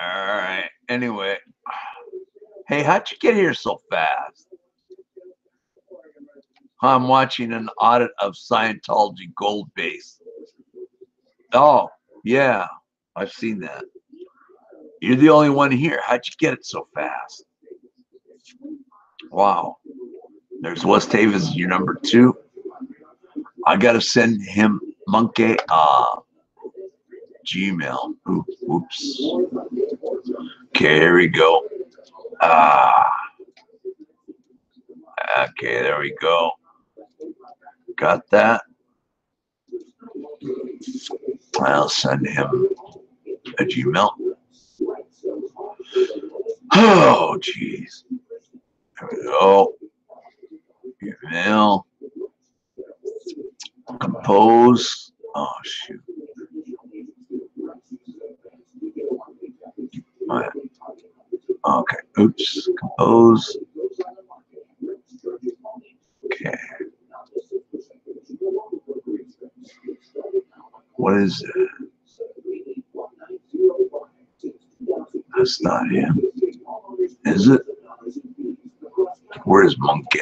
All right. Anyway, hey, how'd you get here so fast? I'm watching an audit of Scientology gold base. Oh, yeah, I've seen that. You're the only one here. How'd you get it so fast? Wow. There's West Havens, your number 2. I gotta send him monkey Gmail. Oops. Okay, here we go. Okay, there we go. Got that? I'll send him a Gmail. Oh, jeez. There we go. Email. Compose. Oh, shoot. Okay. Oops. Compose. Okay. What is it? That's not him. Is it? Where's Monkey?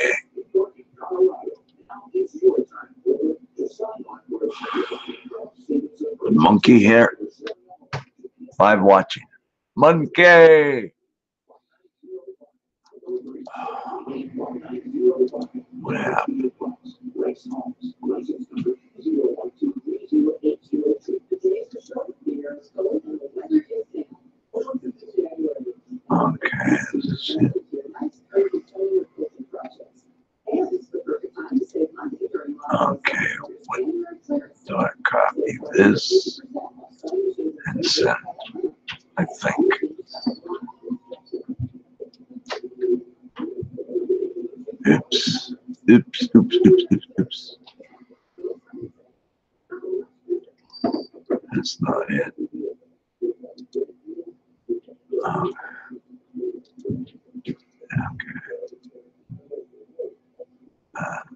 Monkey here. 5 watching. Monkey! What happened? Okay, this is it. Okay, what do I copy this and send? I think. Oops. Oops, oops, oops, oops, oops. That's not it. Okay.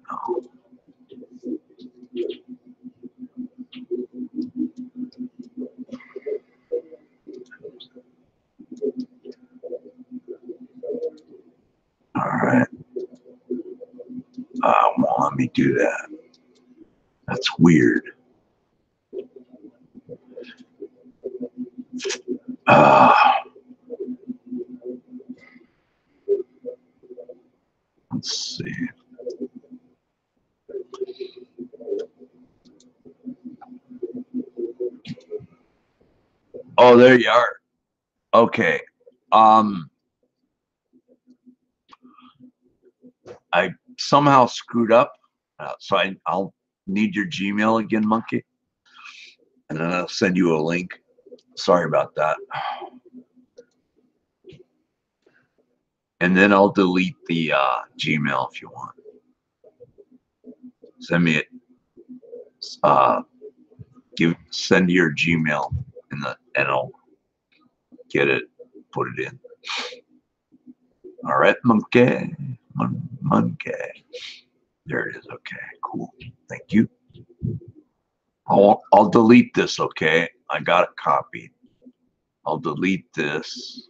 No. All right. Won't let me do that. That's weird. Let's see. Oh, there you are. Okay. I somehow screwed up, so I'll need your Gmail again, Monkey, and then I'll send you a link. Sorry about that. And then I'll delete the Gmail if you want. Send me it. Send your Gmail and I'll get it, put it in. All right, Monkey. Monkey. There it is. Okay, cool. Thank you. I'll delete this, okay? I got it copied. I'll delete this.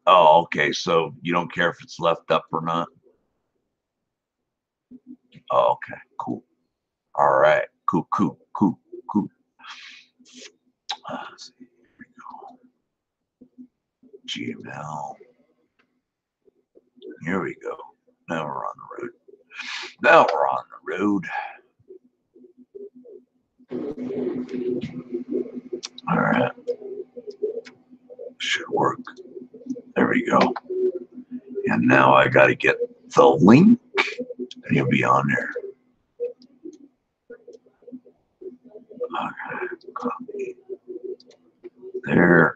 Oh, okay. So you don't care if it's left up or not? Oh, okay. Cool. All right. Cool. Let's see. Here we go. Gmail. Here we go. Now we're on the road. Now we're on the road. All right. Should work. There we go. And now I got to get the link, and you'll be on there. Okay. Copy. There.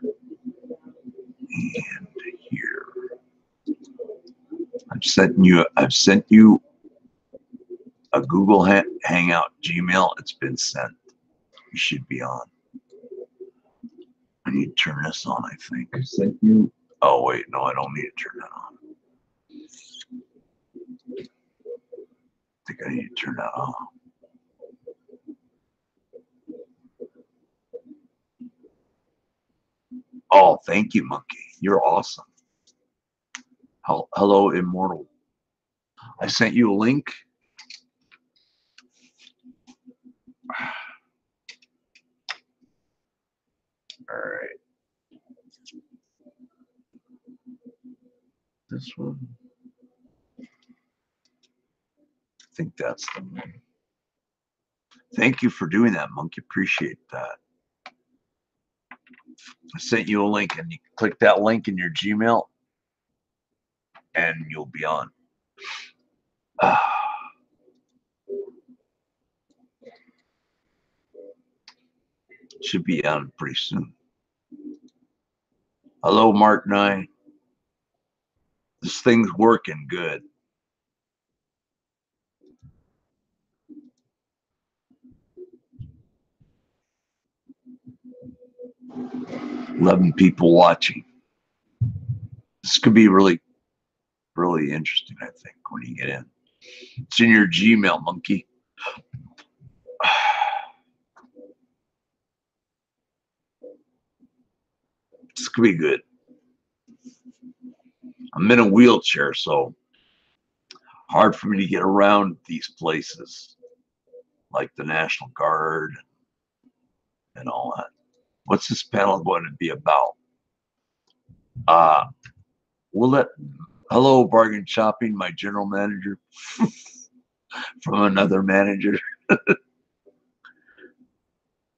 And here. I've sent you a Google Hangout Gmail. It's been sent. You should be on. I need to turn this on, I think. I sent you. Oh, wait. No, I don't need to turn that on. think I need to turn that off. Oh, thank you, Monkey. You're awesome. Hello, Immortal. I sent you a link. All right. This one. I think that's the one. Thank you for doing that, Monkey. Appreciate that. I sent you a link, and you click that link in your Gmail, and you'll be on. Should be on pretty soon. Hello, Mark 9. This thing's working good. $11 people watching. This could be really interesting, I think, when you get in. It's in your Gmail, Monkey. This could be good. I'm in a wheelchair, so hard for me to get around these places, like the National Guard and all that. What's this panel going to be about? We'll let, hello, Bargain Shopping, my general manager from another manager.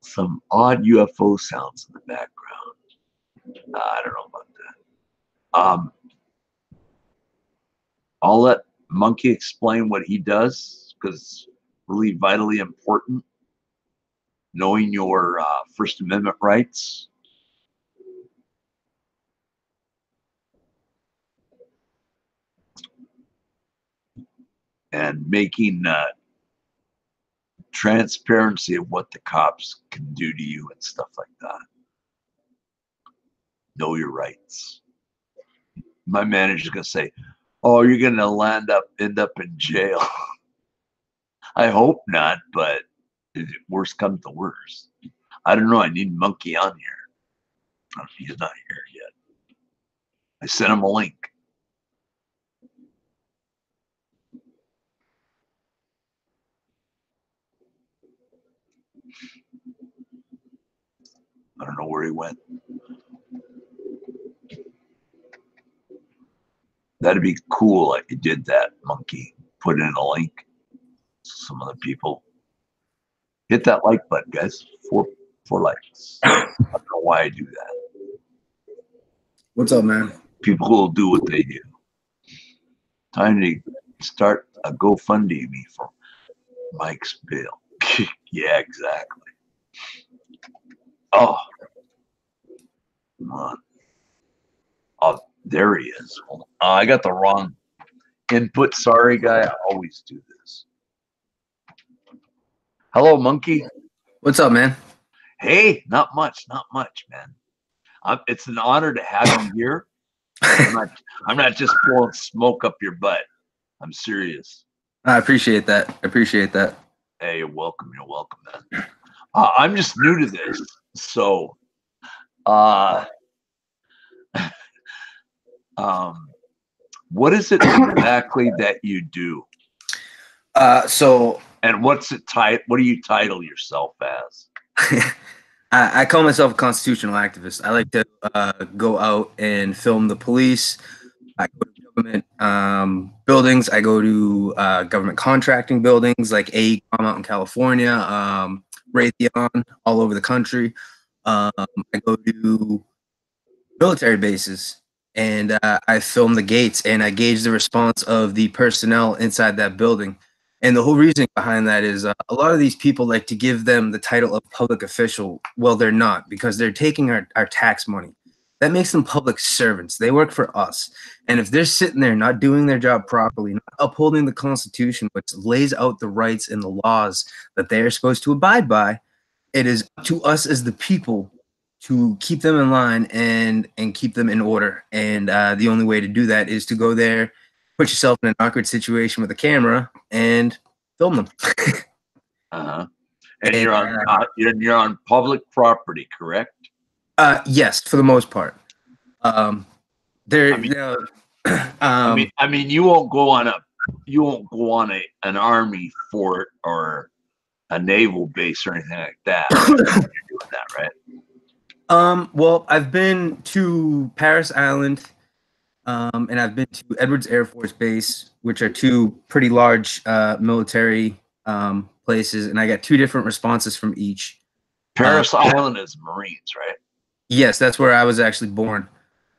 Some odd UFO sounds in the background. I don't know about that. I'll let Monkey explain what he does, because it's really vitally important, knowing your First Amendment rights. And making transparency of what the cops can do to you and stuff like that. Know your rights. My manager's gonna say, "Oh, you're gonna end up in jail." I hope not, but worst comes to worst. I don't know. I need Monkey on here. He's not here yet. I sent him a link. I don't know where he went. That'd be cool if you did that, Monkey. Put in a link. Some other people. Hit that like button, guys. Four likes. I don't know why I do that. What's up, man? People will do what they do. Time to start a GoFundMe for Mike's bail. Yeah, exactly. Oh, come on. Oh, there he is. I got the wrong input. Sorry, guy. I always do this. Hello, Monkey. What's up, man? Hey, not much, man. It's an honor to have you here. I'm not just blowing smoke up your butt. I'm serious. I appreciate that. Hey, you're welcome, man. I'm just new to this, so what is it exactly that you do? And what's it what do you title yourself as? I call myself a constitutional activist. I like to go out and film the police. I go to government buildings. I go to government contracting buildings like AECOM out in California, Raytheon all over the country. I go to military bases, and I film the gates, and I gauge the response of the personnel inside that building. And the whole reason behind that is a lot of these people like to give them the title of public official. Well, they're not, because they're taking our tax money. That makes them public servants. They work for us. And if they're sitting there not doing their job properly, not upholding the Constitution, which lays out the rights and the laws that they are supposed to abide by, it is up to us as the people to keep them in line and keep them in order. And the only way to do that is to go there, put yourself in an awkward situation with a camera, and film them. Uh-huh. And And, you're on public property, correct? yes, for the most part. There, I mean, um, I mean, you won't go on an army fort or a naval base or anything like that. You're doing that, right? well, I've been to Paris Island, and I've been to Edwards Air Force Base, which are two pretty large military places, and I got two different responses from each. Paris Island is Marines, right? Yes, that's where I was actually born.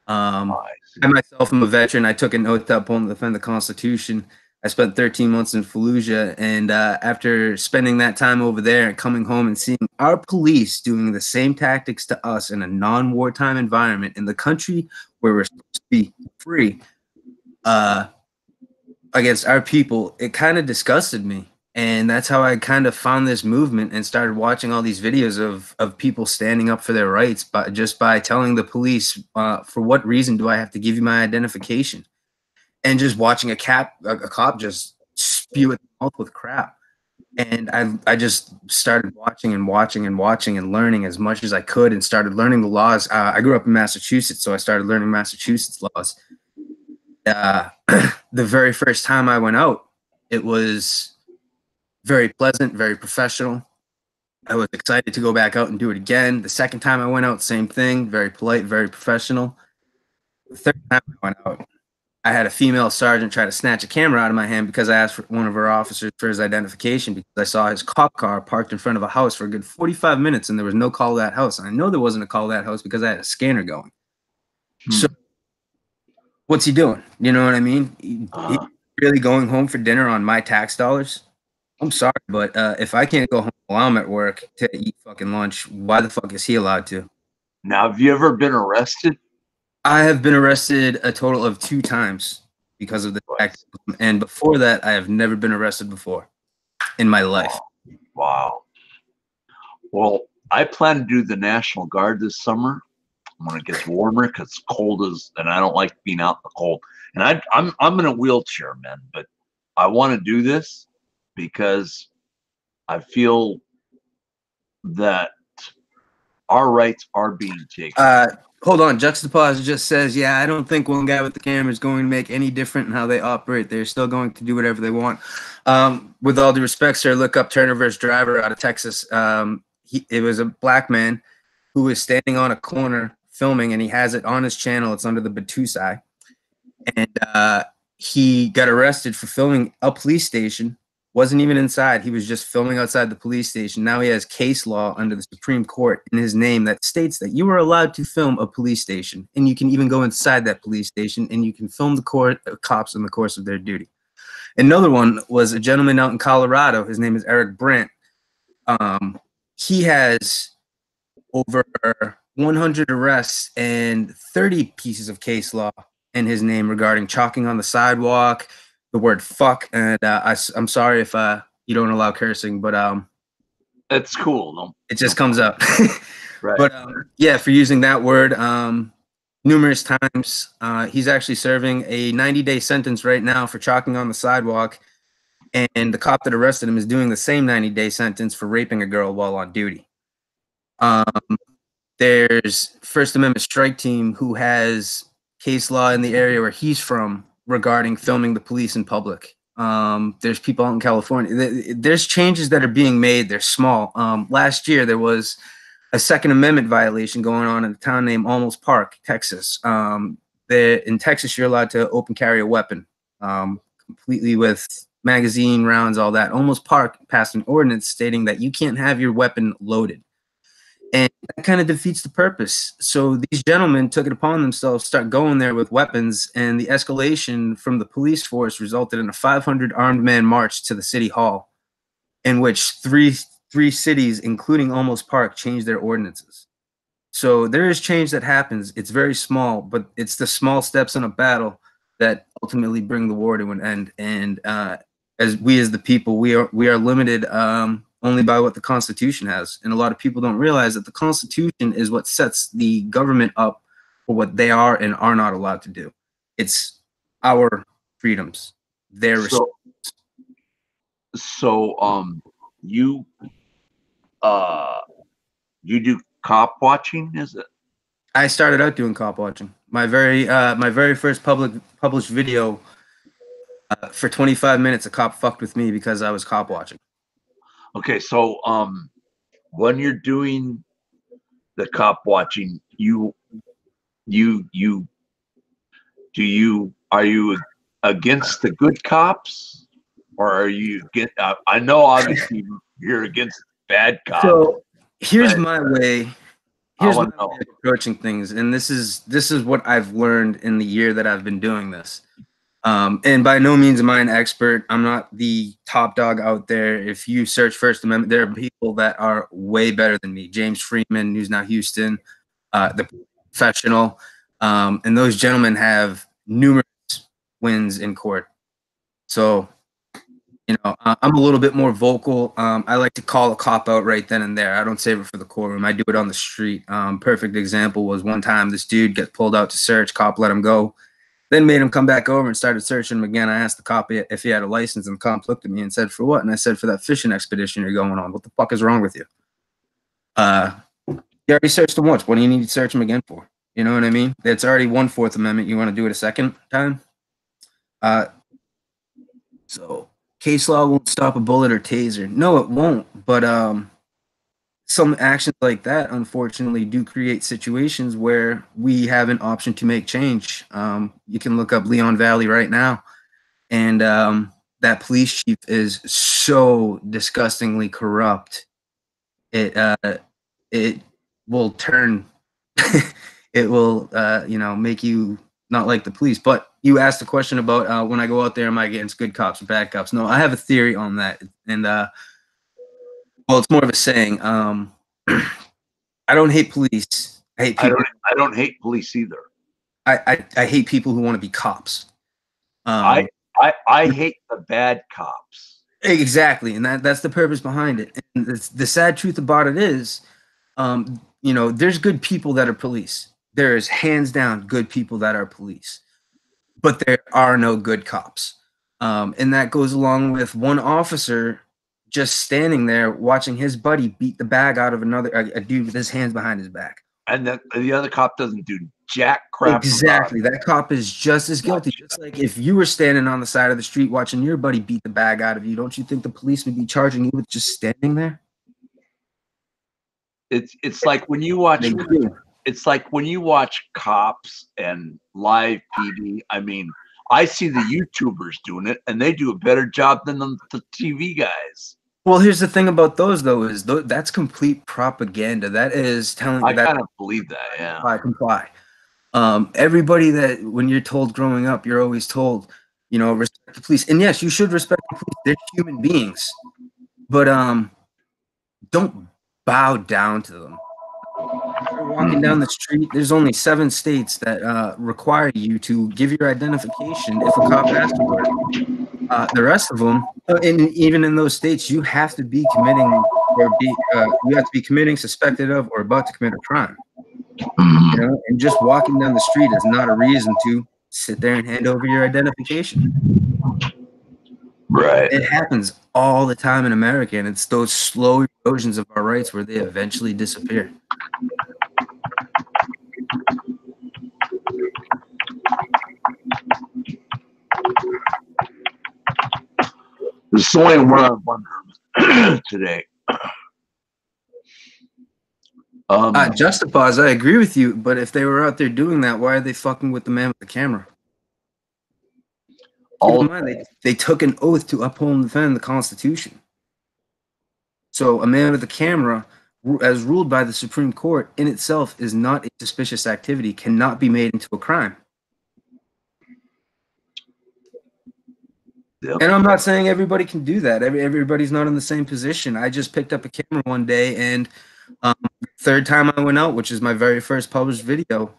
I myself am a veteran. I took an oath to uphold and defend the Constitution. I spent 13 months in Fallujah, and after spending that time over there and coming home and seeing our police doing the same tactics to us in a non-wartime environment in the country where we're supposed to be free against our people, it kind of disgusted me. And that's how I kind of found this movement and started watching all these videos of people standing up for their rights, but just by telling the police, for what reason do I have to give you my identification? And just watching a cop just spew at the mouth with crap. And I just started watching and watching and watching and learning as much as I could and started learning the laws. I grew up in Massachusetts, so I started learning Massachusetts laws. The very first time I went out, it was very pleasant, very professional. I was excited to go back out and do it again. The second time I went out, same thing, very polite, very professional. The third time I went out, I had a female sergeant try to snatch a camera out of my hand because I asked for one of our officers for his identification because I saw his cop car parked in front of a house for a good 45 minutes and there was no call to that house. And I know there wasn't a call to that house because I had a scanner going. So what's he doing? You know what I mean? He really going home for dinner on my tax dollars? I'm sorry, but if I can't go home while I'm at work to eat fucking lunch, why the fuck is he allowed to? Now, have you ever been arrested? I have been arrested a total of 2 times because of the activism, and before that, I have never been arrested before in my life. Wow. Well, I plan to do the National Guard this summer when it gets warmer because it's cold and I don't like being out in the cold. And I'm in a wheelchair, man, but I want to do this because I feel that our rights are being taken. Hold on, Juxtapause just says, yeah, I don't think one guy with the camera is going to make any different in how they operate. They're still going to do whatever they want. With all due respect, sir, look up Turner vs. Driver out of Texas. It was a black man who was standing on a corner filming, and he has it on his channel. It's under the Batusai. And he got arrested for filming a police station. Wasn't even inside. He was just filming outside the police station. Now he has case law under the Supreme Court in his name that states that you are allowed to film a police station, and you can even go inside that police station and you can film the cops in the course of their duty. Another one was a gentleman out in Colorado. His name is Eric Brandt. He has over 100 arrests and 30 pieces of case law in his name regarding chalking on the sidewalk, the word fuck, and I'm sorry if you don't allow cursing, but it's cool. No, it just comes up. Right. But yeah, for using that word numerous times, he's actually serving a 90-day sentence right now for chalking on the sidewalk, and the cop that arrested him is doing the same 90-day sentence for raping a girl while on duty. There's First Amendment Strike Team who has case law in the area where he's from regarding filming the police in public. There's people out in California. There's changes that are being made. They're small. Last year, there was a Second Amendment violation going on in a town named Almost Park, Texas. In Texas, you're allowed to open carry a weapon, completely with magazine rounds, all that. Almost Park passed an ordinance stating that you can't have your weapon loaded. And that kind of defeats the purpose. So these gentlemen took it upon themselves to start going there with weapons, and the escalation from the police force resulted in a 500 armed man march to the city hall, in which three cities, including Almost Park, changed their ordinances. So there is change that happens. It's very small, but it's the small steps in a battle that ultimately bring the war to an end. And as the people, we are limited only by what the Constitution has. And a lot of people don't realize that the Constitution is what sets the government up for what they are and are not allowed to do. It's our freedoms, their So, you you do cop watching, is it? I started out doing cop watching. My very first published video, for 25 minutes, a cop fucked with me because I was cop watching. Okay, so when you're doing the cop watching, are you against the good cops, or are you get? I know obviously you're against bad cops. So here's but my way. I Here's my want to know. way of approaching things, and this is what I've learned in the year that I've been doing this. And by no means am I an expert. I'm not the top dog out there. If you search First Amendment, there are people that are way better than me. James Freeman, News Now Houston, the professional, and those gentlemen have numerous wins in court. So, you know, I'm a little bit more vocal. I like to call a cop out right then and there. I don't save it for the courtroom. I do it on the street. Perfect example was one time this dude get pulled out to search. Cop let him go. Then made him come back over and started searching him again. I asked the cop if he had a license, and the cop looked at me and said, "For what?" And I said, "For that fishing expedition you're going on. What the fuck is wrong with you? You already searched him once. What do you need to search him again for? You know what I mean? It's already one Fourth Amendment. You want to do it a second time?" So case law won't stop a bullet or taser. No, it won't. But some actions like that, unfortunately, do create situations where we have an option to make change. You can look up Leon Valley right now, and that police chief is so disgustingly corrupt. It will turn, it will you know, make you not like the police. But you asked the question about when I go out there, am I against good cops or bad cops? No, I have a theory on that, and well, it's more of a saying. I don't hate police. I hate people. I don't hate police either. I hate people who want to be cops. I hate the bad cops. Exactly, and that's the purpose behind it. And the sad truth about it is, you know, there's good people that are police. There is hands down good people that are police, but there are no good cops. And that goes along with one officer just standing there watching his buddy beat the bag out of a dude with his hands behind his back. And the other cop doesn't do jack crap. Exactly. That cop is just as guilty. Just like if you were standing on the side of the street watching your buddy beat the bag out of you, don't you think the police would be charging you with just standing there? It's like when you watch cops and live PD. I mean, I see the YouTubers doing it, and they do a better job than the TV guys. Well, here's the thing about those, though, is that's complete propaganda. That is telling. I kind of believe that. Yeah. Comply. Everybody that when you're told growing up, you're always told, you know, respect the police. And yes, you should respect the police. They're human beings, but don't bow down to them. You're walking down the street. There's only 7 states that require you to give your identification if a cop asks for it. The rest of them, and even in those states, you have to be committing suspected of, or about to commit a crime. You know, and just walking down the street is not a reason to sit there and hand over your identification. Right. It happens all the time in America, and it's those slow erosions of our rights where they eventually disappear. There's only one I wonder today. Just a pause. I agree with you, but if they were out there doing that, why are they fucking with the man with the camera? Keep in mind, they took an oath to uphold and defend the Constitution. So a man with a camera, as ruled by the Supreme Court, in itself is not a suspicious activity, cannot be made into a crime. Yep. And I'm not saying everybody can do that. Everybody's not in the same position. I just picked up a camera one day, and third time I went out, which is my very first published video,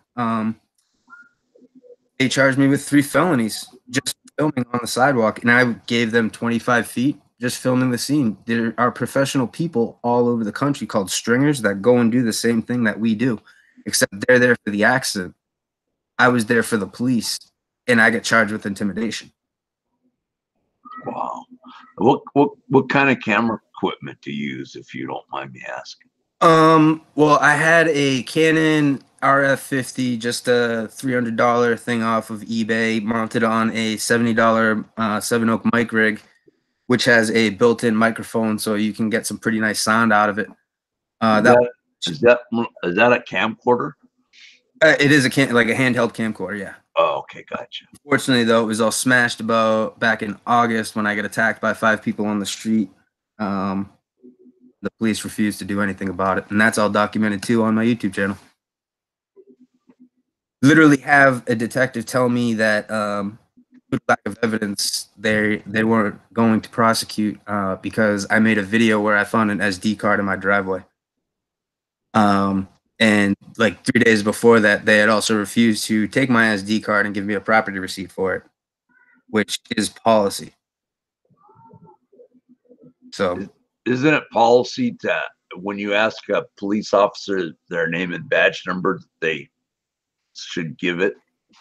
they charged me with 3 felonies just filming on the sidewalk, and I gave them 25 feet just filming the scene. There are professional people all over the country called stringers that go and do the same thing that we do, except they're there for the accident. I was there for the police, and I get charged with intimidation. Wow. What kind of camera equipment to use, if you don't mind me asking? Well, I had a Canon RF50, just a $300 thing off of eBay, mounted on a $70 Seven Oak mic rig, which has a built-in microphone, so you can get some pretty nice sound out of it. Is that a camcorder? It is like a handheld camcorder, yeah. Oh, okay, gotcha. Fortunately, though, it was all smashed about back in August when I got attacked by 5 people on the street. The police refused to do anything about it, and that's all documented too on my YouTube channel. Literally have a detective tell me that with lack of evidence, they weren't going to prosecute because I made a video where I found an SD card in my driveway. And like 3 days before that, they had also refused to take my SD card and give me a property receipt for it, which is policy. So, isn't it policy to, when you ask a police officer their name and badge number, they should give it?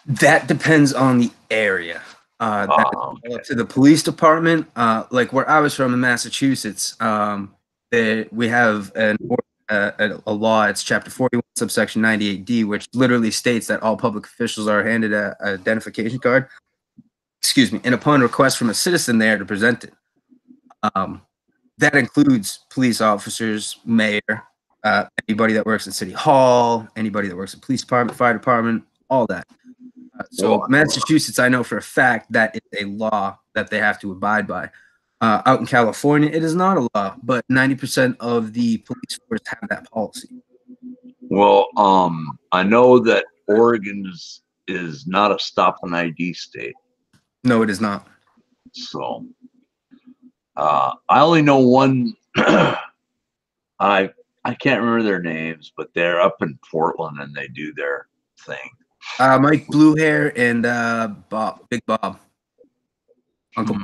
That depends on the area. Okay. To the police department, like where I was from in Massachusetts, we have a law. It's Chapter 41, subsection 98D, which literally states that all public officials are handed an identification card. Excuse me, and upon request from a citizen, they are to present it. That includes police officers, mayor, anybody that works at City Hall, anybody that works at police department, fire department, all that. So Massachusetts, I know for a fact that it's a law that they have to abide by. Out in California, it is not a law, but 90% of the police force have that policy. Well, I know that Oregon is not a stop and ID state. No, it is not. So I only know one. I can't remember their names, but they're up in Portland and they do their thing. Mike Bluehair and Big Bob, Uncle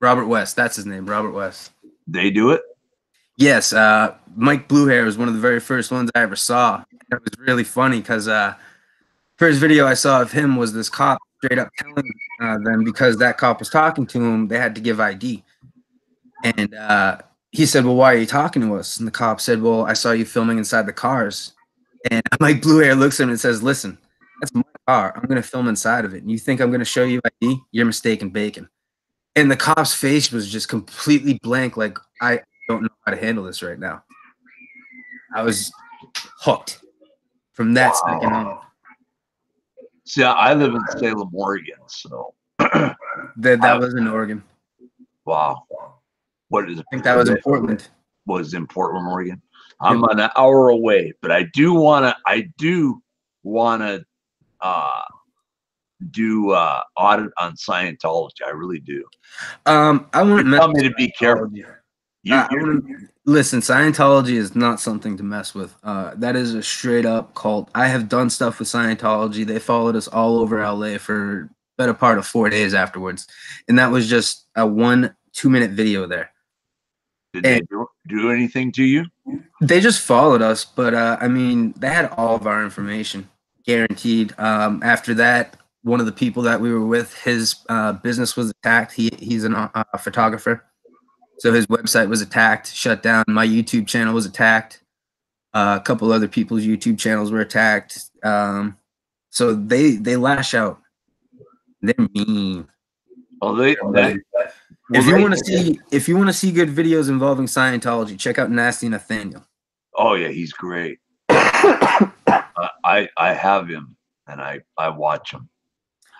Robert West. That's his name, Robert West. They do it? Yes. Mike Bluehair was one of the very first ones I ever saw. It was really funny because first video I saw of him was this cop straight up telling them, because that cop was talking to him, they had to give ID. And he said, well, why are you talking to us? And the cop said, well, I saw you filming inside the cars. And Mike Bluehair looks at him and says, listen, that's my car. I'm going to film inside of it. And you think I'm going to show you ID? You're mistaken, bacon. And the cop's face was just completely blank. Like, I don't know how to handle this right now. I was hooked from that second on. See, I live in Salem, Oregon, so that was in Oregon. Wow. What is it? I think that was in Portland. Was in Portland, Oregon. I'm an hour away, but I do wanna do audit on Scientology. I really do. I want to tell me to be careful. Listen, Scientology is not something to mess with. That is a straight up cult. I have done stuff with Scientology. They followed us all over LA for better part of 4 days afterwards, and that was just a 1 2-minute video there. Did they do anything to you? They just followed us, but I mean, they had all of our information guaranteed. After that, one of the people that we were with, his business was attacked. He's a photographer, so his website was attacked, shut down. My YouTube channel was attacked. A couple other people's YouTube channels were attacked. So they lash out. They're mean. Oh, if you want to see good videos involving Scientology, check out Nasty Nathaniel. Oh yeah, he's great. I have him and I watch him.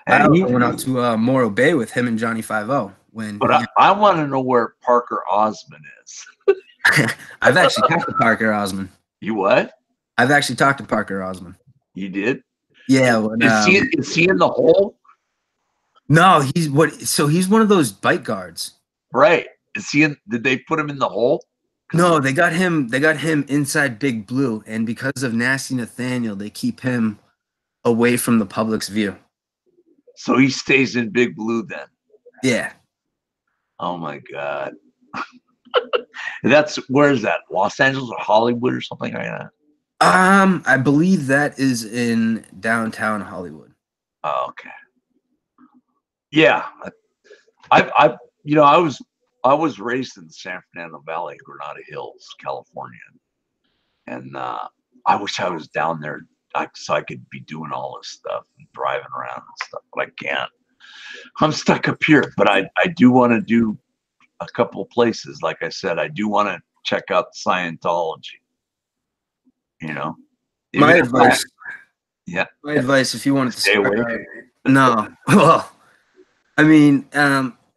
And I went out to Morro Bay with him and Johnny 5-0 But I want to know where Parker Osmond is. I've actually talked to Parker Osmond. You what? I've actually talked to Parker Osmond. You did? Yeah. When, is he in the hole? No, he's one of those bike guards. Right. Did they put him in the hole? No, they got him inside Big Blue, and because of Nasty Nathaniel, they keep him away from the public's view. So he stays in Big Blue then. Yeah. Oh my God. Where is that? Los Angeles or Hollywood or something like that? I believe that is in downtown Hollywood. Oh, okay. Yeah. I was I was raised in the San Fernando Valley, Granada Hills, California, and I wish I was down there so I could be doing all this stuff and driving around and stuff, but I can't. I'm stuck up here, but I do want to do a couple of places. Like I said, I do want to check out Scientology. You know, My advice. Yeah. My advice, if you wanted to stay away. No. Well, I mean,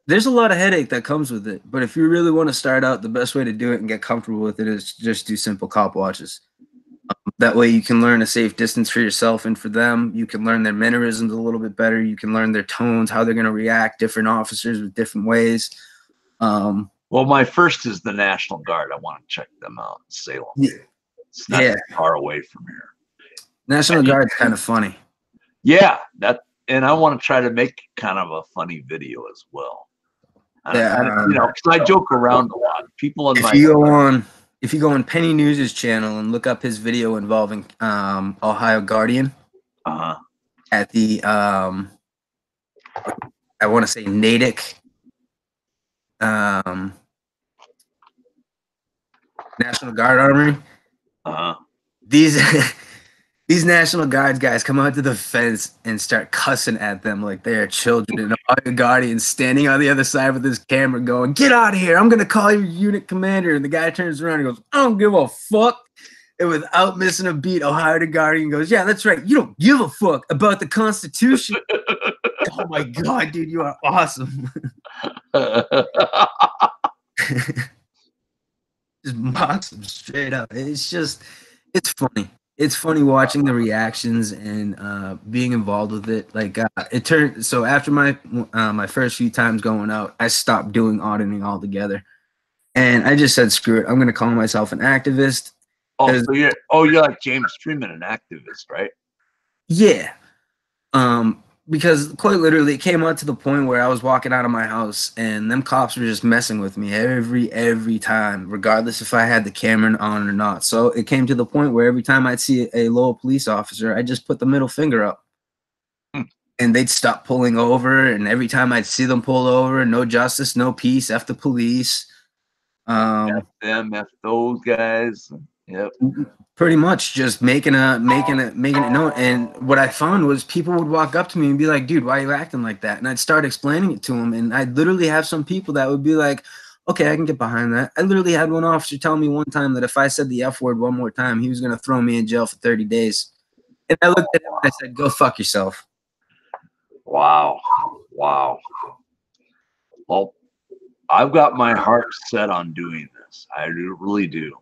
there's a lot of headache that comes with it. But if you really want to start out, the best way to do it and get comfortable with it is just do simple cop watches. That way you can learn a safe distance for yourself and for them. You can learn their mannerisms a little bit better. You can learn their tones, how they're going to react, different officers with different ways. Well, my first is the National Guard. I want to check them out in Salem. Yeah. It's not far away from here. National Guard's kind of funny. Yeah, and I want to try to make kind of a funny video as well. You know, because I joke around a lot. People in if you go on Penny News's channel and look up his video involving Ohio Guardian at the I want to say Natick National Guard Armory. These National Guards guys come out to the fence and start cussing at them like they're children, and Ohio Guardian standing on the other side with his camera going, "Get out of here! I'm gonna call your unit commander." And the guy turns around and goes, "I don't give a fuck." And without missing a beat, Ohio Guardian goes, "Yeah, that's right. You don't give a fuck about the Constitution." Oh my God, dude, you are awesome. Just mocks them straight up. It's funny. It's funny watching the reactions and being involved with it. Like so after my first few times going out, I stopped doing auditing altogether, and I just said, "Screw it! I'm going to call myself an activist." Oh, so you're like James Freeman, an activist, right? Yeah. Because quite literally, it came out to the point where I was walking out of my house and them cops were just messing with me every time, regardless if I had the camera on or not. So it came to the point where every time I'd see a Lowell police officer, I just put the middle finger up, and they'd stop pulling over. And every time I'd see them pull over, no justice, no peace, F the police. F them, F those guys. Yep. Pretty much just making it known. And what I found was people would walk up to me and be like, "Dude, why are you acting like that?" And I'd start explaining it to them. And I'd literally have some people that would be like, "Okay, I can get behind that." I literally had one officer tell me one time that if I said the F word one more time, he was going to throw me in jail for 30 days. And I looked at him and I said, "Go fuck yourself." Wow. Wow. Well, I've got my heart set on doing this. I really do.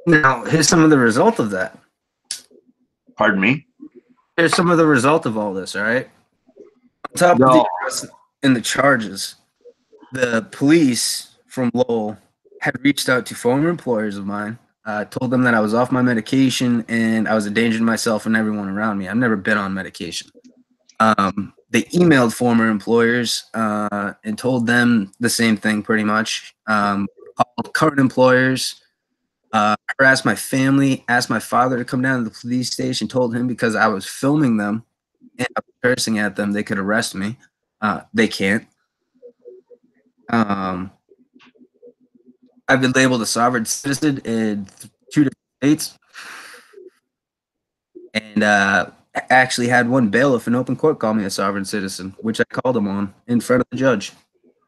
Now, here's some of the result of that. Pardon me? Here's some of the result of all this, all right? On top of the arrest and the charges, the police from Lowell had reached out to former employers of mine, told them that I was off my medication and I was a danger to myself and everyone around me. I've never been on medication. They emailed former employers and told them the same thing pretty much. Called current employers, harassed my family, asked my father to come down to the police station, told him because I was filming them and I was cursing at them, they could arrest me. They can't. I've been labeled a sovereign citizen in 2 different states, and actually had one bailiff in open court call me a sovereign citizen, which I called him on in front of the judge.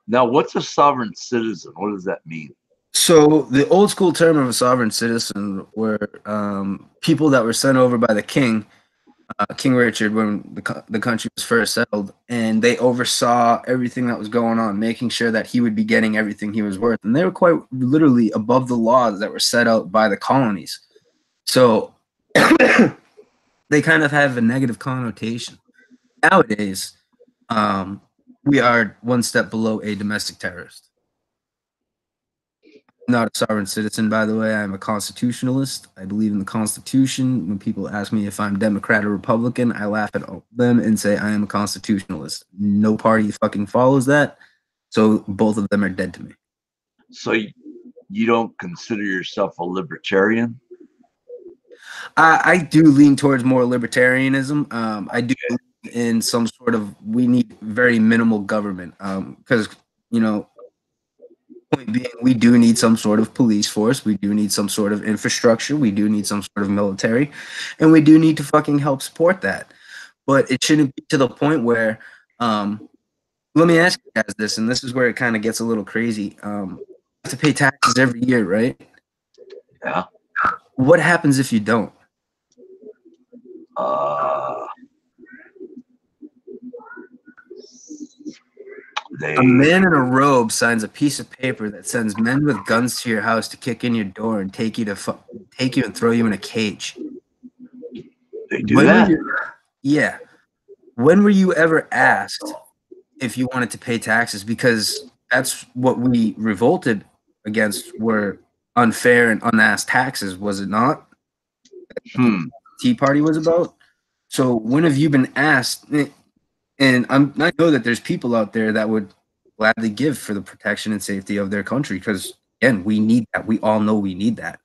Now, what's a sovereign citizen? What does that mean? So the old school term of a sovereign citizen were people that were sent over by the king, King Richard, when the country was first settled, and they oversaw everything that was going on, making sure that he would be getting everything he was worth. And they were quite literally above the laws that were set out by the colonies. So they kind of have a negative connotation. Nowadays, we are one step below a domestic terrorist. Not a sovereign citizen, by the way. I'm a constitutionalist. I believe in the Constitution. When people ask me if I'm Democrat or Republican, I laugh at them and say I am a constitutionalist. No party fucking follows that, so both of them are dead to me. So you don't consider yourself a libertarian? I do lean towards more libertarianism. I do believe in some sort of, we need very minimal government, because you know, point being, we do need some sort of police force. We do need some sort of infrastructure. We do need some sort of military, and we do need to fucking help support that. But it shouldn't be to the point where, let me ask you guys this, and this is where it kind of gets a little crazy. You have to pay taxes every year, right? Yeah. What happens if you don't? A man in a robe signs a piece of paper that sends men with guns to your house to kick in your door and take you and throw you in a cage. They do that? Yeah. When were you ever asked if you wanted to pay taxes? Because that's what we revolted against, were unfair and unasked taxes, was it not? Tea Party was about. So when have you been asked? And I know that there's people out there that would gladly give for the protection and safety of their country, because again, we need that. We all know we need that.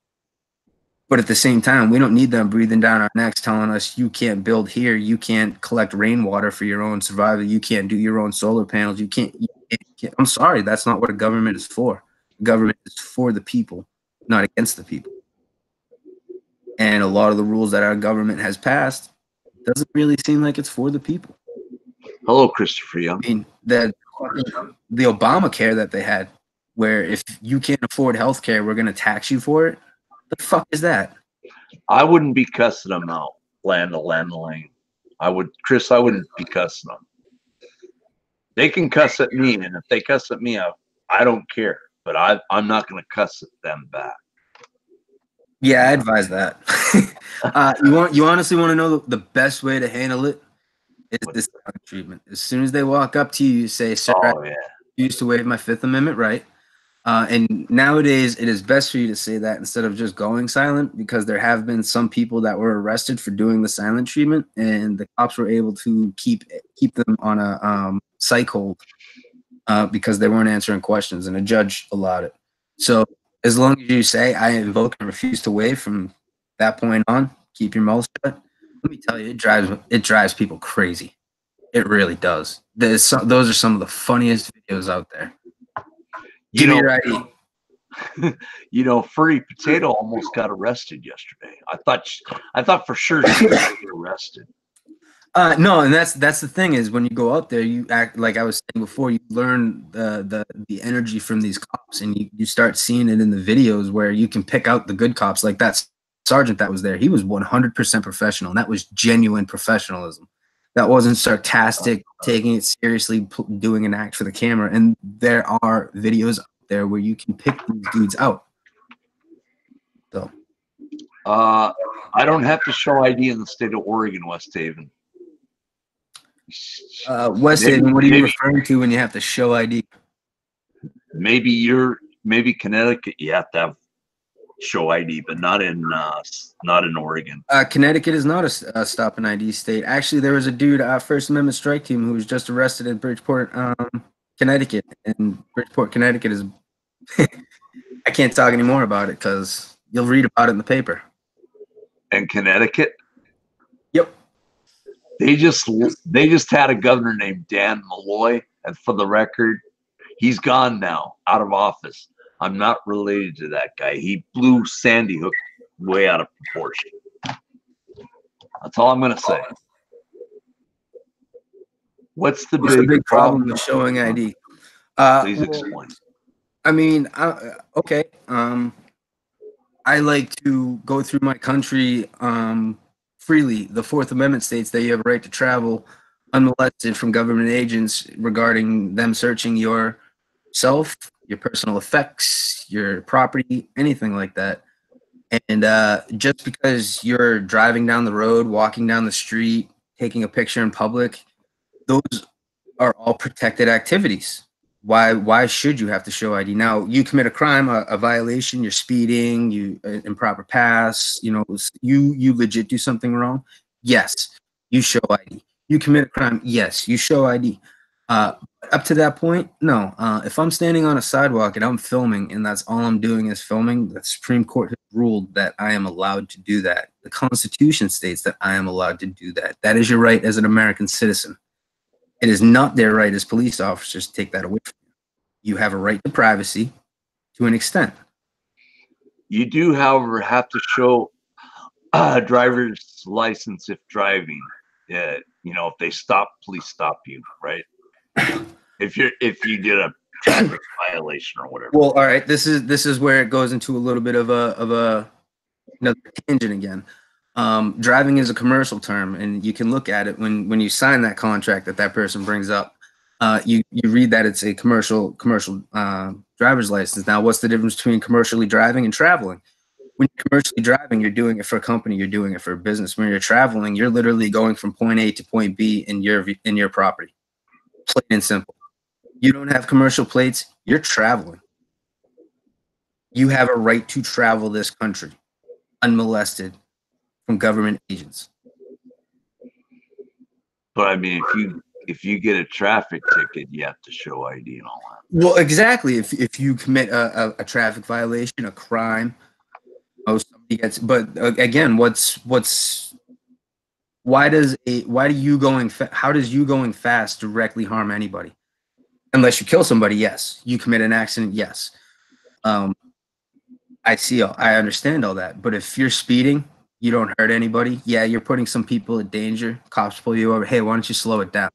But at the same time, we don't need them breathing down our necks telling us you can't build here, you can't collect rainwater for your own survival, you can't do your own solar panels, you can't. I'm sorry, that's not what a government is for. Government is for the people, not against the people. And a lot of the rules that our government has passed doesn't really seem like it's for the people. Hello, Christopher Young. I mean, the Obamacare that they had, where if you can't afford health care, we're going to tax you for it. The fuck is that? I wouldn't be cussing them out. Land. I wouldn't be cussing them. They can cuss at me, and if they cuss at me, I don't care. But I'm not going to cuss at them back. Yeah, I advise that. You honestly want to know the best way to handle it is this silent treatment. As soon as they walk up to you, you say, "Sir, I used to waive my Fifth Amendment right." And nowadays, it is best for you to say that instead of just going silent, because there have been some people that were arrested for doing the silent treatment, and the cops were able to keep them on a psych hold because they weren't answering questions, and a judge allowed it. So as long as you say, "I invoke and refuse to waive," from that point on, keep your mouth shut. Let me tell you, it drives people crazy. It really does. Those are some of the funniest videos out there. Give me your ID. You know, Furry Potato almost got arrested yesterday. I thought for sure she would get arrested. No, and that's the thing is, when you go out there, you act like I was saying before. You learn the energy from these cops, and you start seeing it in the videos where you can pick out the good cops. Like that sergeant that was there, he was 100% professional, and that was genuine professionalism. That wasn't sarcastic, taking it seriously, doing an act for the camera. And there are videos out there where you can pick these dudes out. So, I don't have to show ID in the state of Oregon, West Haven. West Haven, what are you referring to when you have to show ID? Maybe Connecticut, you have to have show ID, but not in Oregon. Connecticut is not a stop and ID state. Actually, there was a dude, First Amendment strike team, who was just arrested in Bridgeport, Connecticut. And Bridgeport, Connecticut is I can't talk anymore about it because you'll read about it in the paper. And Connecticut? Yep. They just had a governor named Dan Malloy, and for the record, he's gone now, out of office. I'm not related to that guy. He blew Sandy Hook way out of proportion. That's all I'm going to say. What's the big problem with showing ID? Please explain. I mean, okay. I like to go through my country freely. The Fourth Amendment states that you have a right to travel unmolested from government agents regarding them searching yourself, your personal effects, your property, anything like that. And just because you're driving down the road, walking down the street, taking a picture in public, those are all protected activities. Why should you have to show ID? Now, you commit a crime, a violation, you're speeding, you improper pass, you legit do something wrong. Yes, you show ID. You commit a crime. Yes, you show ID. Up to that point, no. If I'm standing on a sidewalk and I'm filming and that's all I'm doing is filming, the Supreme Court has ruled that I am allowed to do that. The Constitution states that I am allowed to do that. That is your right as an American citizen. It is not their right as police officers to take that away from you. You have a right to privacy to an extent. You do, however, have to show a driver's license if driving. You know, if they stop, police stop you, right? If you did a traffic violation or whatever. Well, all right. This is where it goes into a little bit of a another tangent again. Driving is a commercial term, and you can look at it when you sign that contract that person brings up. You read that it's a commercial driver's license. Now, what's the difference between commercially driving and traveling? When you're commercially driving, you're doing it for a company, you're doing it for a business. When you're traveling, you're literally going from point A to point B in your property. Plain and simple. You don't have commercial plates, you're traveling. You have a right to travel this country unmolested from government agents. But I mean, if you get a traffic ticket, you have to show ID and all that. Well, exactly. If you commit a traffic violation, a crime, somebody gets. But again, how does you going fast directly harm anybody? Unless you kill somebody, yes. You commit an accident, yes. I understand all that. But if you're speeding, you don't hurt anybody. Yeah, you're putting some people in danger. Cops pull you over. Hey, why don't you slow it down?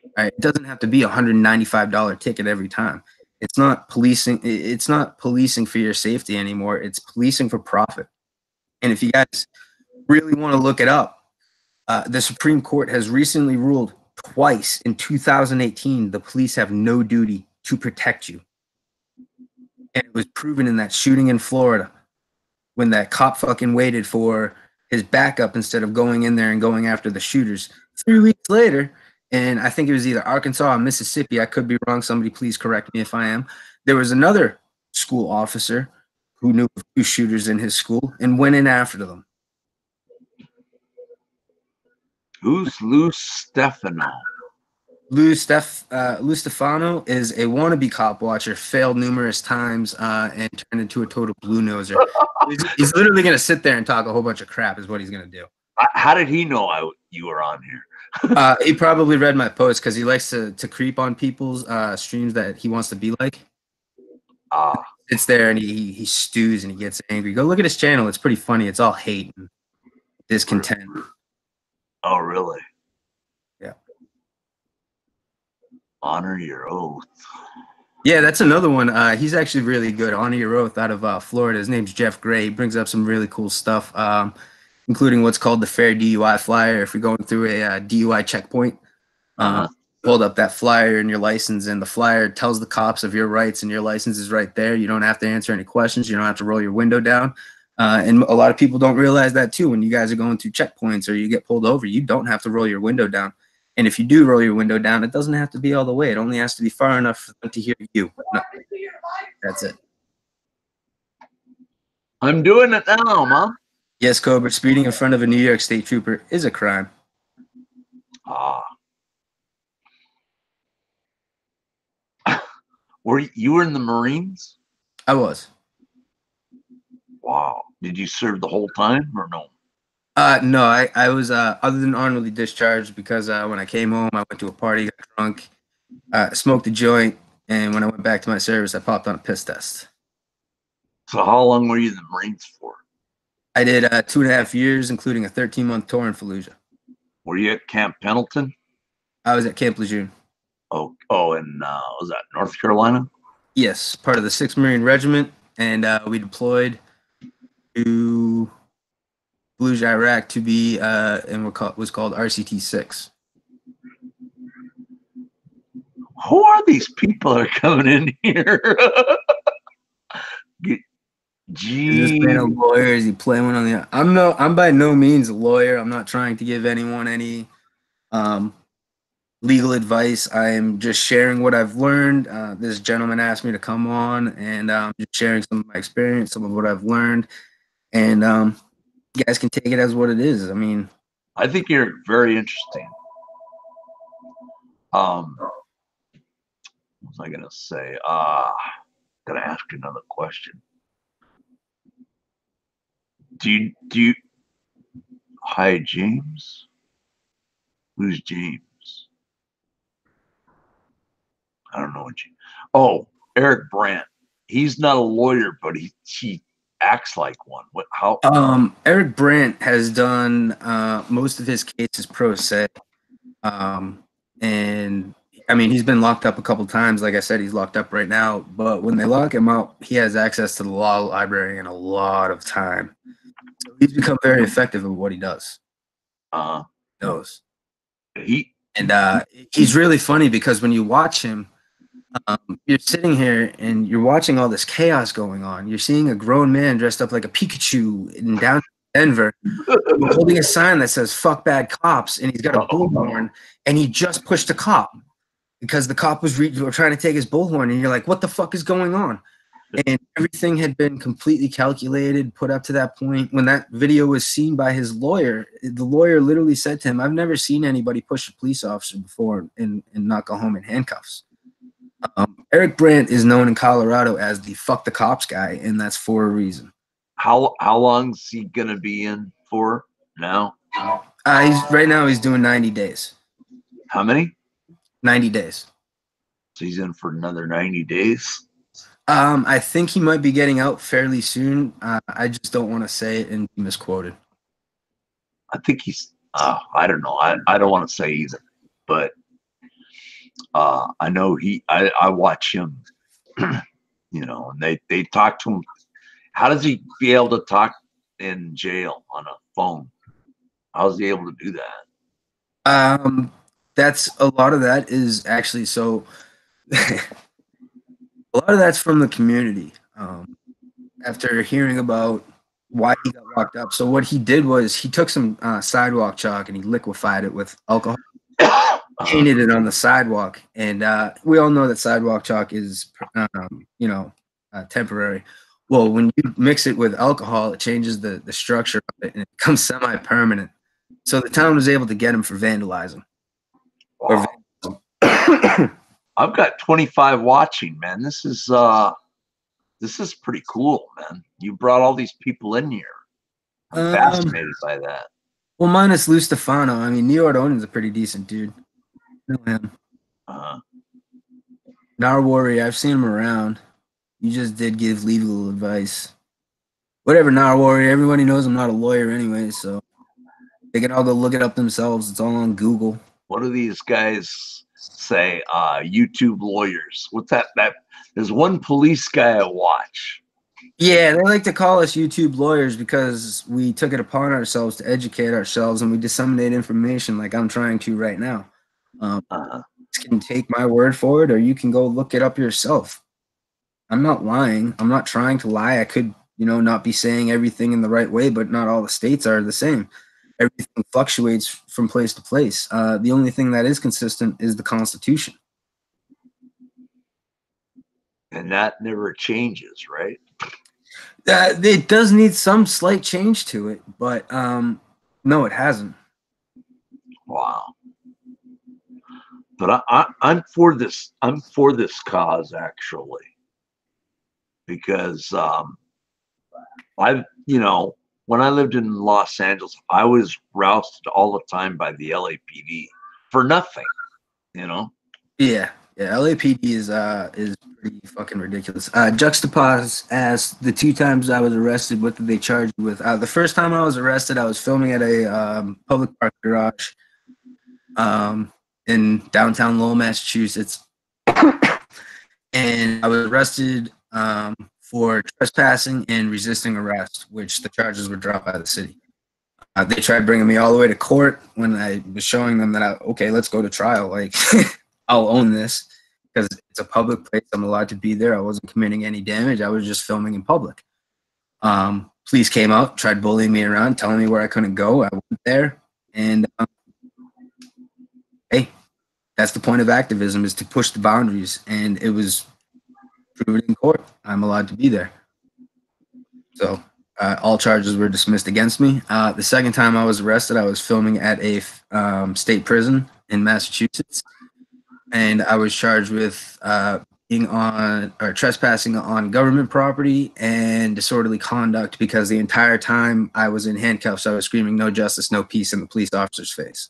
All right, it doesn't have to be a $195 ticket every time. It's not policing. It's not policing for your safety anymore. It's policing for profit. And if you guys really want to look it up, the Supreme Court has recently ruled twice in 2018 the police have no duty to protect you. And it was proven in that shooting in Florida when that cop fucking waited for his backup instead of going in there and going after the shooters. 3 weeks later, and I think it was either Arkansas or Mississippi, I could be wrong, somebody please correct me if I am, there was another school officer who knew of 2 shooters in his school and went in after them. Who's Lou Stefano? Lou Stefano is a wannabe cop watcher, failed numerous times, and turned into a total blue noser. He's literally going to sit there and talk a whole bunch of crap is what he's going to do. How did he know you were on here? He probably read my post because he likes to creep on people's streams that he wants to be like. Sits there and he stews and he gets angry. Go look at his channel. It's pretty funny. It's all hate and discontent. Oh, really? Yeah. Honor your oath. Yeah, that's another one. He's actually really good. Honor your oath out of Florida. His name's Jeff Gray. He brings up some really cool stuff, including what's called the Fair DUI flyer. If you're going through a DUI checkpoint, hold up that flyer and your license, and the flyer tells the cops of your rights, and your license is right there. You don't have to answer any questions. You don't have to roll your window down. And a lot of people don't realize that too. When you guys are going through checkpoints or you get pulled over, you don't have to roll your window down. And if you do roll your window down, it doesn't have to be all the way. It only has to be far enough for them to hear you. No. That's it. I'm doing it now, Mom. Yes, Cobra, speeding in front of a New York State trooper is a crime. You were in the Marines? I was. Wow. Did you serve the whole time or no? No, I was other than honorably discharged because when I came home, I went to a party, got drunk, smoked a joint, and when I went back to my service, I popped on a piss test. So how long were you in the Marines for? I did 2.5 years, including a 13-month tour in Fallujah. Were you at Camp Pendleton? I was at Camp Lejeune. Oh, and was that North Carolina? Yes, part of the 6th Marine Regiment, and we deployed to Fallujah, Iraq, to be in what was called RCT 6. Who are these people that are coming in here? Is this man a lawyer? Is he playing one on the? I'm by no means a lawyer. I'm not trying to give anyone any legal advice. I am just sharing what I've learned. This gentleman asked me to come on, and I'm just sharing some of my experience, some of what I've learned, and you guys can take it as what it is. I mean, I think you're very interesting. What was I gonna say? Gonna ask another question. Do you? Hi, James. Who's James? I don't know what you. Oh, Eric Brandt. He's not a lawyer, but he acts like one. What? How? Eric Brandt has done most of his cases pro se, and I mean he's been locked up a couple times. Like I said, he's locked up right now. But when they lock him out, he has access to the law library and a lot of time. So he's become very effective at what he does. Knows. He's really funny because when you watch him, you're sitting here and you're watching all this chaos going on. You're seeing a grown man dressed up like a Pikachu in downtown Denver holding a sign that says "fuck bad cops," and he's got a bullhorn, and he just pushed a cop because the cop was trying to take his bullhorn, and you're like, what the fuck is going on? And everything had been completely calculated, put up to that point. When that video was seen by his lawyer, the lawyer literally said to him, I've never seen anybody push a police officer before and not go home in handcuffs. Eric Brandt is known in Colorado as the fuck the cops guy, and that's for a reason. How long is he gonna be in for now? Right now he's doing 90 days. How many? 90 days. So he's in for another 90 days? I think he might be getting out fairly soon. I just don't want to say it and be misquoted. I think he's, I don't know. I don't want to say either, but I know I watch him, you know, and they talk to him. How does he be able to talk in jail on a phone? How is he able to do that? That's a lot of that is actually so. A lot of that's from the community. After hearing about why he got locked up, so what he did was he took some sidewalk chalk and he liquefied it with alcohol, painted it on the sidewalk, and we all know that sidewalk chalk is, temporary. Well, when you mix it with alcohol, it changes the structure of it and it becomes semi-permanent. So the town was able to get him for vandalizing. Wow. I've got 25 watching, man. This is pretty cool, man. You brought all these people in here. I'm fascinated by that. Well, minus Lou Stefano. I mean, Neo Ordonez's a pretty decent dude. I know him. Nar Warrior, I've seen him around. You just did give legal advice. Whatever, Nar Warrior. Everybody knows I'm not a lawyer anyway, so they can all go look it up themselves. It's all on Google. What do these guys say? YouTube lawyers. What's that? There's one police guy I watch. Yeah, they like to call us YouTube lawyers because we took it upon ourselves to educate ourselves and we disseminate information like I'm trying to right now. You can take my word for it or you can go look it up yourself. I'm not lying. I'm not trying to lie. I could, not be saying everything in the right way, but not all the states are the same. Everything fluctuates from place to place. The only thing that is consistent is the Constitution. And that never changes, right? It does need some slight change to it, but no, it hasn't. Wow. But I'm for this. I'm for this cause actually, because when I lived in Los Angeles, I was roused all the time by the LAPD for nothing, Yeah, LAPD is pretty fucking ridiculous. Juxtapose as the 2 times I was arrested, what did they charge me with? The first time I was arrested, I was filming at a public park garage in downtown Lowell, Massachusetts, and I was arrested for trespassing and resisting arrest, which the charges were dropped by the city. They tried bringing me all the way to court when I was showing them that, okay, let's go to trial. Like, I'll own this because it's a public place. I'm allowed to be there. I wasn't committing any damage. I was just filming in public. Police came out, tried bullying me around, telling me where I couldn't go. I went there, and hey, that's the point of activism, is to push the boundaries, and it was proven in court. I'm allowed to be there. So all charges were dismissed against me. The second time I was arrested, I was filming at a state prison in Massachusetts, and I was charged with trespassing on government property and disorderly conduct because the entire time I was in handcuffs, I was screaming "No justice, no peace" in the police officer's face.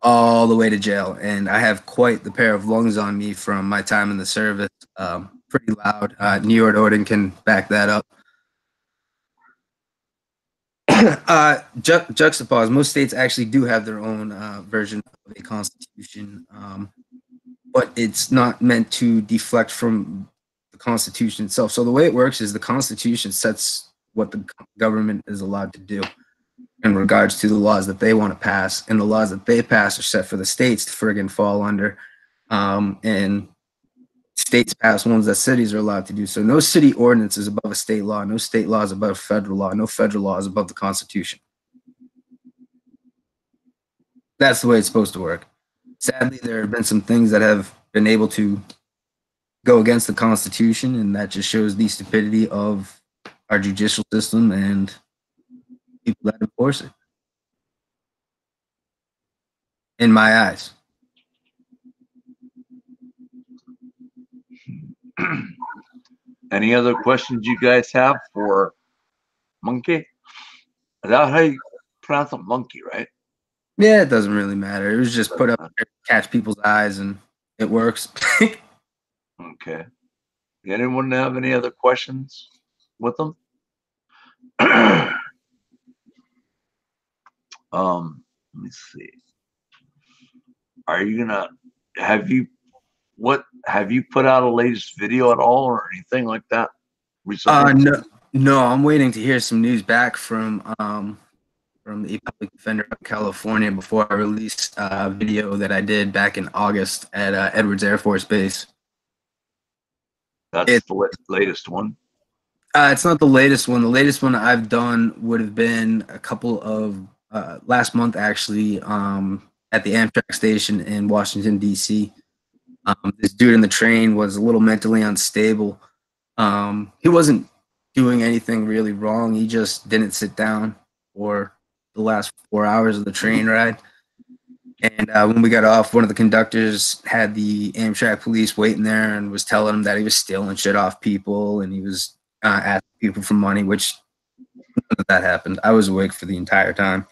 all the way to jail. And I have quite the pair of lungs on me from my time in the service. Pretty loud. New York Auditing can back that up. Juxtapose. Most states actually do have their own version of a constitution, but it's not meant to deflect from the Constitution itself. So the way it works is the Constitution sets what the government is allowed to do in regards to the laws that they want to pass, and the laws that they pass are set for the states to friggin' fall under, and states pass ones that cities are allowed to do. So no city ordinance is above a state law, no state law is above federal law, no federal law is above the Constitution. That's the way it's supposed to work. Sadly, there have been some things that have been able to go against the Constitution, and that just shows the stupidity of our judicial system and people that enforce it. In my eyes. Any other questions you guys have for Monkey? Is that how you pronounce it? Monkey, right? Yeah, it doesn't really matter. It was just put up there to catch people's eyes, and it works. Okay. Anyone have any other questions with them? Let me see. Are you gonna have you put out a latest video at all or anything like that recently? No, I'm waiting to hear some news back from the public defender of California before I release a video that I did back in August at Edwards Air Force Base. That's the latest one. It's not the latest one. The latest one I've done would have been a couple of last month, actually, at the Amtrak station in Washington, D.C. This dude in the train was a little mentally unstable. He wasn't doing anything really wrong. He just didn't sit down for the last 4 hours of the train ride. And when we got off, one of the conductors had the Amtrak police waiting there and was telling him that he was stealing shit off people and he was asking people for money, which none of that happened. I was awake for the entire time.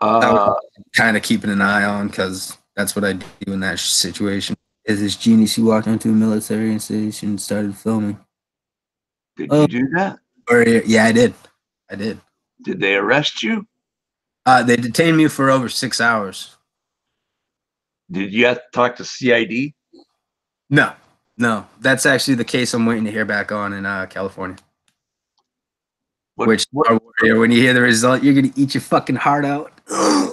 I was kind of keeping an eye on because that's what I do in that situation. Is this genius who walked into a military installation and started filming? Did you do that? Yeah, I did. I did. Did they arrest you? They detained me for over 6 hours. Did you have to talk to CID? No. That's actually the case I'm waiting to hear back on in California. When you hear the result, you're gonna eat your fucking heart out.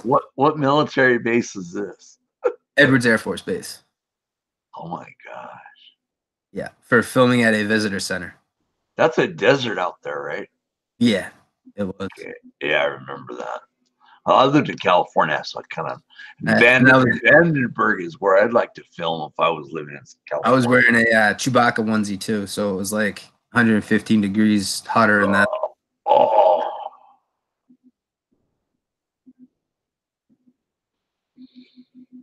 What military base is this? Edwards Air Force Base. Oh my gosh. Yeah, for filming at a visitor center. That's a desert out there, right? Yeah, it was. Okay. Yeah, I remember that. I lived in California, so I kind of Vandenberg is where I'd like to film if I was living in California. I was wearing a Chewbacca onesie too, so it was like 115 degrees hotter than that. Oh.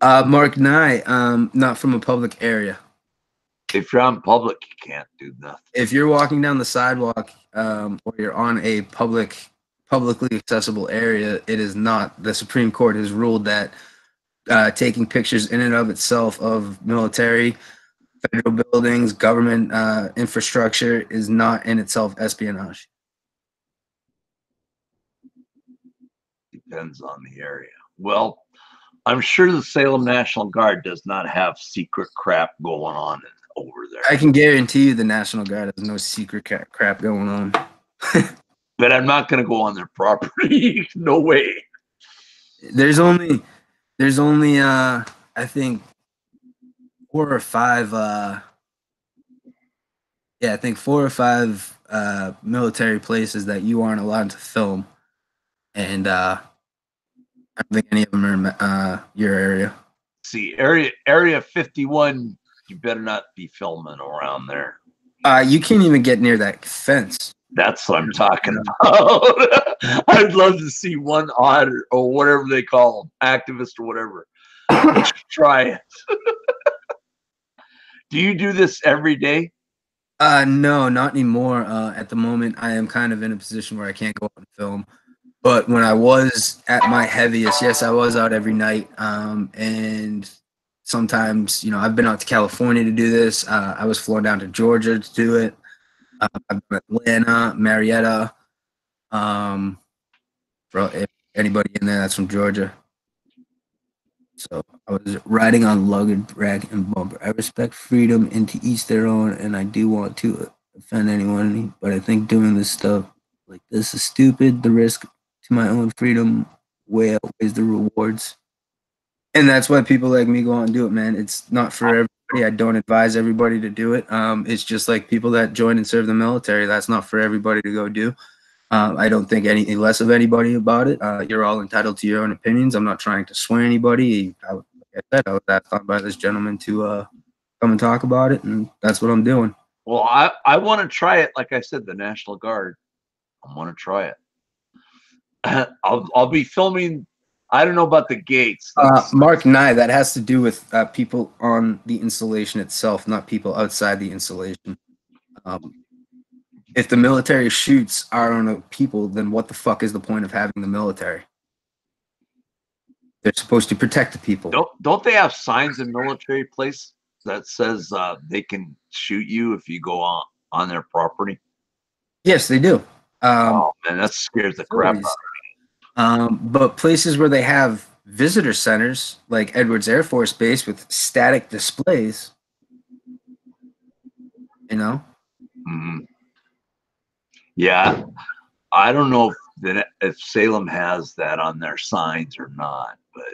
Mark Nye, not from a public area. If you're on public, you can't do nothing. If you're walking down the sidewalk or you're on a publicly accessible area, it is not. The Supreme Court has ruled that taking pictures in and of itself of military, federal buildings, government infrastructure is not in itself espionage. Depends on the area. Well, I'm sure the Salem National Guard does not have secret crap going on over there. I can guarantee you the National Guard has no secret crap going on. But I'm not going to go on their property. No way. There's only I think 4 or 5 I think 4 or 5 military places that you aren't allowed to film, and I don't think any of them are in your area. See, area 51, you better not be filming around there. You can't even get near that fence. That's what I'm talking about. I'd love to see one odd or whatever they call them, activist or whatever. Try it. Do you do this every day? No, not anymore. At the moment, I am kind of in a position where I can't go out and film. But when I was at my heaviest, yes, I was out every night. And sometimes, you know, I've been out to California to do this. I was flown down to Georgia to do it. I've been Atlanta, Marietta. For if anybody in there that's from Georgia. So I was riding on luggage, rack, and bumper. I respect freedom and to each their own, and I do want to offend anyone, but I think doing this stuff like this is stupid. The risk to my own freedom way outweighs the rewards. And that's why people like me go out and do it, man. It's not for everybody. I don't advise everybody to do it. It's just like people that join and serve the military. That's not for everybody to go do. I don't think any less of anybody about it. You're all entitled to your own opinions. I'm not trying to sway anybody. Like I said, I was asked on by this gentleman to come and talk about it, and that's what I'm doing. Well, I want to try it. Like I said, the National Guard. I want to try it. I'll be filming. I don't know about the gates. Mark Nye, that has to do with people on the installation itself, not people outside the installation. If the military shoots our own people, then what the fuck is the point of having the military? They're supposed to protect the people. Don't they have signs in military place that says they can shoot you if you go on their property? Yes, they do. Oh man, that scares the crap out of me. But places where they have visitor centers, like Edwards Air Force Base, with static displays, you know. Mm-hmm. Yeah, I don't know if Salem has that on their signs or not, but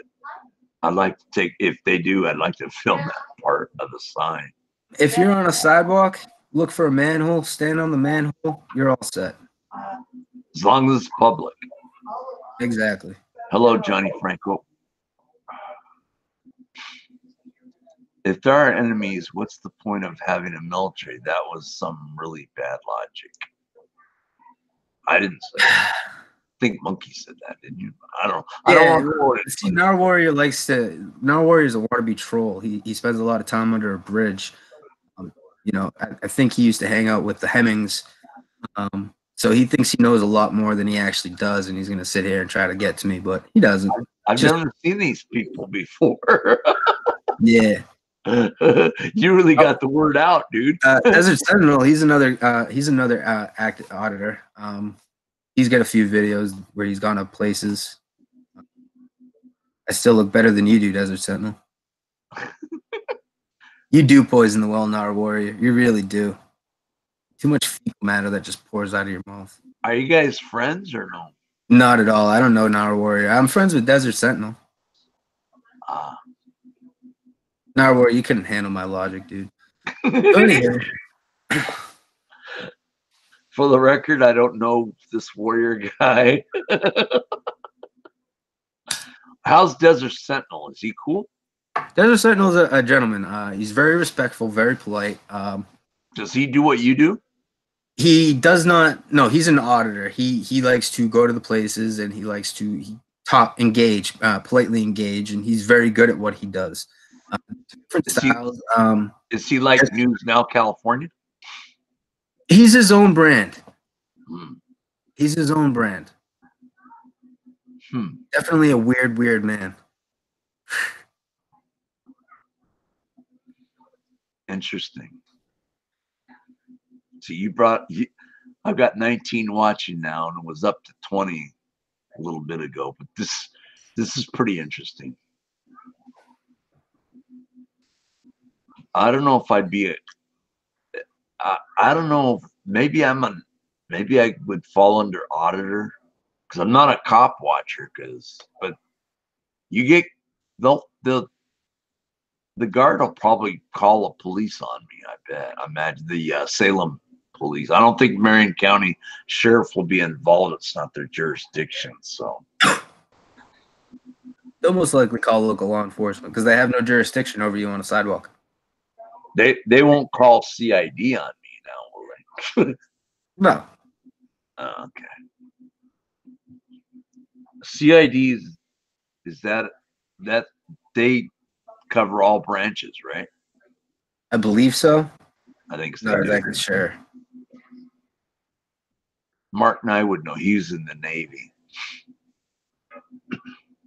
I'd like to take, if they do, I'd like to film that part of the sign. If you're on a sidewalk, look for a manhole, stand on the manhole, you're all set. As long as it's public. Exactly. Hello, Johnny Franco. If there are enemies, what's the point of having a military? That was some really bad logic. I didn't say that. I think Monkey said that, didn't you? I don't know. See, Nar Warrior Warrior's a wannabe troll. He spends a lot of time under a bridge. You know, I think he used to hang out with the Hemmings. So he thinks he knows a lot more than he actually does, and he's gonna sit here and try to get to me, but he doesn't. I've never seen these people before. Yeah. You really got the word out, dude. Desert Sentinel, he's another active auditor. He's got a few videos where he's gone up places. I still look better than you do, Desert Sentinel. You do poison the well, Nar Warrior. You really do. Too much fecal matter that just pours out of your mouth. Are you guys friends or no? Not at all. I don't know Nar Warrior. I'm friends with Desert Sentinel. Nar Warrior, you couldn't handle my logic, dude. Anyway. For the record, I don't know this warrior guy. How's Desert Sentinel? Is he cool? Desert Sentinel's a gentleman. He's very respectful, very polite. Does he do what you do? He does not. No, he's an auditor. He likes to go to the places and he likes to engage, politely engage, and he's very good at what he does. Different styles. Is he like News Now California? He's his own brand. He's his own brand. Definitely a weird man. Interesting. So I've got 19 watching now, and it was up to 20 a little bit ago. But this is pretty interesting. I don't know if I'd be I don't know. Maybe I would fall under auditor because I'm not a cop watcher. But you get the guard will probably call a police on me. I bet. I imagine the Salem police. I don't think Marion County Sheriff will be involved. It's not their jurisdiction. So they'll most likely call local law enforcement because they have no jurisdiction over you on a sidewalk. They won't call CID on me now, will they? No. Okay. CID is that they cover all branches, right? I believe so. I think so. Not exactly sure. Mark and I would know. He's in the Navy.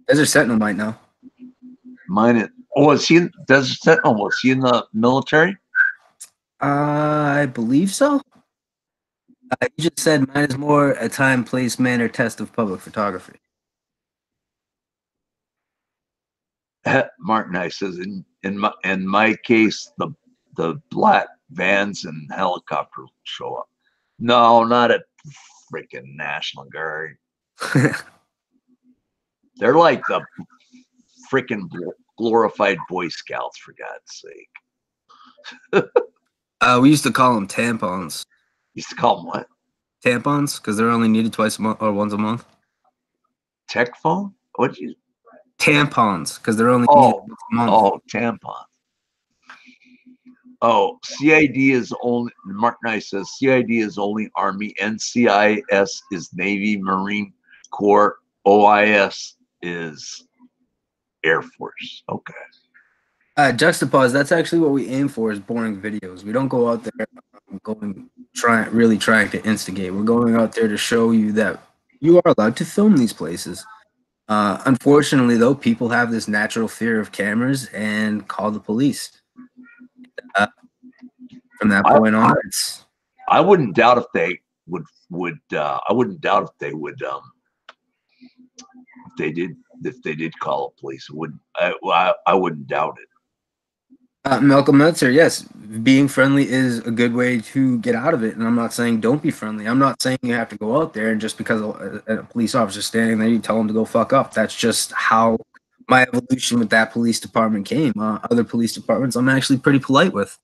Desert Sentinel might know. Was he in Desert Sentinel? Was he in the military? I believe so. You just said mine is more a time, place, manner test of public photography. Martin I says in my case the black vans and helicopters show up. No, not a freaking National Guard. They're like the freaking glorified Boy Scouts, for God's sake. We used to call them tampons. Used to call them what? Tampons, because they're only needed twice a month or once a month. Tech phone? What did you? Tampons, because they're only needed once a month. Oh, tampons. Oh, CID is only, Mark Nice says, CID is only Army, NCIS is Navy, Marine Corps, OIS is Air Force. Okay. Juxtapose, that's actually what we aim for, is boring videos. We don't go out there really trying to instigate. We're going out there to show you that you are allowed to film these places. Unfortunately, though, people have this natural fear of cameras and call the police. From that point on, I wouldn't doubt if they would. I wouldn't doubt if they would. If they did call the police, I wouldn't doubt it. Malcolm Meltzer, yes, being friendly is a good way to get out of it. And I'm not saying don't be friendly. I'm not saying you have to go out there and just because a police officer is standing there, you tell them to go fuck up. That's just how my evolution with that police department came. Other police departments, I'm actually pretty polite with.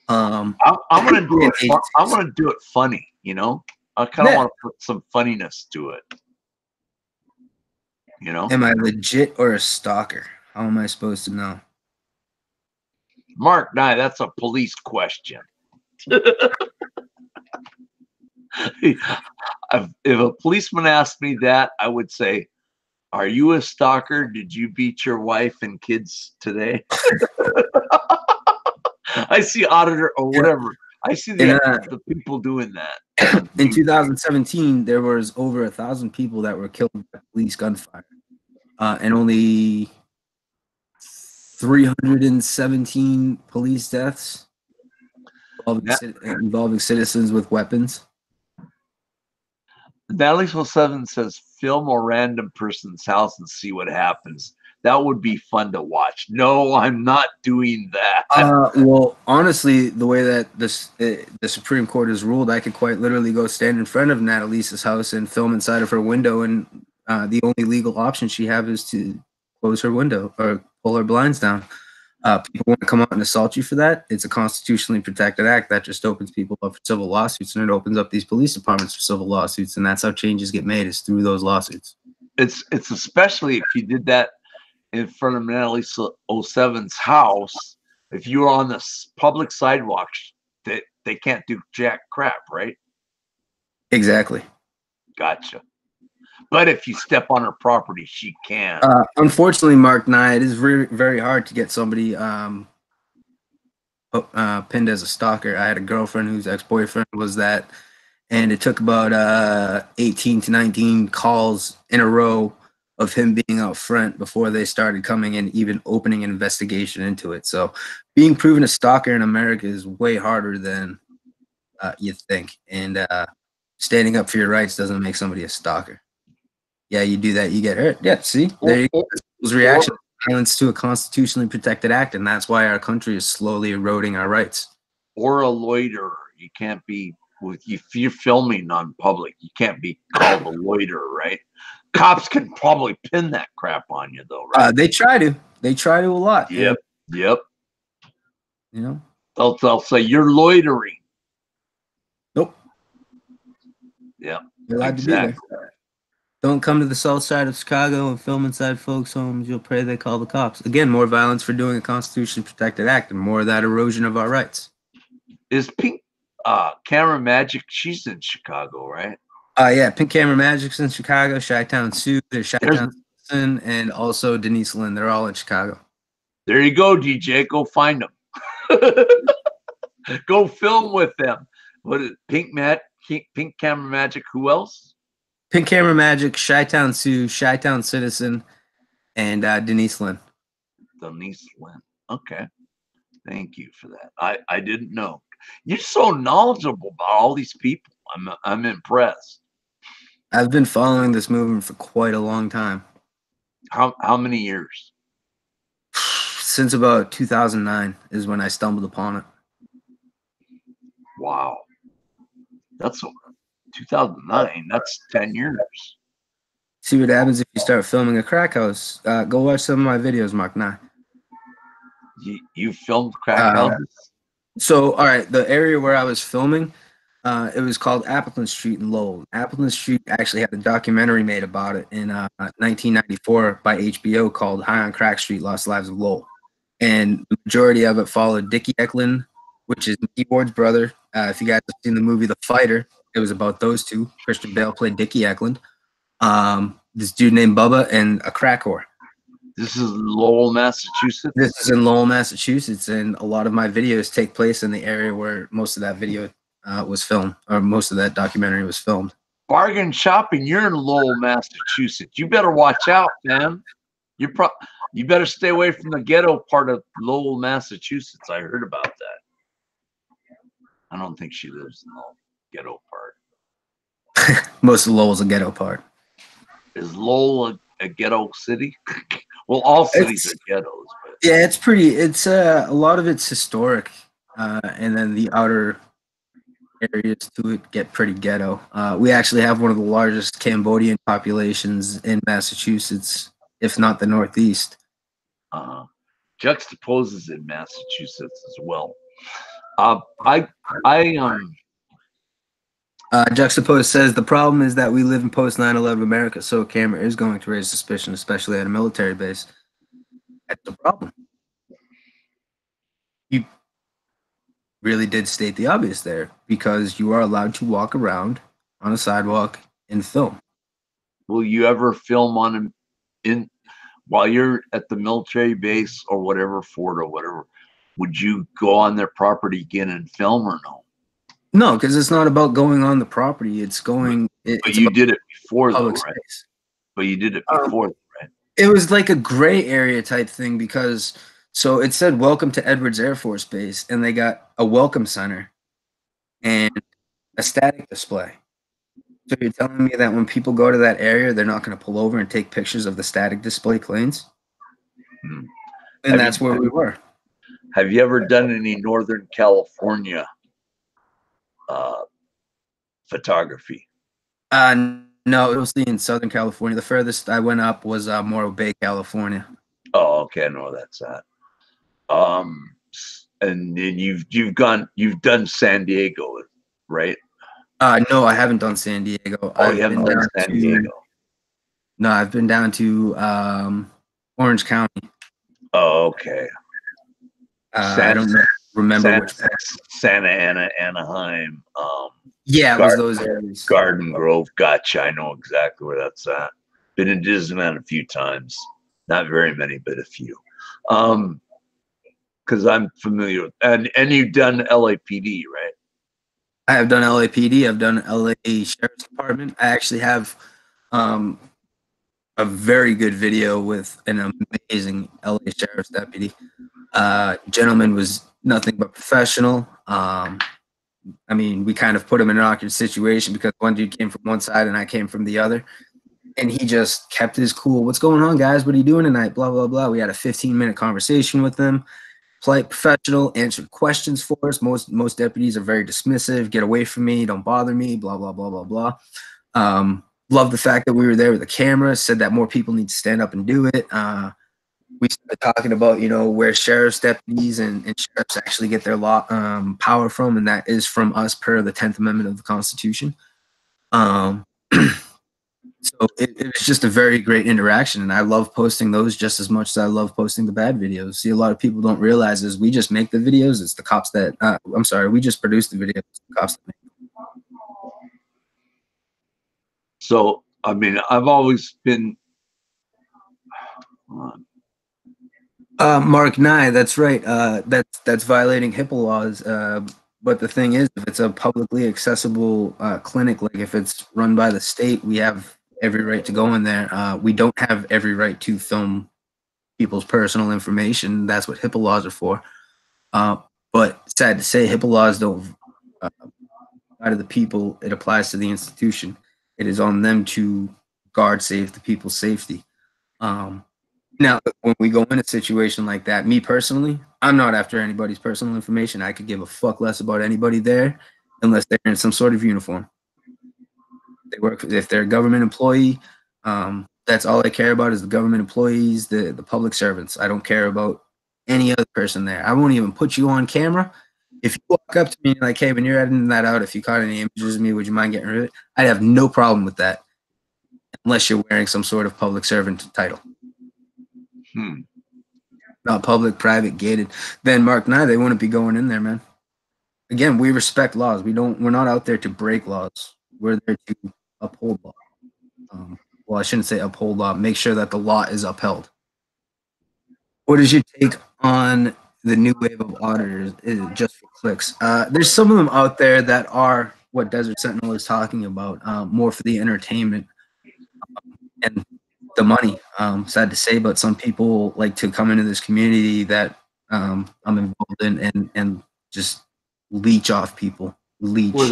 I'm gonna do it. I'm gonna do it funny. You know, I kind of want to put some funniness to it. You know, am I legit or a stalker? How am I supposed to know? Mark, that's a police question. If a policeman asked me that, I would say, "Are you a stalker? Did you beat your wife and kids today?" I see auditor or whatever. I see the people doing that. In 2017, there was over 1,000 people that were killed by police gunfire, and only 317 police deaths involving citizens with weapons. Natalie 07 says, film a random person's house and see what happens. That would be fun to watch. No, I'm not doing that. Well, honestly, the way that the Supreme Court has ruled, I could quite literally go stand in front of Natalisa's house and film inside of her window, and the only legal option she has is to close her window or pull her blinds down. People want to come out and assault you for that. It's a constitutionally protected act that just opens people up for civil lawsuits, and it opens up these police departments for civil lawsuits, and that's how changes get made, is through those lawsuits. It's especially if you did that in front of Natalie 07's house. If you were on the public sidewalk, they can't do jack crap, right? Exactly. Gotcha. But if you step on her property, she can. Unfortunately, Mark Nye, it is very, very hard to get somebody pinned as a stalker. I had a girlfriend whose ex-boyfriend was that, and it took about 18 to 19 calls in a row of him being out front before they started coming and even opening an investigation into it. So being proven a stalker in America is way harder than you think. And standing up for your rights doesn't make somebody a stalker. Yeah, you do that, you get hurt. Yeah, see? There you go. People's reaction violence to a constitutionally protected act, and that's why our country is slowly eroding our rights. Or a loiterer. You can't be, if you're filming on public, you can't be called a loiterer, right? Cops can probably pin that crap on you, though, right? They try to. They try to a lot. Yep. And, yep. You know? They'll say, you're loitering. Nope. Yeah. You're allowed to be there. Don't come to the south side of Chicago and film inside folks' homes. You'll pray they call the cops. Again, more violence for doing a constitutionally protected act and more of that erosion of our rights. Is Pink Camera Magic, she's in Chicago, right? Yeah, Pink Camera Magic's in Chicago. Chi-Town Sue, there's Chi-Town Citizen, and also Denise Lynn. They're all in Chicago. There you go, DJ. Go find them. Go film with them. What is Pink Camera Magic? Who else? Pink Camera Magic, Chi-Town Sue, Chi-Town Citizen, and Denise Lynn. Denise Lynn. Okay. Thank you for that. I didn't know. You're so knowledgeable about all these people. I'm impressed. I've been following this movement for quite a long time. How many years? Since about 2009 is when I stumbled upon it. Wow. That's 2009. That's 10 years. See what happens if you start filming a crack house. Go watch some of my videos, Mark. Nah. You filmed crack houses? So, all right, the area where I was filming, it was called Appleton Street in Lowell. Appleton Street actually had a documentary made about it in 1994 by HBO called High on Crack Street, Lost Lives of Lowell. And the majority of it followed Dickie Eklund, which is Mickey Ward's brother. If you guys have seen the movie The Fighter, it was about those two. Christian Bale played Dickie Eklund. This dude named Bubba, and a crack whore. This is Lowell, Massachusetts? This is in Lowell, Massachusetts, and a lot of my videos take place in the area where most of that video was filmed, or most of that documentary was filmed. Bargain shopping, you're in Lowell, Massachusetts. You better watch out, man. You better stay away from the ghetto part of Lowell, Massachusetts. I heard about that. I don't think she lives in the ghetto part. Most of Lowell's a ghetto part. Is Lowell a ghetto city? Well, all cities are ghettos. But. Yeah, it's pretty. It's a lot of it's historic, and then the outer areas to it get pretty ghetto. We actually have one of the largest Cambodian populations in Massachusetts, if not the Northeast. Juxtaposes in Massachusetts as well. Juxtapose says the problem is that we live in post 9/11 America, so a camera is going to raise suspicion, especially at a military base. That's the problem. You really did state the obvious there, because you are allowed to walk around on a sidewalk and film. Will you ever film while you're at the military base or whatever, fort or whatever? Would you go on their property again and film or no? No, because it's not about going on the property. It's going. But you did it before, though, right? Space. But you did it before, right? It was like a gray area type thing, because so it said "Welcome to Edwards Air Force Base," and they got a welcome center and a static display. So you're telling me that when people go to that area, they're not going to pull over and take pictures of the static display planes? And that's where we were. Have you ever done any Northern California photography? No, it was in Southern California. The furthest I went up was Morro Bay, California. Oh, okay, I know that's that. And then you've done San Diego, right? No, I haven't done San Diego. Oh, you haven't done San Diego? No, I've been down to Orange County. Oh, okay. I don't remember which part. Santa Ana, Anaheim. Yeah, it was those areas. Garden Grove. Gotcha. I know exactly where that's at. Been in Disneyland a few times. Not very many, but a few. Because I'm familiar with, and you've done LAPD, right? I have done LAPD. I've done LA Sheriff's Department. I actually have a very good video with an amazing LA Sheriff's deputy. Gentleman was nothing but professional. I mean, we kind of put him in an awkward situation because one dude came from one side and I came from the other. And he just kept his cool. What's going on, guys? What are you doing tonight? Blah, blah, blah. We had a 15-minute conversation with him. Polite, professional, answered questions for us. Most deputies are very dismissive. Get away from me. Don't bother me. Blah, blah, blah, blah, blah. Love the fact that we were there with a camera. Said that more people need to stand up and do it. We started talking about, where sheriff's deputies and sheriffs actually get their law power from, and that is from us per the 10th Amendment of the Constitution. So it was just a very great interaction, and I love posting those just as much as I love posting the bad videos. See, a lot of people don't realize is we just make the videos. It's the cops that, I'm sorry, we just produce the videos. It's the cops that make them. So, I mean, I've always been... Mark Nye, that's right. That's violating HIPAA laws. But the thing is, if it's a publicly accessible clinic, like if it's run by the state, we have every right to go in there. We don't have every right to film people's personal information. That's what HIPAA laws are for. But sad to say, HIPAA laws don't apply to the people. It applies to the institution. It is on them to guard safe the people's safety. Now, when we go in a situation like that, me personally, I'm not after anybody's personal information. I could give a fuck less about anybody there unless they're in some sort of uniform. They work if they're a government employee. That's all I care about is the government employees, the public servants. I don't care about any other person there. I won't even put you on camera. If you walk up to me like, hey, when you're editing that out, if you caught any images of me, would you mind getting rid of it? I'd have no problem with that, unless you're wearing some sort of public servant title. Not public, private, gated. Then Mark and I, they wouldn't be going in there, man. Again, we respect laws. We're not out there to break laws. We're there to uphold law. Well, I shouldn't say uphold law. Make sure that the law is upheld. What is your take on the new wave of auditors? Just for clicks. There's some of them out there that are what Desert Sentinel is talking about, more for the entertainment and the money. Sad to say, but some people like to come into this community that I'm involved in and just leech off people. Leech. What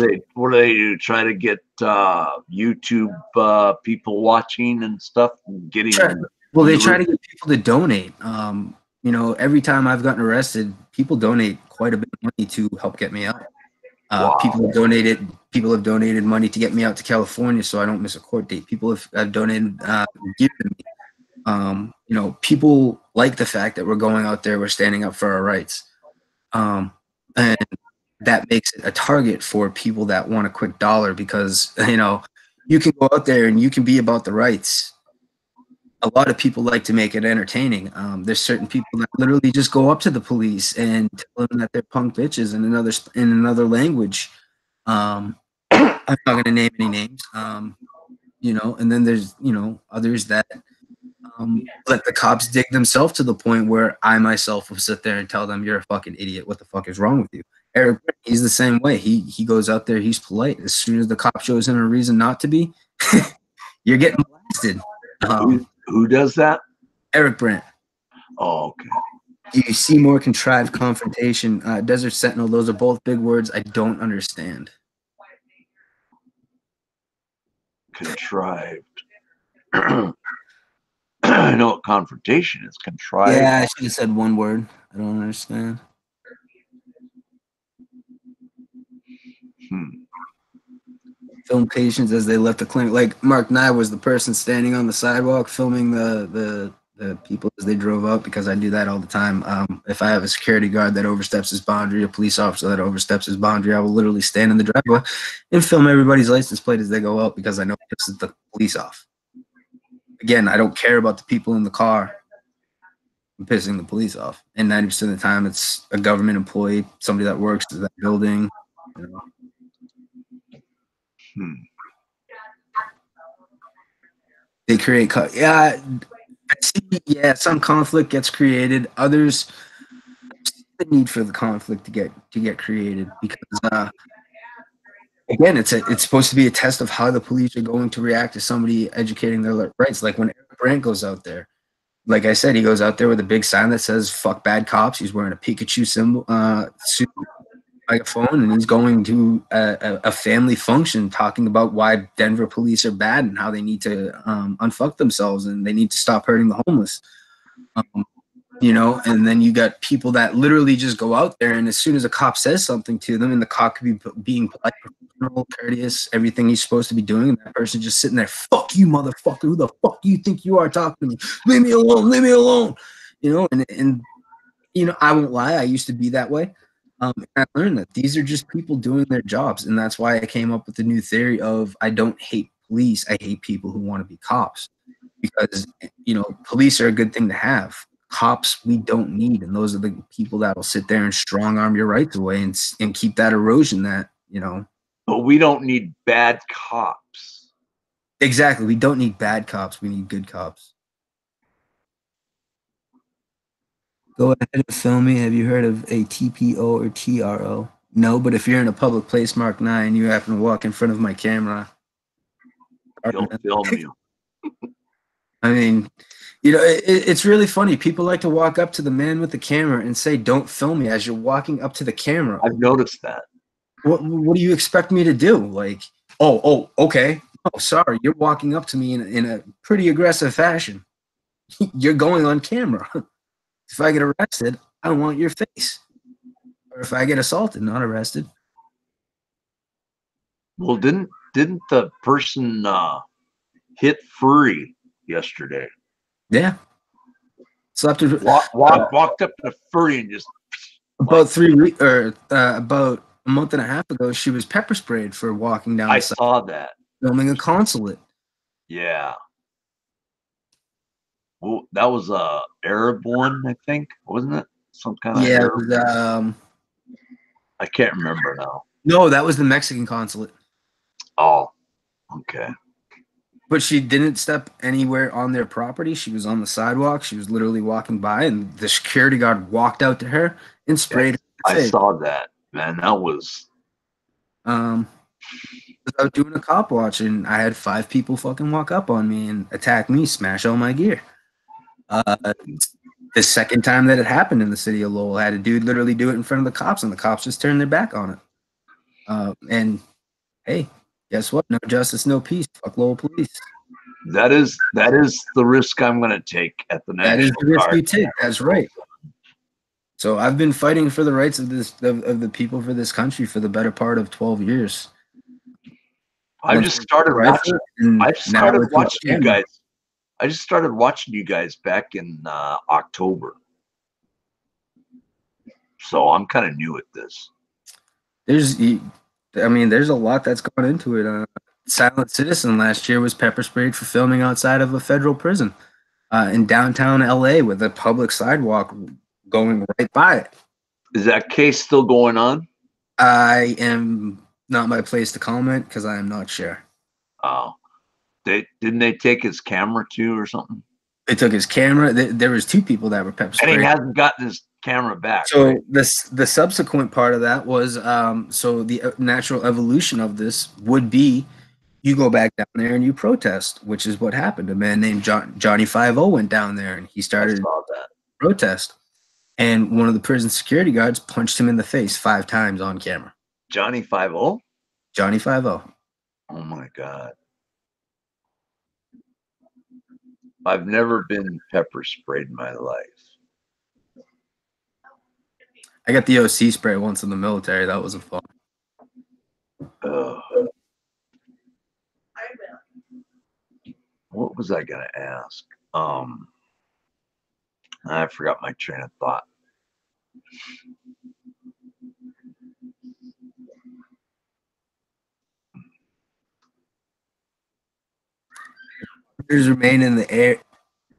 do they do? Try to get YouTube people watching and stuff, getting. Well, they try to get people to donate. You know, every time I've gotten arrested, people donate quite a bit of money to help get me out. Wow. People have donated money to get me out to California so I don't miss a court date. People have donated, given me. You know, people like the fact that we're going out there, we're standing up for our rights. And that makes it a target for people that want a quick dollar because, you know, you can go out there and you can be about the rights. A lot of people like to make it entertaining. There's certain people that literally just go up to the police and tell them that they're punk bitches in another language. I'm not going to name any names. You know, and then there's, you know, others that let the cops dig themselves to the point where I myself will sit there and tell them, you're a fucking idiot. What the fuck is wrong with you? Eric, he's the same way. He goes out there, he's polite. As soon as the cop shows him a reason not to be, you're getting blasted. Who does that? Eric Brandt. Oh, okay. You see more contrived confrontation. Desert Sentinel, those are both big words I don't understand. Contrived. I know what confrontation is. Contrived. Yeah, I should have said one word. I don't understand. Film patients as they left the clinic. Like Mark Nye was the person standing on the sidewalk filming the people as they drove up, because I do that all the time. If I have a security guard that oversteps his boundary, a police officer that oversteps his boundary, I will literally stand in the driveway and film everybody's license plate as they go out, because I know it pisses the police off. Again, I don't care about the people in the car. I'm pissing the police off. And 90% of the time, it's a government employee, somebody that works in that building. You know. They create, some conflict gets created. Others, the need for the conflict to get created, because again, it's supposed to be a test of how the police are going to react to somebody educating their rights. Like when Eric Brandt goes out there, like I said, he goes out there with a big sign that says "fuck bad cops." He's wearing a Pikachu symbol suit, microphone, and he's going to a family function talking about why Denver police are bad and how they need to unfuck themselves and they need to stop hurting the homeless. You know, and then you got people that literally just go out there, and as soon as a cop says something to them, and the cop could be being polite, professional, courteous, everything he's supposed to be doing, and that person just sitting there, "Fuck you, motherfucker! Who the fuck do you think you are talking to me? Leave me alone! Leave me alone!" You know, and you know, I won't lie, I used to be that way. I learned that these are just people doing their jobs, and that's why I came up with the new theory of I don't hate police, I hate people who want to be cops, because you know, police are a good thing to have. Cops we don't need, and those are the people that will sit there and strong arm your rights away and keep that erosion that, you know. But we don't need bad cops. Exactly, we don't need bad cops, we need good cops. Go ahead and film me. Have you heard of a TPO or TRO? No, but if you're in a public place, Mark 9, you happen to walk in front of my camera, He'll film you. I mean, it's really funny. People like to walk up to the man with the camera and say, "Don't film me," as you're walking up to the camera. I've noticed that. What do you expect me to do? Like, okay. Oh, sorry, you're walking up to me in a pretty aggressive fashion. You're going on camera. If I get arrested, I don't want your face. Or if I get assaulted, not arrested. Well, didn't the person hit Furry yesterday? Yeah. Slept with, walked up to Furry and just about 3 weeks or about a month and a half ago, she was pepper sprayed for walking down. I saw that. Filming a consulate. Yeah. Well, that was a Arab one, I think, wasn't it? Some kind of Arab. Was, I can't remember now. No, that was the Mexican consulate. Oh, okay. But she didn't step anywhere on their property. She was on the sidewalk. She was literally walking by, and the security guard walked out to her and sprayed her. I saw that, man. That was. Without doing a cop watch, and I had 5 people fucking walk up on me and attack me, smash all my gear. The second time that it happened in the city of Lowell, I had a dude literally do it in front of the cops, and the cops just turned their back on it. And hey, guess what? No justice, no peace. Fuck Lowell police. That is the risk I'm going to take at the National Guard. That is the risk you take. That's right. So I've been fighting for the rights of the people for this country for the better part of 12 years. I just started watching. I started watching you guys. I just started watching you guys back in October. So I'm kind of new at this. There's a lot that's gone into it. Silent Citizen last year was pepper sprayed for filming outside of a federal prison in downtown LA with a public sidewalk going right by it. Is that case still going on? I am not my place to comment because I am not sure. Oh, didn't they take his camera too or something? They took his camera. There was 2 people that were pepper sprayed. And he hasn't gotten his camera back. So right? the subsequent part of that was so the natural evolution of this would be you go back down there and you protest, which is what happened. A man named Johnny 5-0 went down there and he started protest. And one of the prison security guards punched him in the face 5 times on camera. Johnny 5-0? Johnny 5-0. Oh my God. I've never been pepper sprayed in my life. I got the OC spray once in the military. That wasn't fun. What was I going to ask? I forgot my train of thought. Orders remain in the air.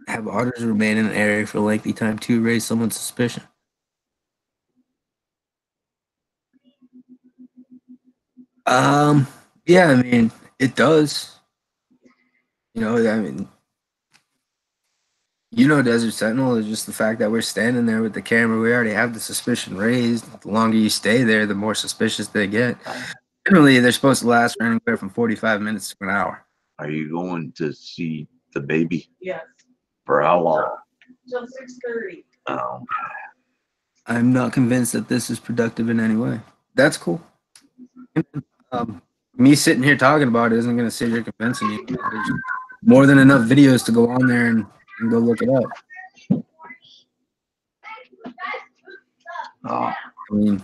Have orders remain in the area for a lengthy time to raise someone's suspicion. Yeah, I mean, it does. Desert Sentinel is just the fact that we're standing there with the camera. We already have the suspicion raised. The longer you stay there, the more suspicious they get. Generally, they're supposed to last for anywhere from 45 minutes to an hour. Are you going to see the baby? Yes. For how long? Till 6:30. Oh. I'm not convinced that this is productive in any way. That's cool. Me sitting here talking about it isn't going to sit here convincing you. There's more than enough videos to go on there and go look it up. Oh. I mean,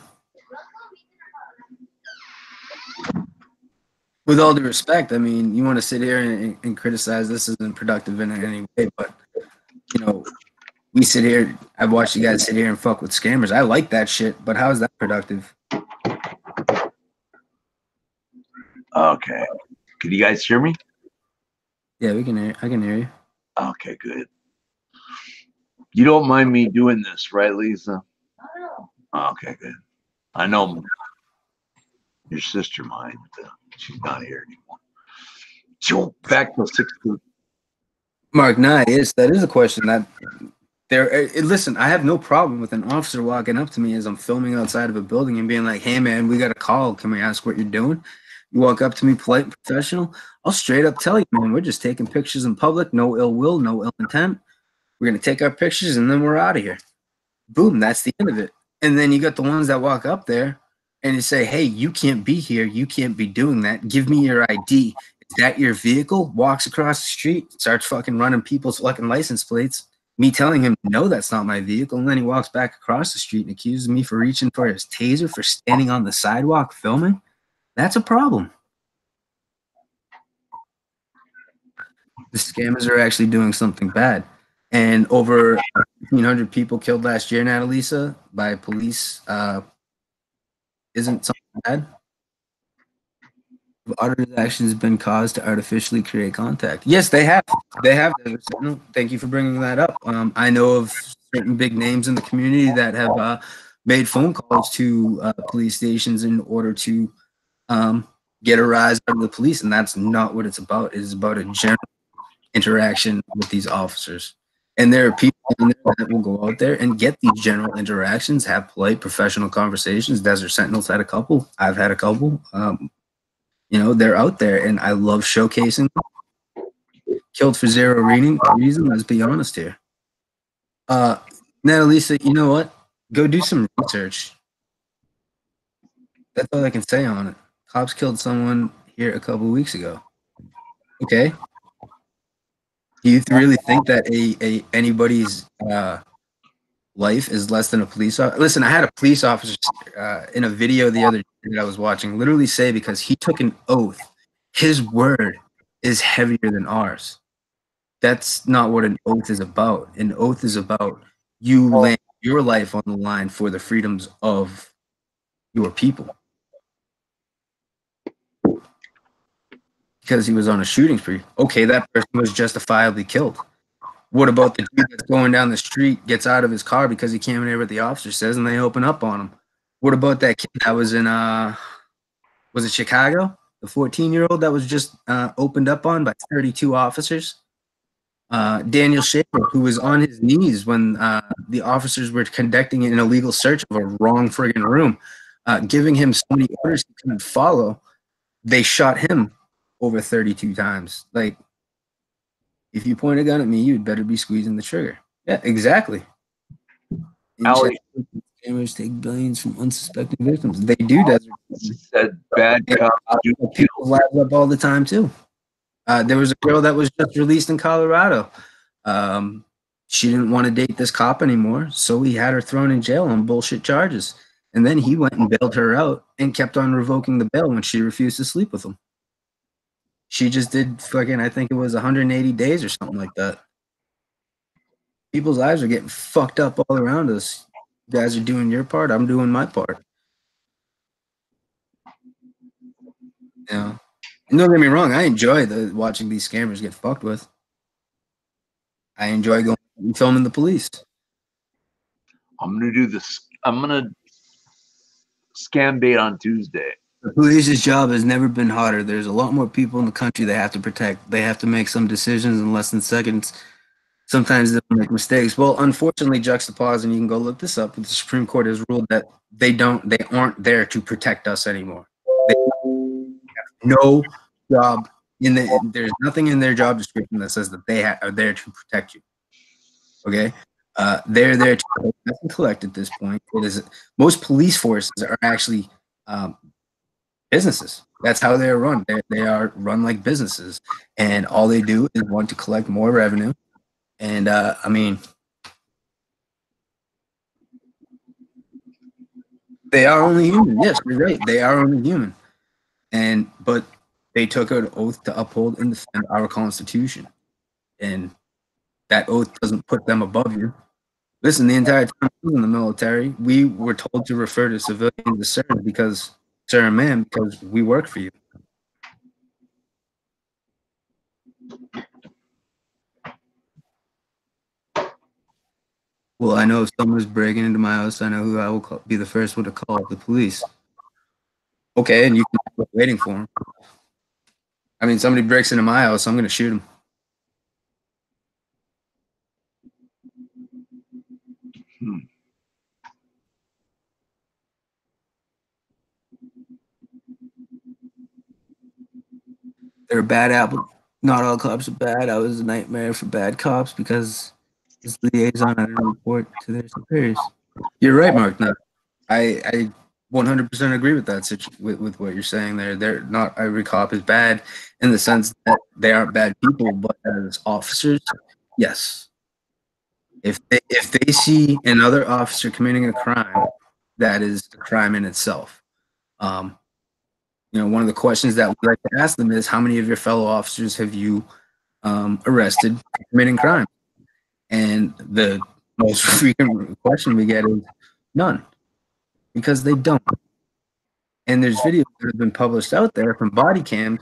with all due respect, I mean, you want to sit here and criticize this isn't productive in any way, but we sit here. I've watched you guys sit here and fuck with scammers. I like that shit, but how is that productive? Okay. Can you guys hear me? Yeah, we can hear. I can hear you. Okay, good. You don't mind me doing this, right, Lisa? No. Okay, good. I know your sister minds. She's not here anymore. So back to 16. Mark, that is a question that there. Listen, I have no problem with an officer walking up to me as I'm filming outside of a building and being like, "Hey, man, we got a call. Can we ask what you're doing?" You walk up to me polite and professional, I'll straight up tell you, man, we're just taking pictures in public, no ill will, no ill intent. We're going to take our pictures and then we're out of here. Boom, that's the end of it. And then you got the ones that walk up there and you say, hey, you can't be here. You can't be doing that. Give me your ID. Is that your vehicle? Walks across the street, starts fucking running people's fucking license plates. Me telling him, no, that's not my vehicle. And then he walks back across the street and accuses me for reaching for his taser for standing on the sidewalk filming. That's a problem. The scammers are actually doing something bad. And over 1,500 people killed last year in Annalisa by police isn't something bad. Auditors' actions have been caused to artificially create contact. Yes, they have. They have. Thank you for bringing that up. I know of certain big names in the community that have made phone calls to police stations in order to get a rise out of the police, and that's not what it's about. It is about a general interaction with these officers. And there are people in there that will go out there and get these general interactions, have polite, professional conversations. Desert Sentinels had a couple. I've had a couple. You know, they're out there, and I love showcasing them. Killed for zero reason. Let's be honest here. Annalisa, you know what? Go do some research. That's all I can say on it. Cops killed someone here a couple weeks ago. Okay. Do you really think that anybody's life is less than a police officer? Listen, I had a police officer in a video the other day that I was watching literally say, because he took an oath, his word is heavier than ours. That's not what an oath is about. An oath is about you laying your life on the line for the freedoms of your people. Because he was on a shooting spree. Okay, that person was justifiably killed. What about the dude that's going down the street, gets out of his car because he can't hear what the officer says, and they open up on him? What about that kid that was in, was it Chicago? The 14-year-old that was just opened up on by 32 officers? Daniel Schaefer, who was on his knees when the officers were conducting an illegal search of a wrong friggin' room, giving him so many orders he couldn't follow. They shot him over 32 times. Like, if you point a gun at me, you'd better be squeezing the trigger. Yeah, exactly. Scammers take billions from unsuspecting victims. They do. Desert said bad cops do people's lives up all the time too. There was a girl that was just released in Colorado. She didn't want to date this cop anymore, so he had her thrown in jail on bullshit charges. And then he went and bailed her out and kept on revoking the bail when she refused to sleep with him. She just did fucking, I think it was 180 days or something like that. People's lives are getting fucked up all around us. You guys are doing your part. I'm doing my part. Yeah. And don't get me wrong. I enjoy watching these scammers get fucked with. I enjoy going and filming the police. I'm gonna do this. I'm gonna scam date on Tuesday. The police's job has never been harder. There's a lot more people in the country they have to protect. They have to make some decisions in less than seconds. Sometimes they make mistakes. Well, unfortunately, juxtapose, and you can go look this up, but the Supreme Court has ruled that they aren't there to protect us anymore. They have no job there's nothing in their job description that says that they are there to protect you. Okay? They're there to collect at this point. Most police forces are actually businesses. That's how they're run. They are run like businesses, and all they do is want to collect more revenue. And I mean, they are only human. Yes, you're right. They are only human. But they took an oath to uphold and defend our Constitution, and that oath doesn't put them above you. Listen, the entire time I was in the military, we were told to refer to civilians as sir and ma'am, because we work for you. Well, I know if someone's breaking into my house, I know who I will be the first one to call, the police. Okay, and you can be waiting for him. I mean, somebody breaks into my house, I'm going to shoot him. they're a bad apple. Not all cops are bad. I was a nightmare for bad cops because as liaison, I didn't report to their superiors. You're right, Mark. No, I 100% agree with that with what you're saying there. They're not every cop is bad in the sense that they aren't bad people, but as officers, yes. If they see another officer committing a crime, that is a crime in itself. One of the questions that we like to ask them is, how many of your fellow officers have you arrested for committing crime? And the most frequent question we get is none, because they don't. And there's videos that have been published out there from body cams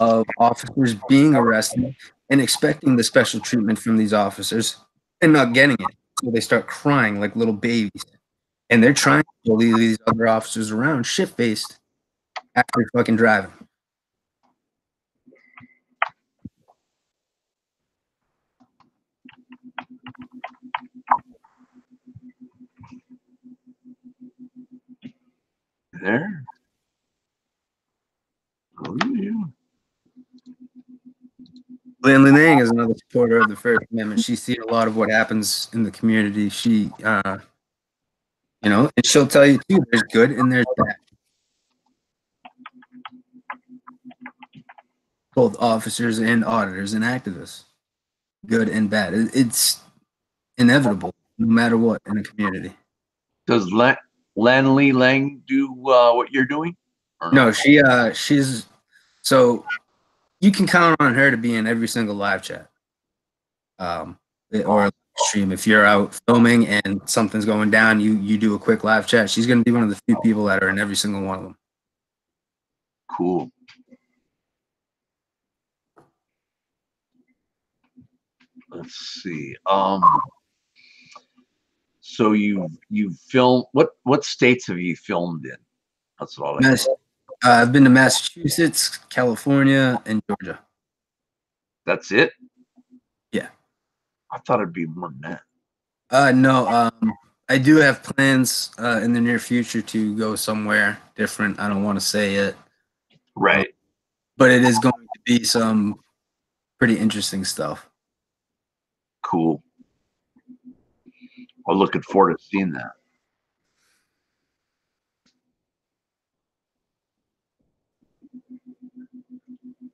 of officers being arrested and expecting the special treatment from these officers and not getting it. So they start crying like little babies. And they're trying to bully these other officers around shit-faced after fucking driving. There. Oh, yeah. Landon Lang is another supporter of the First Amendment. She's seen a lot of what happens in the community. She, and she'll tell you too, there's good and there's bad. Both officers and auditors and activists, good and bad. It's inevitable, no matter what, in a community. Does Lanley Lang do what you're doing? Or No, she's so you can count on her to be in every single live chat, or stream. If you're out filming and something's going down, you do a quick live chat. She's going to be one of the few people that are in every single one of them. Cool. Let's see. So you filmed what states have you filmed in? That's all I know. I've been to Massachusetts, California, and Georgia. That's it? Yeah. I thought it'd be more than that. No, I do have plans in the near future to go somewhere different. I don't want to say it. Right. But it is going to be some pretty interesting stuff. Cool. I'm looking forward to seeing that.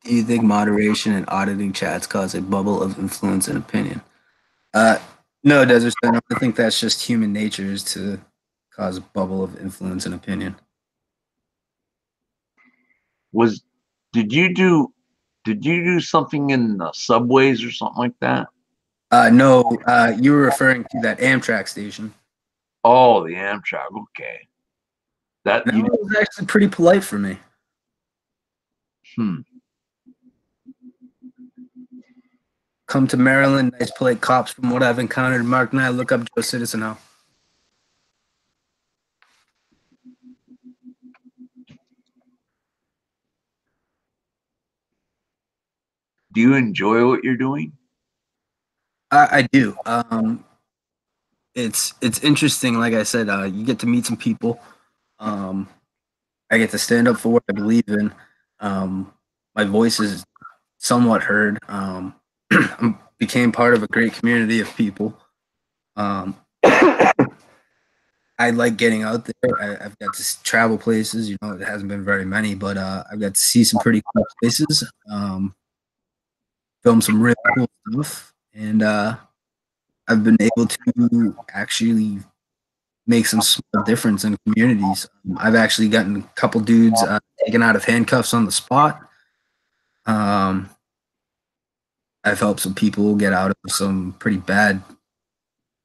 Do you think moderation and auditing chats cause a bubble of influence and opinion? No, Desert Center. I think that's just human nature, is to cause a bubble of influence and opinion. Did you do something in the subways or something like that? No, you were referring to that Amtrak station. Oh, the Amtrak. Okay. That was actually pretty polite for me. Come to Maryland, nice polite cops from what I've encountered. Mark and I look up Joe Citizen now. Do you enjoy what you're doing? I do. It's interesting. Like I said, you get to meet some people. I get to stand up for what I believe in. My voice is somewhat heard. Became part of a great community of people. I like getting out there. I've got to travel places. It hasn't been very many, but I've got to see some pretty cool places. Film some really cool stuff, and I've been able to actually make some small difference in communities. I've actually gotten a couple dudes taken out of handcuffs on the spot. I've helped some people get out of some pretty bad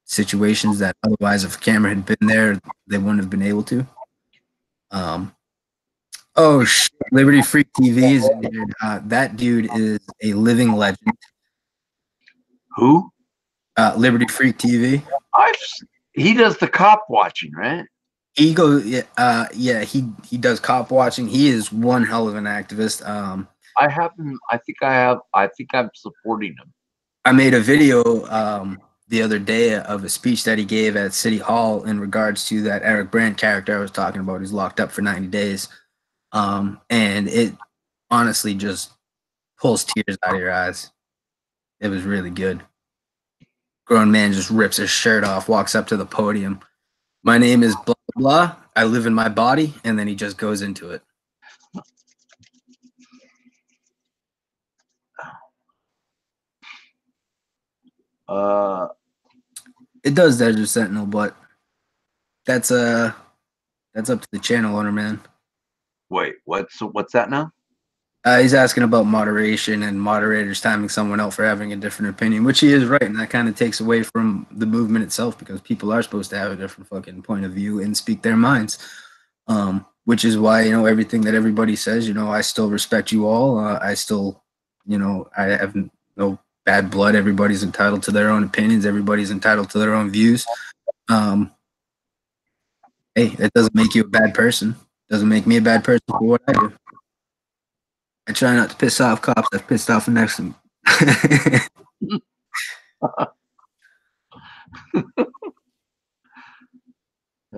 situations that otherwise, if a camera had been there, they wouldn't have been able to. Oh shit, Liberty Freak TV is in here. That dude is a living legend. Who? Liberty Freak TV. He does the cop watching, right? He goes, he does cop watching. He is one hell of an activist. I have him. I think I'm supporting him. I made a video the other day of a speech that he gave at City Hall in regards to that Eric Brandt character I was talking about. He's locked up for 90 days. And it honestly just pulls tears out of your eyes. It was really good. Grown man just rips his shirt off, walks up to the podium. My name is blah, blah. I live in my body. And then he just goes into it. It does Desert Sentinel, but that's up to the channel owner, man. Wait, what's that now? He's asking about moderation and moderators timing someone out for having a different opinion, which he is right, and that kind of takes away from the movement itself because people are supposed to have a different fucking point of view and speak their minds. Which is why, you know, everything that everybody says, you know, I still respect you all. I still, you know, I have no bad blood. Everybody's entitled to their own opinions. Everybody's entitled to their own views. Hey, that doesn't make you a bad person. Doesn't make me a bad person for what I do. I try not to piss off cops. I've pissed off the next to me.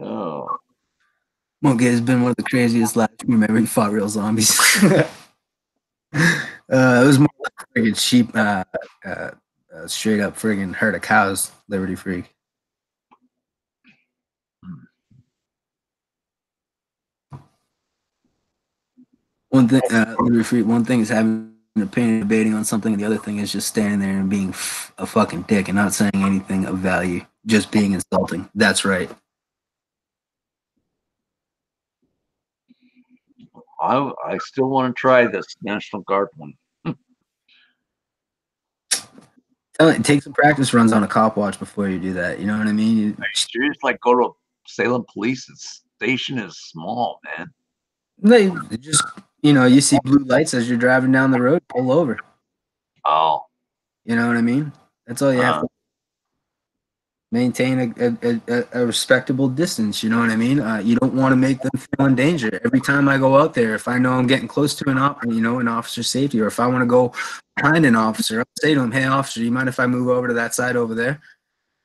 Oh. Monkey has been one of the craziest live stream ever. He fought real zombies. It was more like friggin' sheep, straight up friggin' herd of cows, Liberty Freak. One thing, Liberty Freak, one thing is having an opinion, debating on something, and the other thing is just standing there and being a fucking dick and not saying anything of value, just being insulting. That's right. I still want to try this National Guard one. Take some practice runs on a cop watch before you do that. You know what I mean? Are you serious? Like, go to Salem Police Station is small, man. They just, you know, you see blue lights as you're driving down the road, pull over. Oh. You know what I mean? That's all you have to maintain a respectable distance. You know what I mean? You don't want to make them feel in danger. Every time I go out there, if I know I'm getting close to an officer's safety, or if I want to go behind an officer, I'll say to him, "Hey, officer, do you mind if I move over to that side over there?"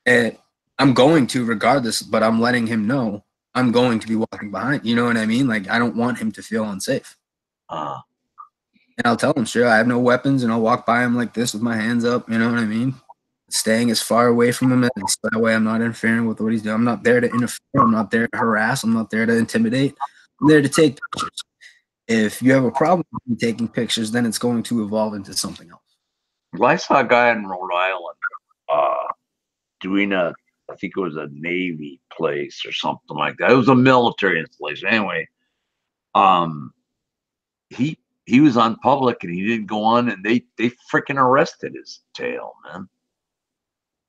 And I'm going to regardless, but I'm letting him know I'm going to be walking behind. You know what I mean? Like, I don't want him to feel unsafe. And I'll tell him, sure, I have no weapons, and I'll walk by him like this with my hands up. You know what I mean? Staying as far away from him as that way I'm not interfering with what he's doing. I'm not there to interfere. I'm not there to harass. I'm not there to intimidate. I'm there to take pictures. If you have a problem with me taking pictures, then it's going to evolve into something else. Well, I saw a guy in Rhode Island doing I think it was a Navy place or something like that. It was a military installation. Anyway, he was on public and he didn't go on, and they freaking arrested his tail, man.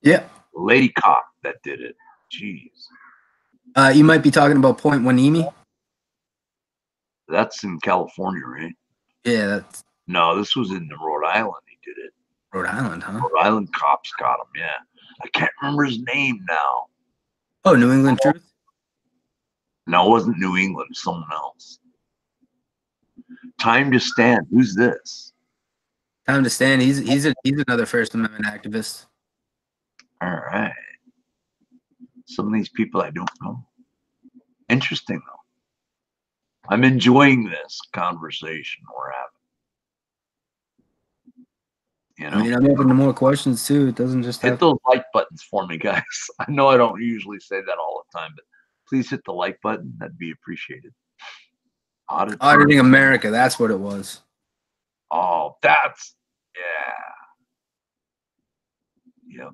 Yeah. Lady cop that did it. Jeez. You might be talking about Point Wanimi. That's in California, right? Yeah, that's. No, this was in Rhode Island. He did it. Rhode Island, huh? Rhode Island cops got him. Yeah, I can't remember his name now. Oh, New England Truth. No, it wasn't New England. Someone else. Time to Stand. Who's this? Time to Stand. He's another First Amendment activist. All right. Some of these people I don't know. Interesting though. I'm enjoying this conversation we're having. You know, I mean, I'm open to more questions too. It doesn't just hit have those like buttons for me, guys. I know I don't usually say that all the time, but please hit the like button. That'd be appreciated. Auditing America. That's what it was. Oh, that's yeah.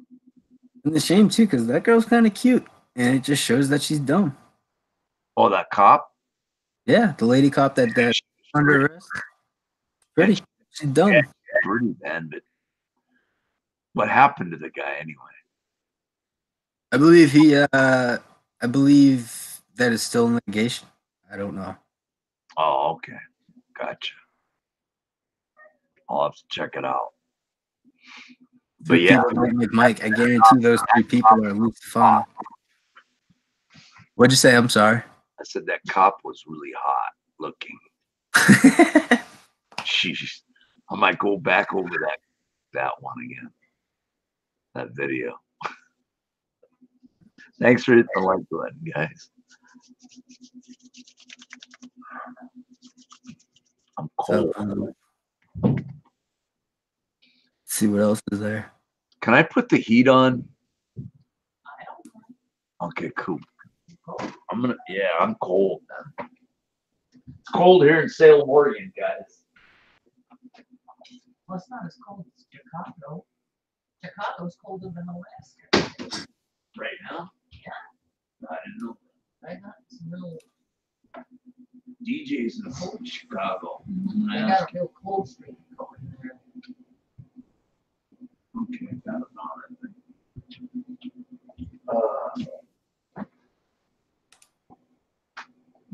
And the shame too, because that girl's kind of cute, and it just shows that she's dumb. Oh, that cop? Yeah, the lady cop that under arrest. Pretty. She's dumb. Yeah, pretty, man. But what happened to the guy anyway? I believe I believe that is still in litigation. I don't know. Oh, okay. Gotcha. I'll have to check it out. But yeah, like Mike, I guarantee those three people are loose to phone. What'd you say? I'm sorry. I said that cop was really hot looking. Jeez. I might go back over that one again. That video. Thanks for hitting the like button, guys. I'm cold. see what else is there. Can I put the heat on? I don't know. Okay, cool. Yeah, I'm cold, man. It's cold here in Salem, Oregon, guys. Well, it's not as cold as Chicago. Chicago's colder than Alaska. Right now? Yeah. I didn't know. Right now, it's middle. DJ's in Chicago. They got a real cold streak going there. Okay, got it on, I think.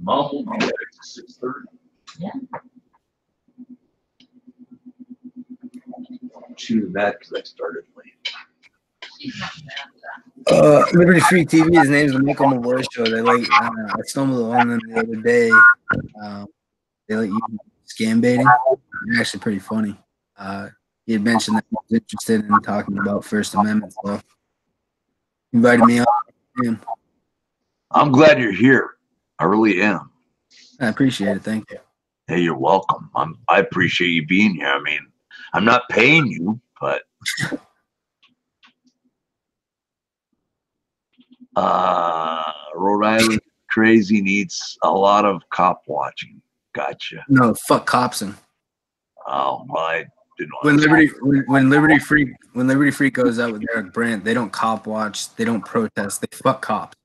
Mom will be back at 6:30. Yeah. She was mad because I started late. She's not mad at that. Liberty Free TV. His name's the Michael Malloy Show. They like I stumbled on them the other day. They let you scam baiting. They're actually pretty funny. He had mentioned that he was interested in talking about First Amendment, so he invited me on. I'm glad you're here. I really am. I appreciate it. Thank you. Hey, you're welcome. I appreciate you being here. I mean, I'm not paying you, but Rhode Island crazy needs a lot of cop watching. Gotcha. No, fuck copsing. Oh, well, I didn't When want Liberty Free goes out with Eric Brandt, they don't cop watch, they don't protest, they fuck cops.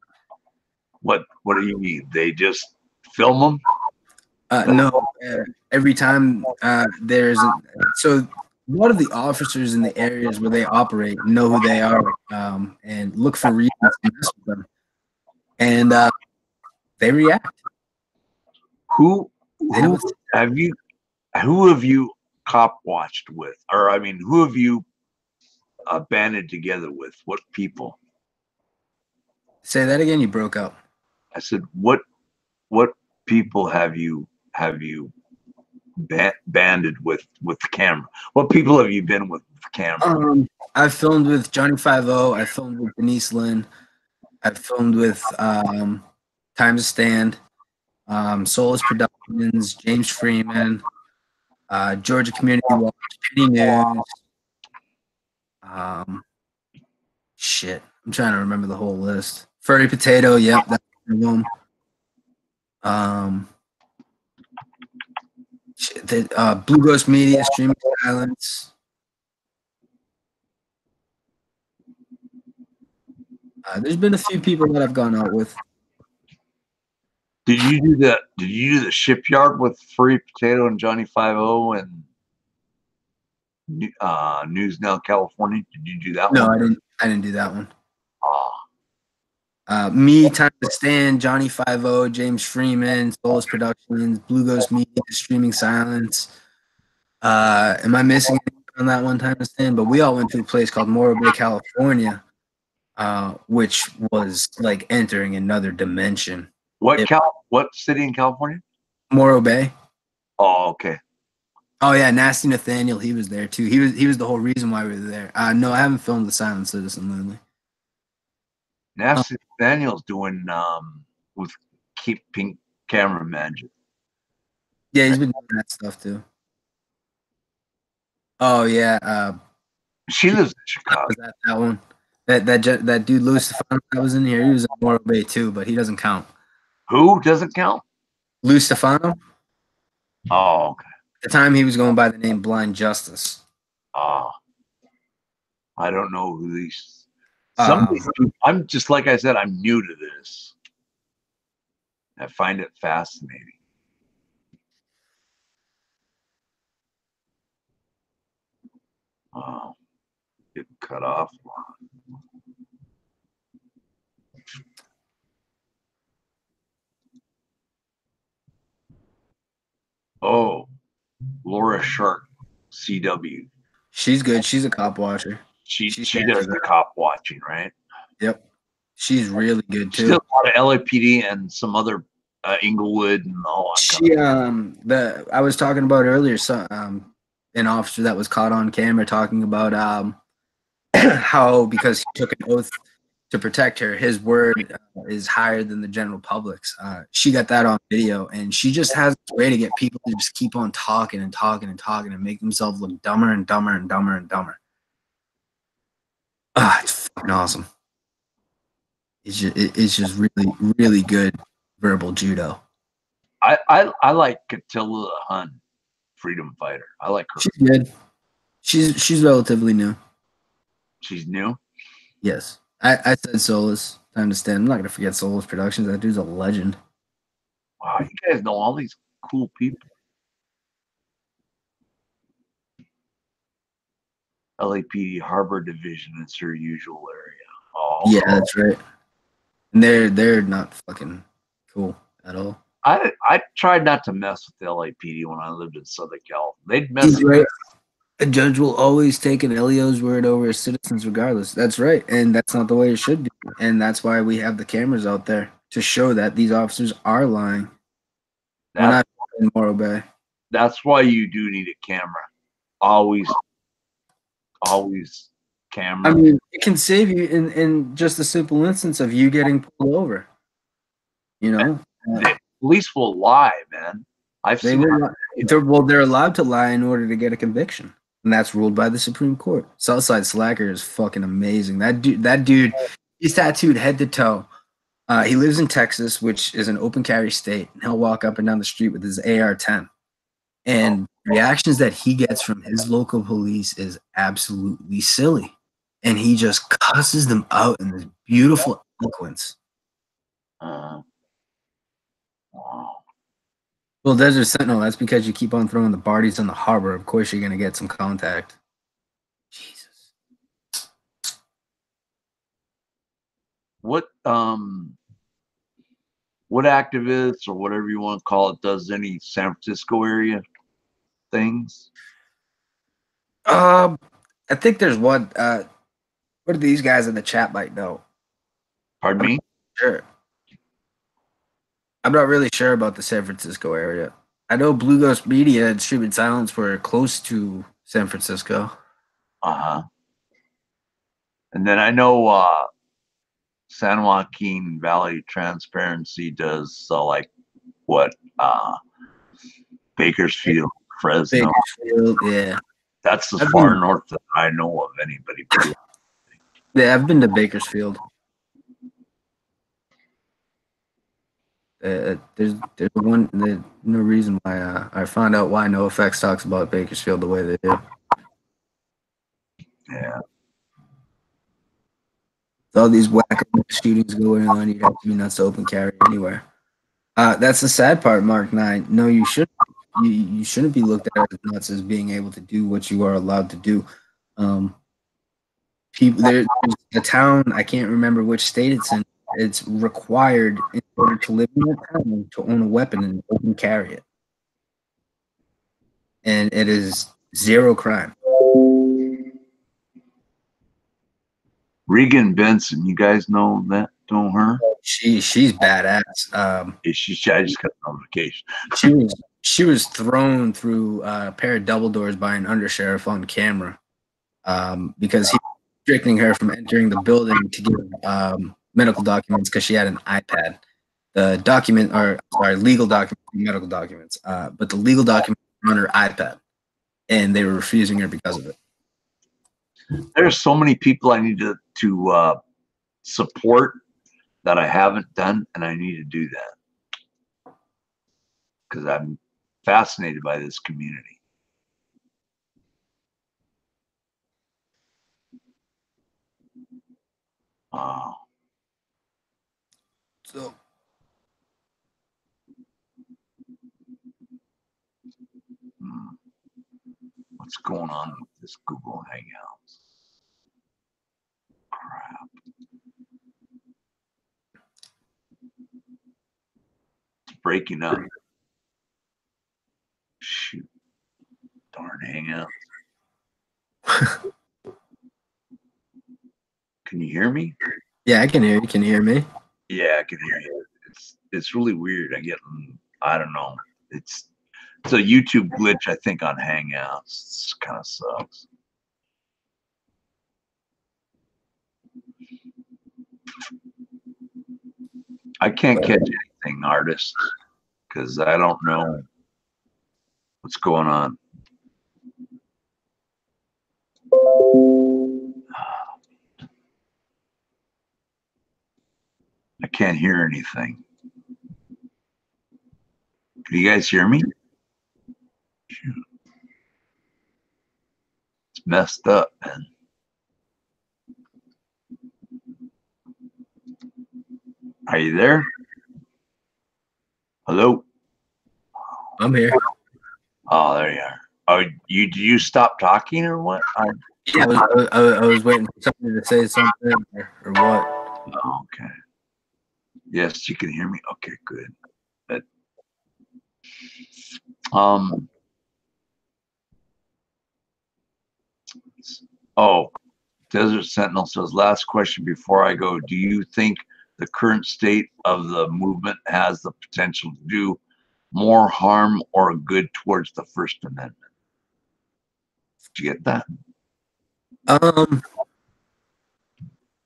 What do you mean? They just film them? No, every time so a lot of the officers in the areas where they operate know who they are and look for reasons to mess with them, and they react. Who They don't. who have you cop watched with, or I mean, who have you banded together with? What people? Say that again. You broke up. I said, what people have you banded with the camera? What people have you been with the camera? I've filmed with Johnny 50. I filmed with Denise Lynn. I've filmed with Time to Stand, Solus Productions, James Freeman, Georgia Community Watch, Penny News. Shit, I'm trying to remember the whole list. Furry Potato, yep, that's one of them. Blue Ghost Media, Streaming Silence. There's been a few people that I've gone out with. Did you do the shipyard with Furry Potato and Johnny 50 and News Now California? Did you do that No, one? I didn't do that one. Oh. Me, Time to Stand, Johnny 50, James Freeman, Solus Productions, Blue Ghost Media, Streaming Silence. Am I missing anything on that one, Time to Stand? But we all went to a place called Morro Bay, California, which was like entering another dimension. What city in California? Morro Bay. Oh, okay. Oh yeah, Nasty Nathaniel, he was there too. He was the whole reason why we were there. No, I haven't filmed The Silent Citizen lately. Nasty Nathaniel's doing with Keeping Camera Magic. Yeah, he's been doing that stuff too. Oh yeah, She lives in Chicago. was that one? That dude Louis Stefano that was in here. He was in Morro Bay too, but he doesn't count. Who doesn't count? Louis Stefano. Oh, okay. At the time, he was going by the name Blind Justice. I don't know who these. I'm just like I said. I'm new to this. I find it fascinating. Get cut off. Oh, Laura Shark, CW. She's good. She's a cop watcher. She does the cop watching, right? Yep. She's really good too. She does a lot of LAPD and some other Inglewood and all that. I was talking about earlier. So, an officer that was caught on camera talking about how because he took an oath to protect her, his word is higher than the general public's. She got that on video, and she just has a way to get people to just keep on talking and talking and talking and make themselves look dumber and dumber and dumber and dumber. It's fucking awesome. It's just really, really good verbal judo. I like Catilla the Hun, freedom fighter. I like her. She's good. She's relatively new. She's new. Yes. I said Solus. Time to stand. I'm not gonna forget Solus Productions. That dude's a legend. Wow, you guys know all these cool people. LAPD Harbor Division is her usual area. Oh, Yeah, that's right. And they're not fucking cool at all. I tried not to mess with the LAPD when I lived in Southern Cal. They'd mess He's with right. A judge will always take an LEO's word over a citizen's regardless. That's right. And that's not the way it should be. And that's why we have the cameras out there to show that these officers are lying. We're not in Morro Bay. That's why you do need a camera. Always camera. I mean, it can save you in just a simple instance of you getting pulled over. You know? The police will lie, man. I've They seen will they're allowed to lie in order to get a conviction. And that's ruled by the Supreme Court. Southside Slacker is fucking amazing. That dude, he's tattooed head to toe. He lives in Texas, which is an open carry state. And he'll walk up and down the street with his AR-10. And reactions that he gets from his local police is absolutely silly. And he just cusses them out in this beautiful eloquence. wow. Well, Desert Sentinel, that's because you keep on throwing the Bardies in the harbor. Of course you're going to get some contact. Jesus. What activists or whatever you want to call it does any San Francisco area things? I think there's one. What do these guys in the chat might know? Pardon me? Sure. I'm not really sure about the San Francisco area. I know Blue Ghost Media and Streaming Silence were close to San Francisco. Uh-huh. And then I know San Joaquin Valley Transparency does like what Bakersfield, Fresno. Bakersfield, yeah. That's as far north that I know of anybody. Yeah, I've been to Bakersfield. There's no reason why I found out why NoFX talks about Bakersfield the way they do. Yeah. With all these whack shootings going on, you'd have to be nuts to open carry anywhere. That's the sad part, Mark 9. No, you shouldn't. You shouldn't be looked at as nuts as being able to do what you are allowed to do. There's a town, I can't remember which state it's in. It's required in order to live in that town to own a weapon and open carry it. And it is zero crime. Regan Benson, you guys know her? She's badass. I just got a notification. She was thrown through a pair of double doors by an undersheriff on camera because he was restricting her from entering the building to give medical documents because she had an iPad. The document, or sorry, legal documents, medical documents, but the legal documents were on her iPad, and they were refusing her because of it. There's so many people I need to support that I haven't done, and I need to do that because I'm fascinated by this community. Wow. So what's going on with this Google Hangouts? Crap. It's breaking up. Shoot. Darn Hangouts. Can you hear me? yeah, I can hear you. Can you hear me? Yeah, I can hear you. It's really weird. I don't know. It's a YouTube glitch, I think, on Hangouts. It kind of sucks. I can't catch anything, artists, because I don't know what's going on. I can't hear anything. Can you guys hear me? It's messed up, man. Are you there? Hello? I'm here. Oh, there you are. Oh, did you stop talking or what? Yeah, I was waiting for somebody to say something or what. Oh, okay. Yes, you can hear me. Okay, good. But, oh, Desert Sentinel says, last question before I go. Do you think the current state of the movement has the potential to do more harm or good towards the First Amendment? Did you get that?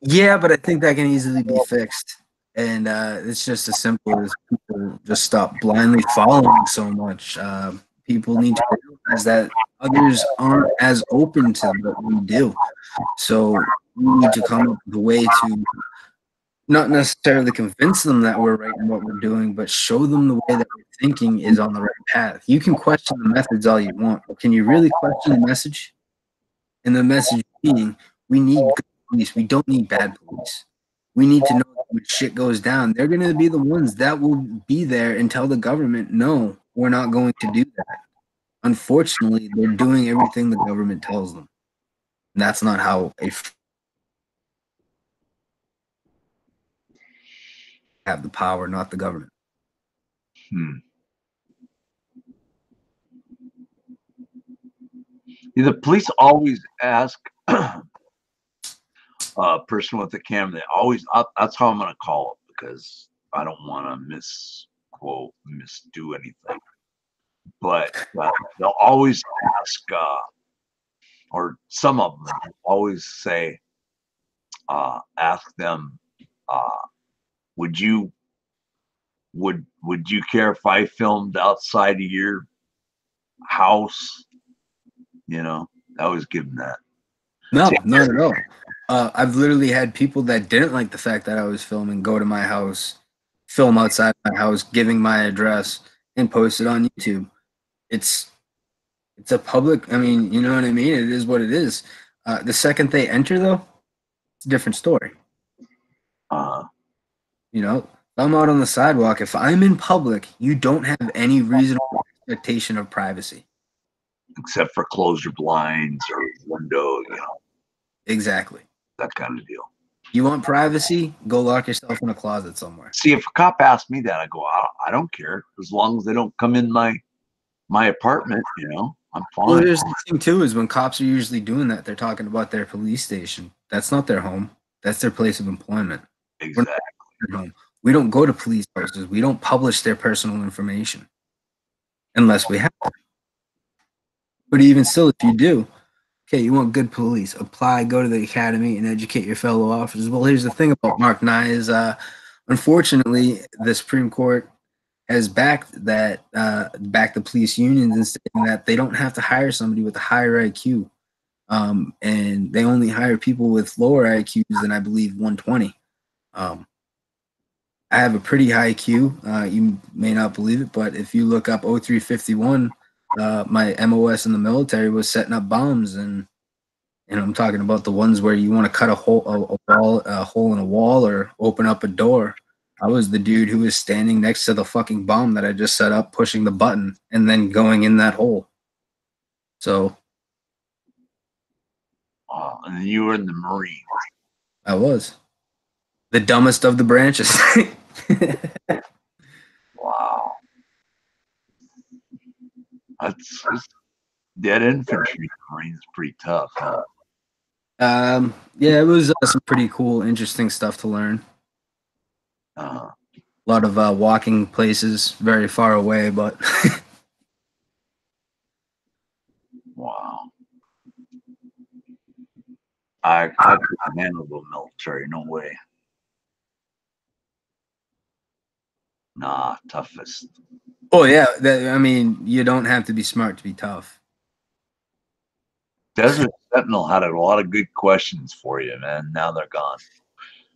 Yeah, but I think that can easily be fixed. And it's just as simple as people just stop blindly following so much. People need to realize that others aren't as open to what we do. So we need to come up with a way to not necessarily convince them that we're right in what we're doing, but show them the way that we're thinking is on the right path. You can question the methods all you want, but can you really question the message? And the message being, we need good police. We don't need bad police. We need to know that when shit goes down, they're going to be the ones that will be there and tell the government, no, we're not going to do that. Unfortunately, they're doing everything the government tells them. And that's not how have the power, not the government. The police always ask person with the camera. They always, that's how I'm going to call it, because I don't want to misdo anything. But they'll always ask, or some of them always say, ask them, would you care if I filmed outside of your house? You know, I always give them that. No, not at all. I've literally had people that didn't like the fact that I was filming go to my house, film outside my house, giving my address, and post it on YouTube. It's a public. I mean, you know what I mean. It is what it is. The second they enter, though, it's a different story. You know, if I'm out on the sidewalk, if I'm in public, you don't have any reasonable expectation of privacy. Except for close your blinds or window, you know. Exactly. That kind of deal. You want privacy? Go lock yourself in a closet somewhere. See, if a cop asked me that, I go, I don't care, as long as they don't come in my apartment, you know, I'm fine. Well, here's the thing too, is when cops are usually doing that, they're talking about their police station. That's not their home. That's their place of employment. Exactly. We don't go to police houses. We don't publish their personal information unless we have to. But even still, if you do, okay, you want good police, apply, go to the academy and educate your fellow officers. Well, here's the thing about Mark Nye is, unfortunately, the Supreme Court has backed the police unions and saying that they don't have to hire somebody with a higher IQ. And they only hire people with lower IQs than, I believe, 120. I have a pretty high IQ. You may not believe it, but if you look up 0351, my MOS in the military was setting up bombs, and I'm talking about the ones where you want to cut a hole in a wall or open up a door. I was the dude who was standing next to the fucking bomb that I just set up, pushing the button, and then going in that hole. So. And you were in the Marines. I was. The dumbest of the branches. Wow. That's dead infantry Marines is pretty tough, huh? Yeah, it was some pretty cool, interesting stuff to learn. A lot of walking places very far away, but wow. I couldn't handle the military, no way. Nah, toughest. Oh yeah, I mean, you don't have to be smart to be tough. Desert Sentinel had a lot of good questions for you, man. Now they're gone.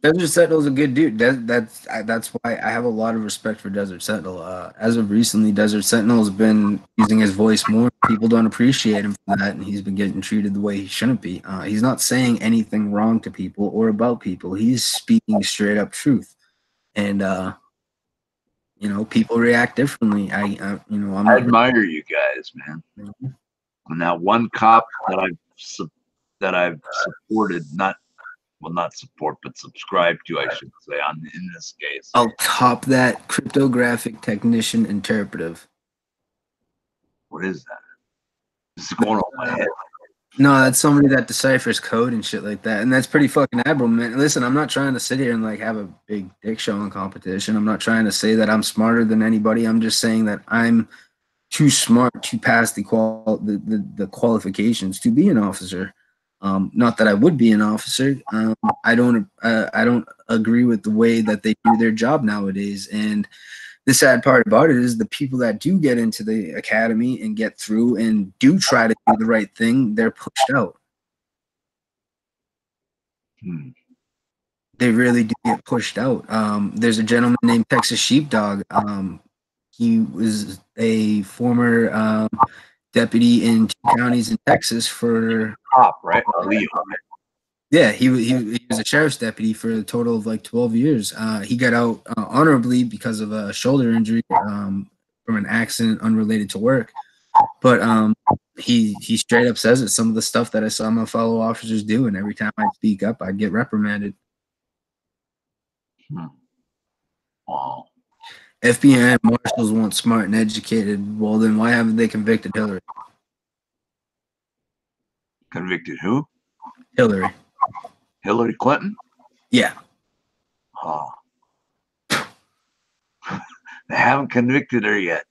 Desert Sentinel's a good dude. That's why I have a lot of respect for Desert Sentinel. As of recently, Desert Sentinel's been using his voice more. People don't appreciate him for that, and he's been getting treated the way he shouldn't be. He's not saying anything wrong to people or about people. He's speaking straight up truth, and you know, people react differently. You know, I'm I not. admire you guys, man. And that one cop that I've supported, not support, but subscribe to, I should say, in this case. I'll top that cryptographic technician interpretive. What is that? This is going over my head. No, that's somebody that deciphers code and shit like that, and that's pretty fucking admirable, man. Listen, I'm not trying to sit here and like have a big dick showing competition. I'm not trying to say that I'm smarter than anybody. I'm just saying that I'm too smart to pass the qualifications to be an officer. Not that I would be an officer. I don't agree with the way that they do their job nowadays. And the sad part about it is the people that do get into the academy and get through and do try to do the right thing, they're pushed out. They really do get pushed out. There's a gentleman named Texas Sheepdog. He was a former deputy in 2 counties in Texas for Cop, right? Leo. Yeah, he was a sheriff's deputy for a total of like 12 years. He got out honorably because of a shoulder injury from an accident unrelated to work. But he straight up says it. Some of the stuff that I saw my fellow officers do, and every time I speak up, I get reprimanded. Wow. FBI marshals want smart and educated. Well, then why haven't they convicted Hillary? Convicted who? Hillary. Hillary Clinton? Yeah. Oh. They haven't convicted her yet.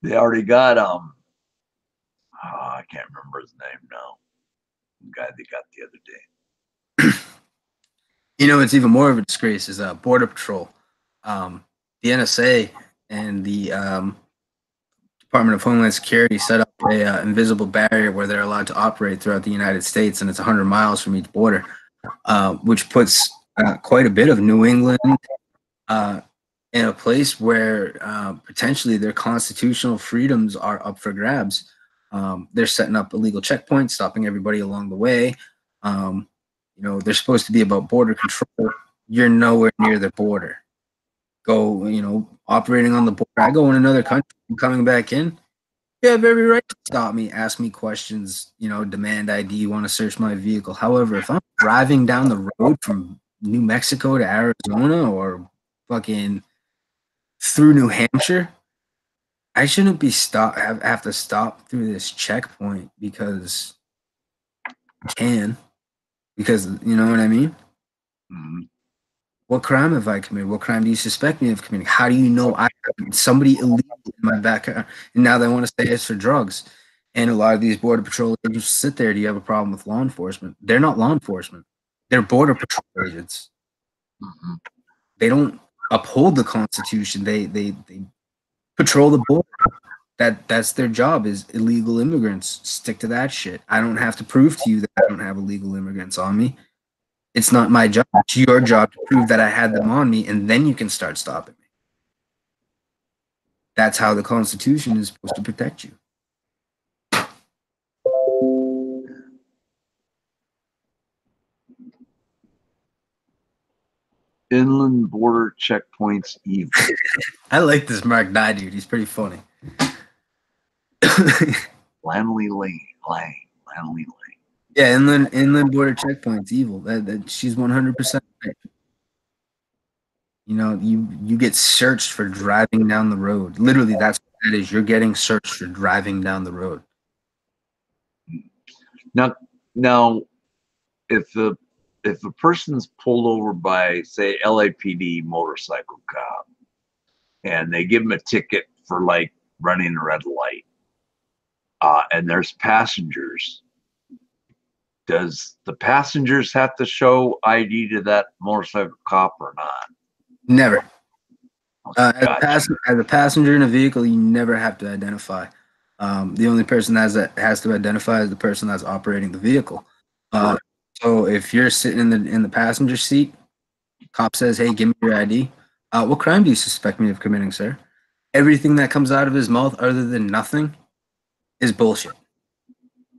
They already got I can't remember his name now. The guy they got the other day. You know, it's even more of a disgrace is Border Patrol. The NSA and the Department of Homeland Security set up a invisible barrier where they're allowed to operate throughout the United States, and it's 100 miles from each border, which puts quite a bit of New England in a place where potentially their constitutional freedoms are up for grabs. They're setting up illegal checkpoints, stopping everybody along the way. You know, they're supposed to be about border control. You're nowhere near the border. Go, you know, operating on the border. I go in another country, I'm coming back in. You have every right to stop me, ask me questions, you know, demand ID, want to search my vehicle. However, if I'm driving down the road from New Mexico to Arizona or fucking through New Hampshire, I shouldn't be have to stop through this checkpoint because I can. Because, you know what I mean? Mm-hmm. What crime have I committed? What crime do you suspect me of committing? How do you know somebody illegal in my backyard? And now they want to say it's for drugs. And a lot of these Border Patrol agents sit there. Do you have a problem with law enforcement? They're not law enforcement. They're Border Patrol agents. Mm-hmm. They don't uphold the Constitution. They patrol the border. That's their job is illegal immigrants. Stick to that shit. I don't have to prove to you that I don't have illegal immigrants on me. It's not my job. It's your job to prove that I had them on me, and then you can start stopping me. That's how the Constitution is supposed to protect you. Inland border checkpoints evil. I like this Mark Nye dude. He's pretty funny. Lanley Lane. Yeah, inland border checkpoints evil. That she's 100% right. You know, you get searched for driving down the road. Literally, that's what that is. You're getting searched for driving down the road. Now, if a person's pulled over by, say, LAPD motorcycle cop, and they give them a ticket for like running a red light, and there's passengers, does the passengers have to show ID to that motorcycle cop or not? Never. Gotcha. As a passenger in a vehicle, you never have to identify. The only person that has to identify is the person that's operating the vehicle. So if you're sitting in the passenger seat, cop says, "Hey, give me your ID." What crime do you suspect me of committing, sir? Everything that comes out of his mouth, other than nothing, is bullshit.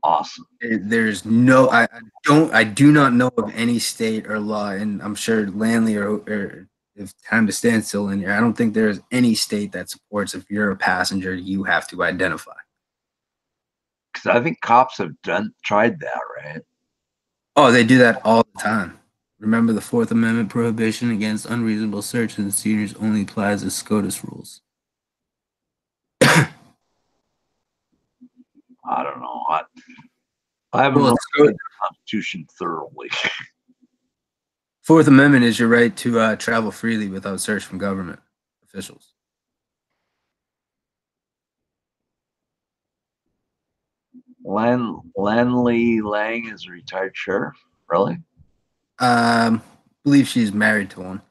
Awesome. There's no, I do not know of any state or law, and I'm sure Landley or if time to stand still in here, I don't think there's any state that supports if you're a passenger, you have to identify. Because I think cops have tried that, right? Oh, they do that all the time. Remember, the Fourth Amendment prohibition against unreasonable search and seizures only applies as SCOTUS rules. I don't know. I haven't looked at the Constitution thoroughly. Fourth Amendment is your right to travel freely without search from government officials. Lanley Lang is a retired sheriff. Really? Believe she's married to one.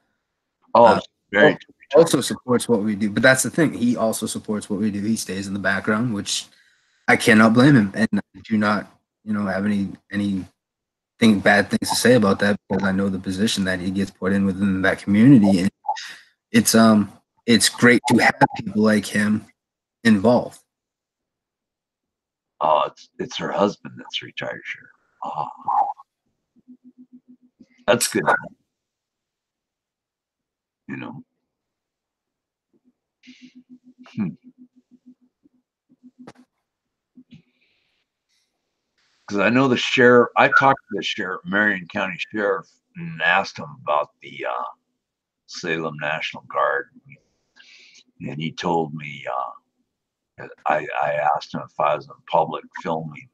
Oh, very. Also supports what we do, but that's the thing. He also supports what we do. He stays in the background, which I cannot blame him, and I do not, have anything bad things to say about that because I know the position that he gets put in within that community, and it's great to have people like him involved. Oh, it's her husband that's retired sheriff. Oh, that's good. Because I know the sheriff. I talked to the sheriff, Marion County Sheriff, and asked him about the Salem National Guard, and he told me. I asked him if I was in public filming,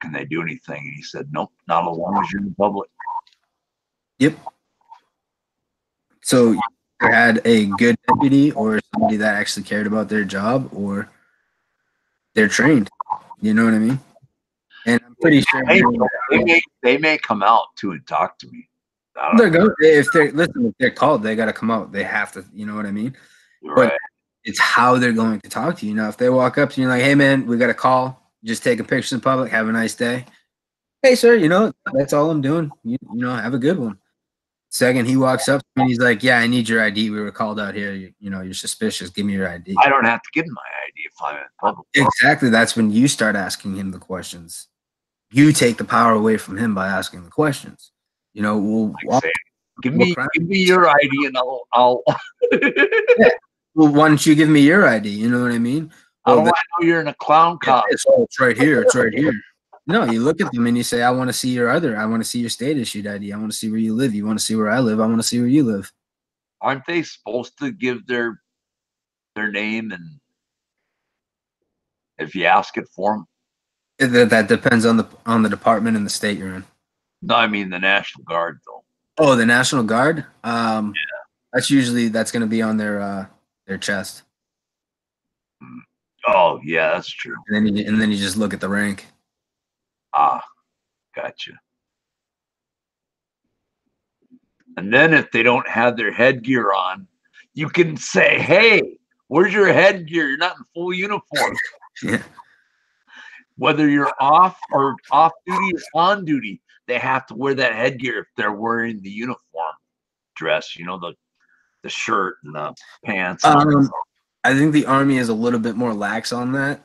can they do anything? And he said, nope, not as long as you're in public. Yep. So you had a good deputy or somebody that actually cared about their job, or they're trained. You know what I mean? And I'm pretty sure they may come out too and talk to me. If they're called, they got to come out. They have to. You know what I mean? Right. But it's how they're going to talk to you. Now, if they walk up to you like, "Hey, man, we got a call. Just taking pictures in public. Have a nice day." Hey, sir, that's all I'm doing. Have a good one. Second, he walks up to me and he's like, "Yeah, I need your ID. We were called out here. You're suspicious. Give me your ID." I don't have to give him my ID if I'm in public. Exactly. That's when you start asking him the questions. You take the power away from him by asking the questions. Give me your ID and I'll yeah. Well, why don't you give me your ID? You know what I mean? Well, I know you're in a clown car. It's right here. It's right here. No, you look at them and you say, I want to see I want to see your state issued ID. I want to see where you live. You want to see where I live. I want to see where you live. Aren't they supposed to give their name, and if you ask it for them? That depends on the department and the state you're in. No, I mean the National Guard though. Oh, the National Guard? Yeah. That's going to be on their chest. Oh, yeah, that's true. And then you just look at the rank. Ah, gotcha. And then if they don't have their headgear on, you can say, "Hey, where's your headgear? You're not in full uniform." Yeah. Whether you're off duty or on duty, they have to wear that headgear if they're wearing the uniform dress, the shirt and the pants. I think the Army is a little bit more lax on that.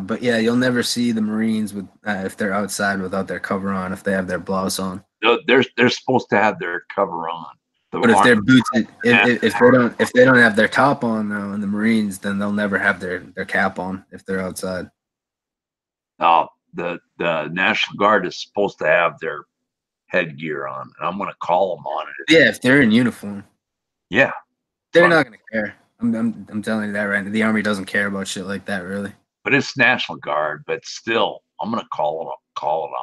But yeah, you'll never see the Marines with if they're outside without their cover on, if they have their blouse on. No, they're supposed to have their cover on. But if their boots, if they don't have their top on though in the Marines, then they'll never have their cap on if they're outside. No, the National Guard is supposed to have their headgear on, and I'm going to call them on it. Yeah, if they're in uniform. Yeah, they're not going to care. I'm telling you that right now. The Army doesn't care about shit like that, really. But it's National Guard. But still, I'm going to call it out.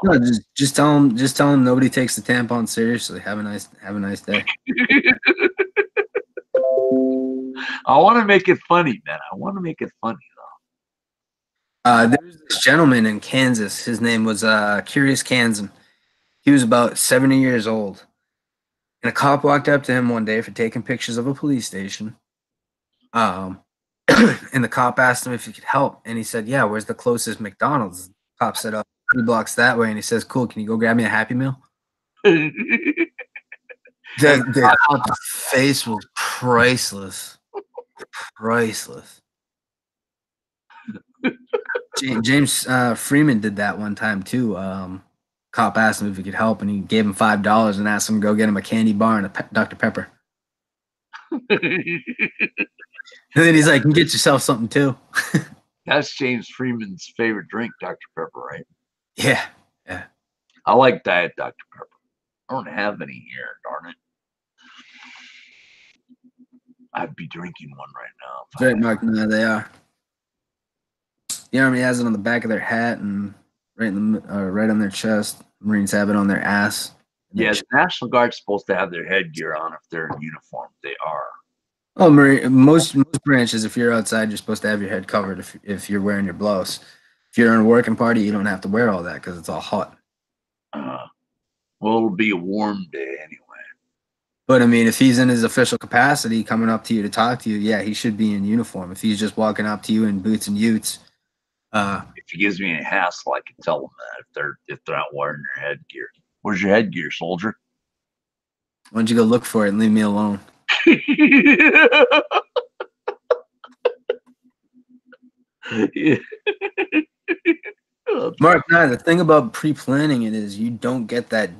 No, just tell them nobody takes the tampon seriously. Have a nice day. I want to make it funny, man. I want to make it funny though. There was this gentleman in Kansas. His name was Curious Kansan. He was about 70 years old. And a cop walked up to him one day for taking pictures of a police station. And the cop asked him if he could help, and he said, "Yeah, where's the closest McDonald's?" The cop said, "Oh, 3 blocks that way," and he says, "Cool, can you go grab me a Happy Meal?" The cop's face was priceless. Priceless. James Freeman did that one time too. Cop asked him if he could help, and he gave him $5 and asked him to go get him a candy bar and a Dr. Pepper. And then he's like, "You get yourself something too." That's James Freeman's favorite drink, Dr. Pepper, right? Yeah. I like Diet Dr. Pepper. I don't have any here, darn it. I'd be drinking one right now. Right, Mark. No, they are. The Army has it on the back of their hat and right on their chest. Marines have it on their ass. Yeah, the National Guard's supposed to have their headgear on if they're in uniform. They are. Oh, most branches, if you're outside, you're supposed to have your head covered if you're wearing your blouse. If you're in a working party, you don't have to wear all that because it's all hot. Well, it'll be a warm day anyway. But I mean, if he's in his official capacity coming up to you to talk to you, yeah, he should be in uniform. If he's just walking up to you in boots and utes, if he gives me a hassle, I can tell them that if they're not wearing their headgear. Where's your headgear, soldier? Why don't you go look for it and leave me alone? Mark, the thing about pre-planning it is you don't get that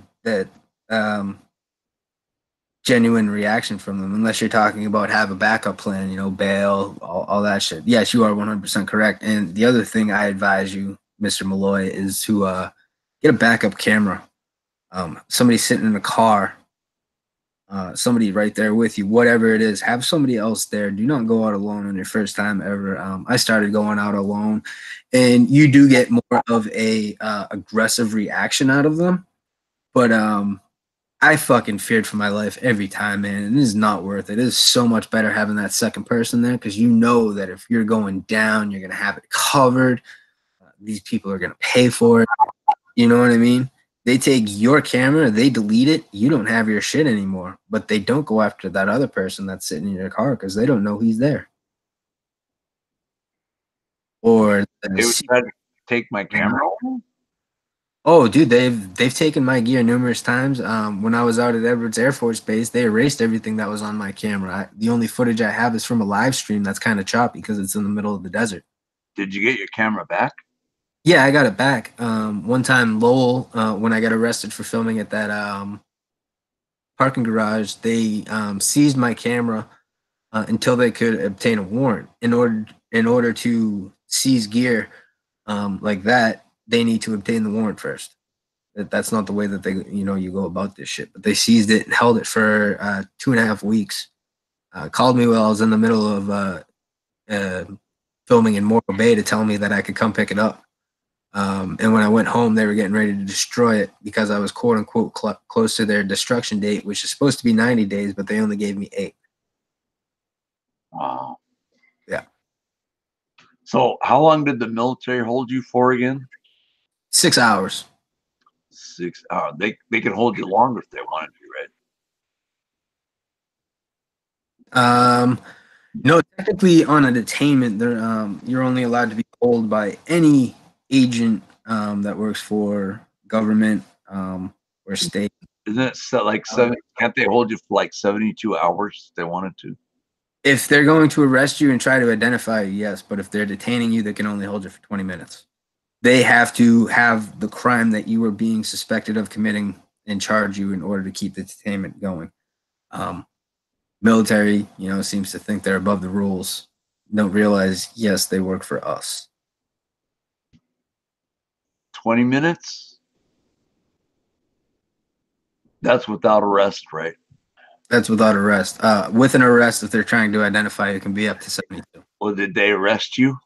genuine reaction from them unless you're talking about have a backup plan, bail, all that shit. Yes, you are 100% correct. And the other thing I advise you, Mr. Malloy, is to get a backup camera. Somebody sitting in a car, somebody right there with you, whatever it is, have somebody else there. Do not go out alone on your first time ever. I started going out alone, and you do get more of a aggressive reaction out of them. But I fucking feared for my life every time, man. And it is not worth it. It is so much better having that second person there because you know that if you're going down, you're going to have it covered. These people are going to pay for it. You know what I mean? They take your camera, they delete it. You don't have your shit anymore. But they don't go after that other person that's sitting in your car because they don't know he's there. Or they would try to take my camera. Oh, dude, they've taken my gear numerous times. When I was out at Edwards Air Force Base, they erased everything that was on my camera. The only footage I have is from a live stream that's kind of choppy because it's in the middle of the desert. Did you get your camera back? Yeah, I got it back. One time, Lowell, when I got arrested for filming at that parking garage, they seized my camera until they could obtain a warrant. In order to seize gear like that, they need to obtain the warrant first. That's not the way that you go about this shit. But they seized it and held it for 2.5 weeks. Called me while I was in the middle of filming in Morro Bay to tell me that I could come pick it up. And when I went home, they were getting ready to destroy it because I was quote unquote close to their destruction date, which is supposed to be 90 days, but they only gave me 8. Wow. Yeah. So how long did the military hold you for again? 6 hours. 6 hours. They could hold you longer if they wanted to, right? No, technically on a detainment, you're only allowed to be held by any agent that works for government or state. Isn't it like 7? Can't they hold you for like 72 hours if they wanted to? If they're going to arrest you and try to identify you, yes. But if they're detaining you, they can only hold you for 20 minutes. They have to have the crime that you are being suspected of committing and charge you in order to keep the detainment going. Military, seems to think they're above the rules. Don't realize, yes, they work for us. 20 minutes? That's without arrest, right? That's without arrest. With an arrest, if they're trying to identify you, it can be up to 72. Well, did they arrest you?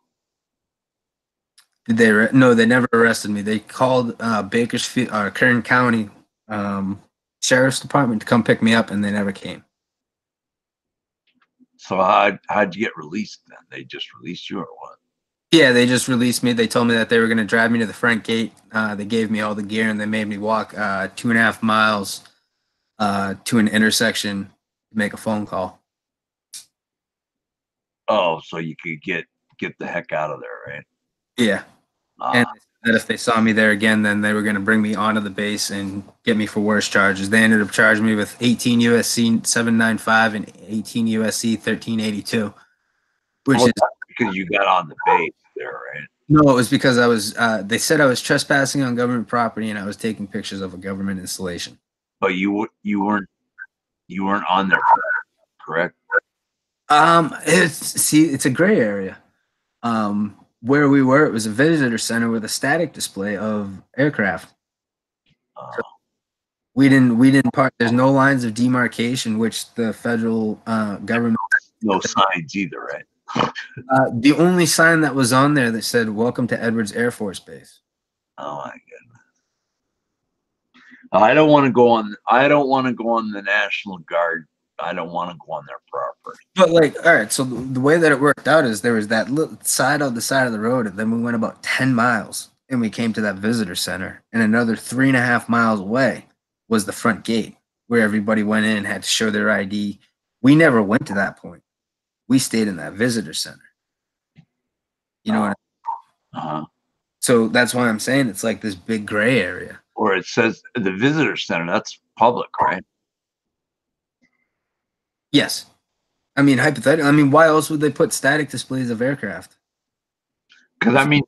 Did they? No, they never arrested me. They called Bakersfield, Kern County Sheriff's Department to come pick me up, and they never came. So how'd you get released then? They just released you or what? Yeah, they just released me. They told me that they were going to drive me to the front gate. They gave me all the gear, and they made me walk 2.5 miles to an intersection to make a phone call. Oh, so you could get the heck out of there, right? Yeah. And that if they saw me there again, then they were going to bring me onto the base and get me for worse charges. They ended up charging me with 18 USC 795 and 18 USC 1382, which is because you got on the base there, right? No, it was because I was. They said I was trespassing on government property and I was taking pictures of a government installation. But you weren't on there, correct? It's a gray area. Where we were, it was a visitor center with a static display of aircraft. So we didn't park. There's no lines of demarcation, which the federal government. No signs either, right? The only sign that was on there that said "Welcome to Edwards Air Force Base." Oh my goodness! I don't want to go on the National Guard. I don't want to go on their property. But like, all right, so the way that it worked out is there was that little side on the side of the road, and then we went about 10 miles and we came to that visitor center, and another 3.5 miles away was the front gate where everybody went in and had to show their ID. We never went to that point. We stayed in that visitor center. You know what I mean? So that's why I'm saying it's like this big gray area. Or it says the visitor center, that's public, right? Yes. I mean, hypothetically, I mean, why else would they put static displays of aircraft? Because, I mean,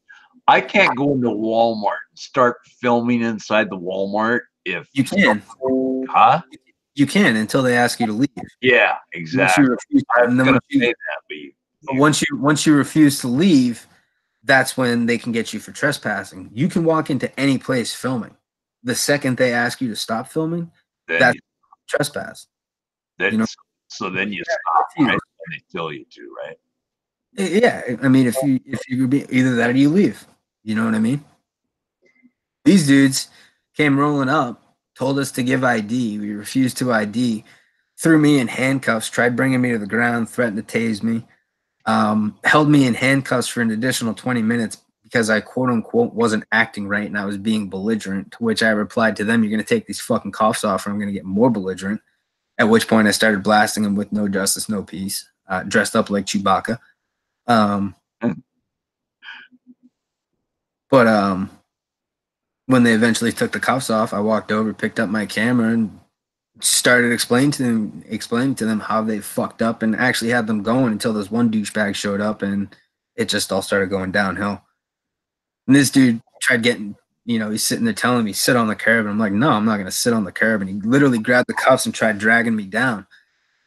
I can't go into Walmart and start filming inside the Walmart if... You can. Huh? You can until they ask you to leave. Yeah, exactly. Once you refuse to leave, that's when they can get you for trespassing. You can walk into any place filming. The second they ask you to stop filming, that's trespass. You know? So then you stop, right? And they tell you to, right? Yeah, I mean, if you be either that or you leave. You know what I mean? These dudes came rolling up, told us to give ID. We refused to ID, threw me in handcuffs, tried bringing me to the ground, threatened to tase me, held me in handcuffs for an additional 20 minutes because I quote unquote wasn't acting right and I was being belligerent. To which I replied to them, "You're going to take these fucking cuffs off, or I'm going to get more belligerent." At which point I started blasting him with "No justice, no peace," dressed up like Chewbacca. But when they eventually took the cuffs off, I walked over, picked up my camera, and started explaining to them how they fucked up, and actually had them going until this one douchebag showed up, and it just all started going downhill. And this dude tried getting, he's sitting there telling me, "Sit on the curb." And I'm like, "No, I'm not going to sit on the curb." And he literally grabbed the cuffs and tried dragging me down.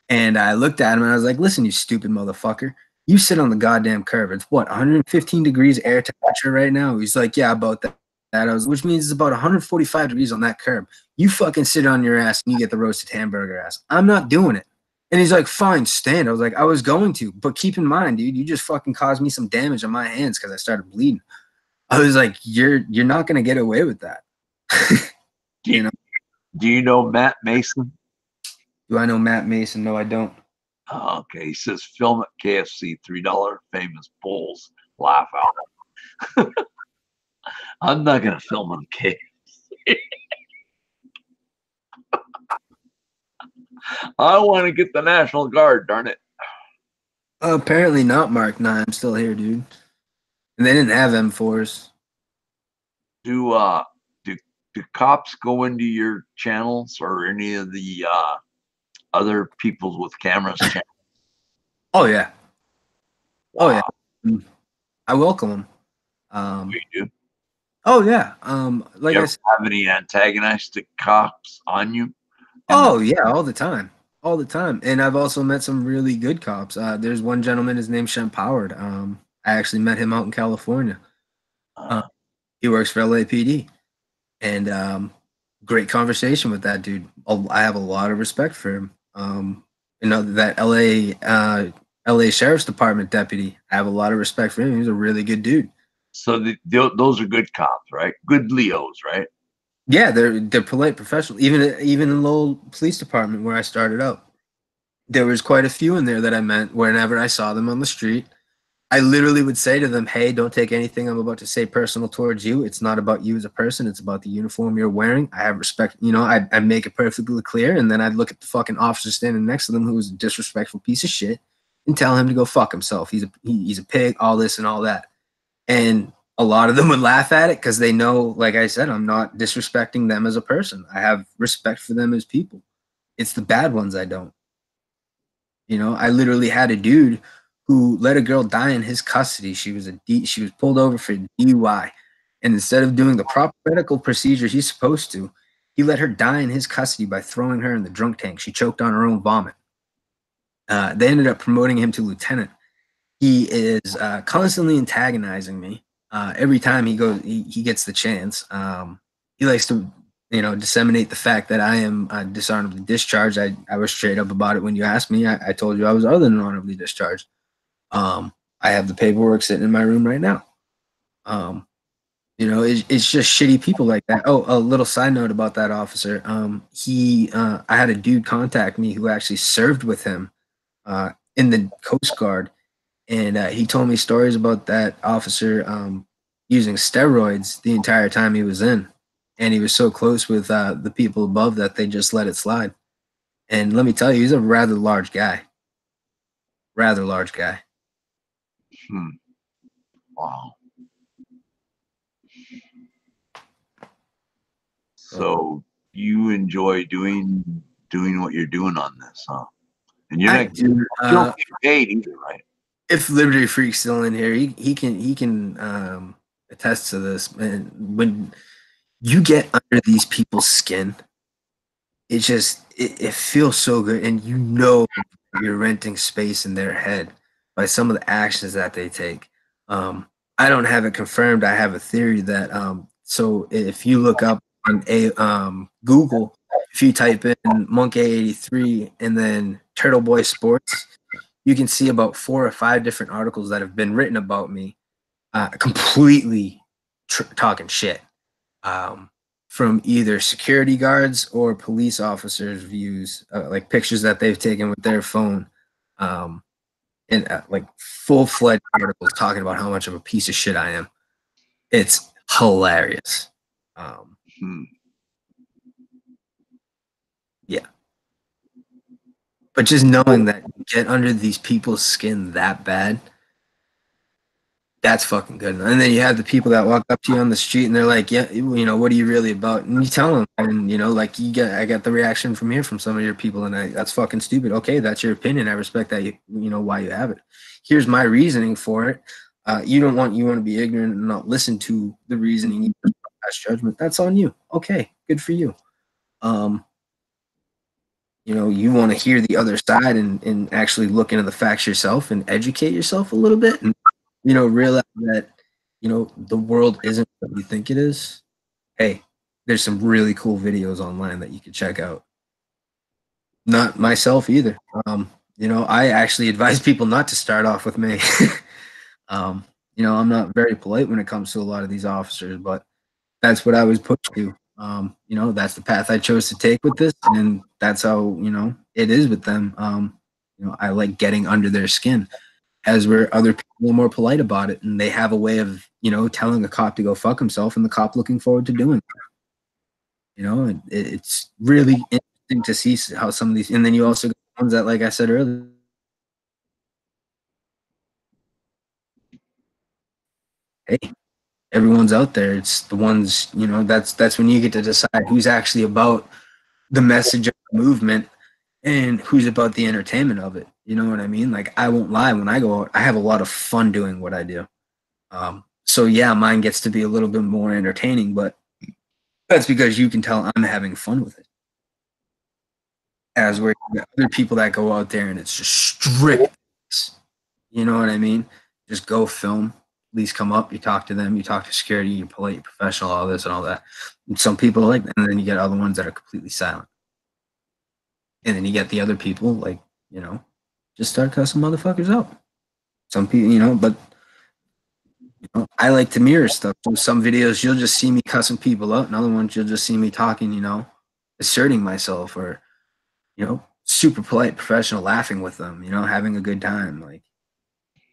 And I looked at him and I was like, "Listen, you stupid motherfucker. You sit on the goddamn curb. It's what, 115 degrees air temperature right now?" He's like, "Yeah, about that." Which means it's about 145 degrees on that curb. You fucking sit on your ass and you get the roasted hamburger ass. I'm not doing it. And he's like, "Fine, stand." I was like, "I was going to, but keep in mind, dude, you just fucking caused me some damage on my hands because I started bleeding." I was like, you're not gonna get away with that." Do you know Matt Mason? Do I know Matt Mason? No, I don't. Oh, okay. He says film at KFC, $3 famous bowls. Laugh out. I'm not gonna film on KFC. I want to get the National Guard, darn it. Apparently not, Mark. Nah, I'm still here, dude. And they didn't have M4s. Do cops go into your channels or any of the other people's with cameras channels? Oh yeah. Wow. Oh yeah. I welcome them. You do? Oh yeah. Like you I ever said, have any antagonistic cops on you? Oh yeah, all the time. All the time. And I've also met some really good cops. There's one gentleman, his name's Shemp Howard. I actually met him out in California. He works for LAPD. And great conversation with that dude. I have a lot of respect for him. That LA Sheriff's Department deputy, I have a lot of respect for him. He's a really good dude. So those are good cops, right? Good Leos, right? Yeah, they're polite, professional. Even in Lowell Police Department where I started out, there was quite a few in there that I met. Whenever I saw them on the street, I literally would say to them, "Hey, don't take anything I'm about to say personal towards you. It's not about you as a person. It's about the uniform you're wearing. I have respect." I make it perfectly clear. And then I'd look at the fucking officer standing next to them who was a disrespectful piece of shit and tell him to go fuck himself. He's a pig, all this and all that. And a lot of them would laugh at it because they know, like I said, I'm not disrespecting them as a person. I have respect for them as people. It's the bad ones I don't. You know, I literally had a dude who let a girl die in his custody. She was pulled over for DUI. And instead of doing the proper medical procedures he's supposed to, he let her die in his custody by throwing her in the drunk tank. She choked on her own vomit. They ended up promoting him to lieutenant. He is constantly antagonizing me. Every time he gets the chance. He likes to, disseminate the fact that I am dishonorably discharged. I was straight up about it when you asked me. I told you I was other than honorably discharged. I have the paperwork sitting in my room right now. It's just shitty people like that. Oh, a little side note about that officer. I had a dude contact me who actually served with him in the Coast Guard. And he told me stories about that officer using steroids the entire time he was in. And he was so close with the people above that they just let it slide. And let me tell you, he's a rather large guy. Wow. So you enjoy doing what you're doing on this, huh? And you're not you don't get paid either, right? If Liberty Freak's still in here, he can attest to this. Man, when you get under these people's skin, it feels so good, and you're renting space in their head by some of the actions that they take. I don't have it confirmed. I have a theory that so if you look up on Google, if you type in Monkey 83 and then Turtle Boy Sports, you can see about 4 or 5 different articles that have been written about me, completely talking shit. From either security guards or police officers' views, like pictures that they've taken with their phone, and like full-fledged articles talking about how much of a piece of shit I am. It's hilarious. Yeah. But just knowing that you get under these people's skin that bad, that's fucking good. And then you have the people that walk up to you on the street and they're like, yeah, what are you really about? And you tell them, and I got the reaction from some of your people, and that's fucking stupid. Okay, that's your opinion. I respect that. Why you have it. Here's my reasoning for it. You want to be ignorant and not listen to the reasoning. You pass judgment. That's on you. Okay, good for you. You want to hear the other side and actually look into the facts yourself and educate yourself a little bit, and realize that, the world isn't what you think it is. Hey, there's some really cool videos online that you can check out. Not myself either. I actually advise people not to start off with me. I'm not very polite when it comes to a lot of these officers, but that's what I was pushed to. That's the path I chose to take with this, and that's how, it is with them. I like getting under their skin, as where other people are more polite about it, and they have a way of, telling a cop to go fuck himself, and the cop looking forward to doing it. It's really interesting to see how some of these, and then you also get ones that, like I said earlier, hey, everyone's out there. It's the ones, that's when you get to decide who's actually about the message of the movement and who's about the entertainment of it. You know what I mean? Like, I won't lie, when I go out, I have a lot of fun doing what I do. So yeah, mine gets to be a little bit more entertaining, but that's because you can tell I'm having fun with it. As where you get other people that go out there and it's just strict, you know what I mean? Just go film, at least come up, you talk to them, you talk to security, you're polite, you're professional, all this and all that. And some people are like that, and then you get other ones that are completely silent. And then you get the other people, like, just start cussing motherfuckers out. Some people, but I like to mirror stuff. So some videos you'll just see me cussing people out, and other ones you'll just see me talking, asserting myself, or, super polite, professional, laughing with them, having a good time. Like,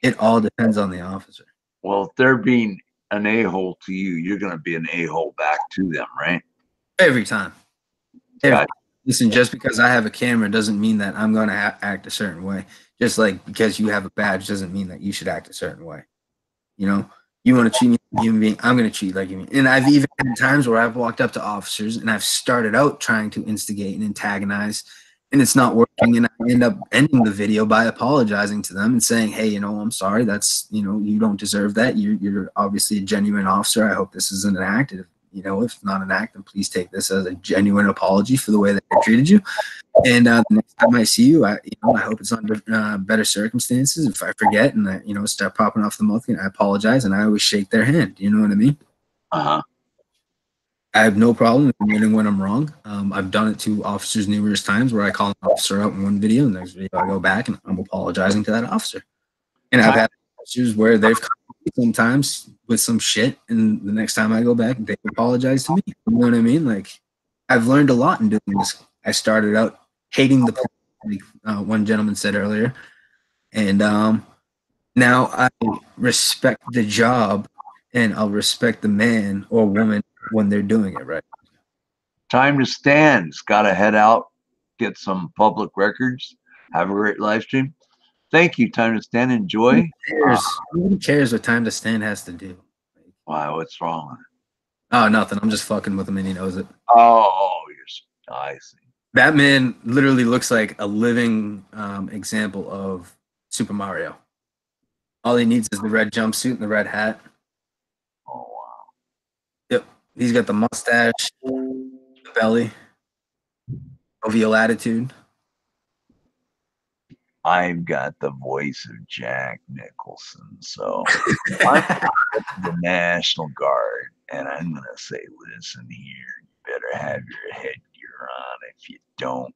it all depends on the officer. Well, if they're being an a-hole to you, you're going to be an a-hole back to them, right? Every time. Listen, just because I have a camera doesn't mean that I'm going to act a certain way. Just like because you have a badge doesn't mean that you should act a certain way. You know, you want to treat me like a human being, I'm going to treat you like a human being. And I've even had times where I've walked up to officers and I've started out trying to instigate and antagonize, and it's not working. And I end up ending the video by apologizing to them and saying, hey, you know, I'm sorry. That's, you know, you don't deserve that. You're obviously a genuine officer. I hope this isn't an act. You know, if not an act, then please take this as a genuine apology for the way that I treated you. And the next time I see you, I hope it's under better circumstances. If I forget and I, start popping off the mouth again, I apologize, and I always shake their hand. You know what I mean? Uh-huh. I have no problem admitting when I'm wrong. I've done it to officers numerous times where I call an officer out in one video, and the next video I go back and I'm apologizing to that officer. And I've had officers where they've come sometimes with some shit, and the next time I go back, they apologize to me. You know what I mean? Like, I've learned a lot in doing this. I started out hating the police, like one gentleman said earlier, and now I respect the job, and I'll respect the man or woman when they're doing it right. Time to stand. It's got to head out, get some public records, have a great live stream. Thank you. Time to stand. Enjoy. Who cares what time to stand has to do? Why? What's wrong? Oh, nothing. I'm just fucking with him, and he knows it. Oh, I see. That man literally looks like a living example of Super Mario. All he needs is the red jumpsuit and the red hat. Oh, wow. Yep. He's got the mustache, the belly, jovial attitude. I've got the voice of Jack Nicholson, so I'm the National Guard, and I'm going to say, listen here, you better have your headgear on. If you don't,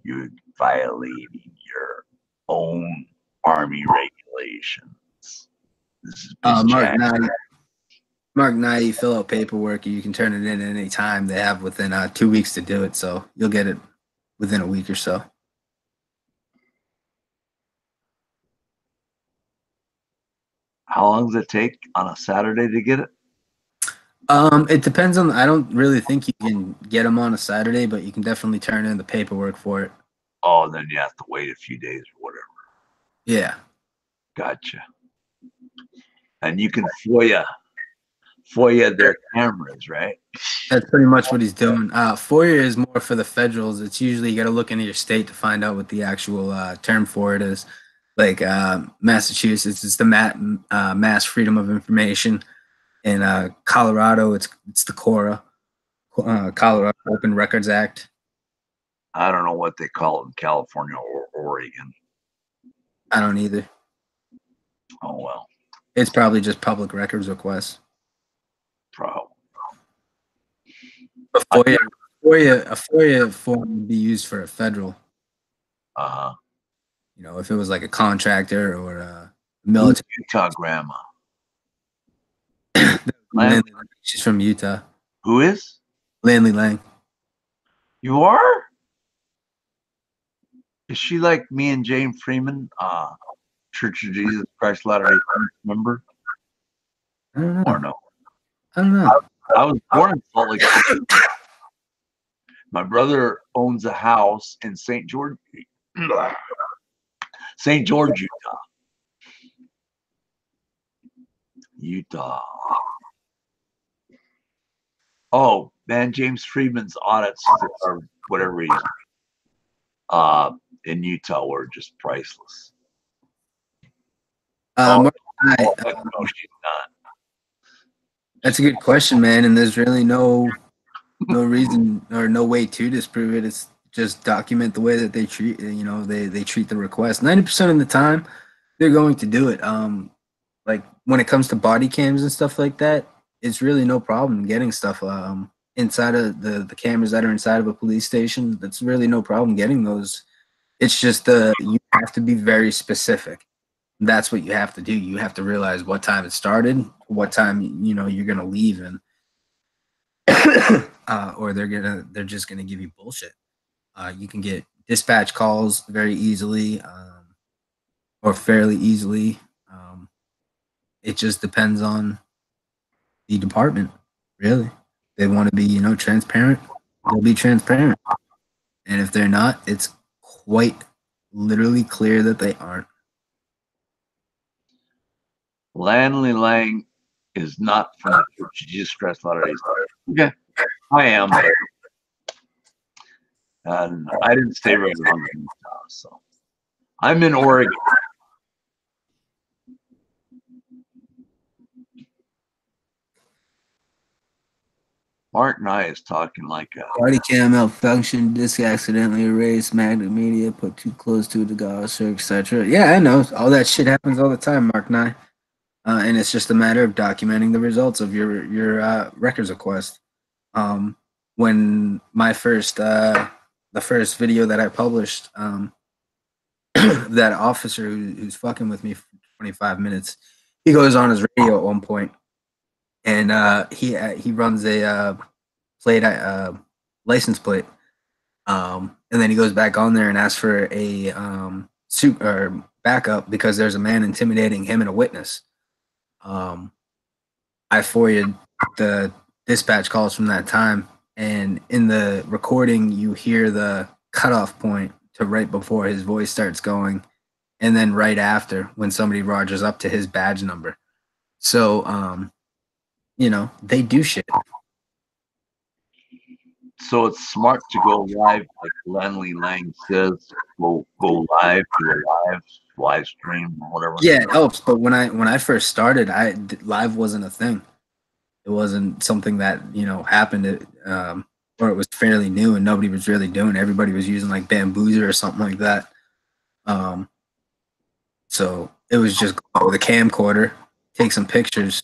you're violating your own Army regulations. This is Mark Nye, you fill out paperwork, you can turn it in at any time. They have within 2 weeks to do it, so you'll get it within a week or so. How long does it take on a Saturday to get it? It depends on. I don't really think you can get them on a Saturday, but you can definitely turn in the paperwork for it. Oh, then you have to wait a few days or whatever. Yeah. Gotcha. And you can FOIA their cameras, right? That's pretty much what he's doing. FOIA is more for the federals. It's usually you got to look into your state to find out what the actual term for it is. Like Massachusetts, it's the Mass Freedom of Information. In Colorado, it's the CORA, Colorado Open Records Act. I don't know what they call it in California or Oregon. I don't either. Oh, well. It's probably just public records requests. Probably. A FOIA form would be used for a federal. Uh-huh. You know, if it was like a contractor or a military. Utah grandma. She's from Utah. Who is? Landley Lang. You are? Is she like me and Jane Freeman, Church of Jesus Christ Latter-day Saints member? I don't know. Or no? I don't know. I was born in Salt Lake City. My brother owns a house in St. George, Utah. Utah. Oh, man, James Freeman's audits or whatever he's in Utah were just priceless. Mark, no, she's not. That's a good question, man. And there's really no reason or no way to disprove it. It's just document the way that they treat, they treat the request. 90% of the time, they're going to do it. Like when it comes to body cams and stuff like that, it's really no problem getting stuff inside of the cameras that are inside of a police station. That's really no problem getting those. It's just you have to be very specific. That's what you have to do. You have to realize what time it started, what time you're gonna leave, and or they're just gonna give you bullshit. You can get dispatch calls very easily, or fairly easily. It just depends on the department, really. They want to be, transparent. They'll be transparent, and if they're not, it's quite literally clear that they aren't. Lanley Lang is not from the Church of Jesus Christ of Latter-day Saints. Okay, I am, but and I didn't stay very long in Utah, so I'm in Oregon. Mark Nye is talking like a Body cam malfunction, disk accidentally erased, magnet media put too close to the gausser, etc. Yeah, I know. All that shit happens all the time, Mark Nye. And it's just a matter of documenting the results of your records request. When my first the first video that I published, that officer who's fucking with me for 25 minutes, he goes on his radio at one point, and he runs a plate license plate, and then he goes back on there and asks for a suit or backup because there's a man intimidating him and a witness. I FOIA'd the dispatch calls from that time, and in the recording you hear the cutoff point to right before his voice starts going, and then right after when somebody rogers up to his badge number. So they do shit. So it's smart to go live, like Lanley Lang says. Go live, do a live stream, whatever. Yeah, it helps. But when I first started, live wasn't a thing. It wasn't something that happened, or it was fairly new and nobody was really doing it. Everybody was using like Bamboozer or something like that. So it was just go with a camcorder, take some pictures,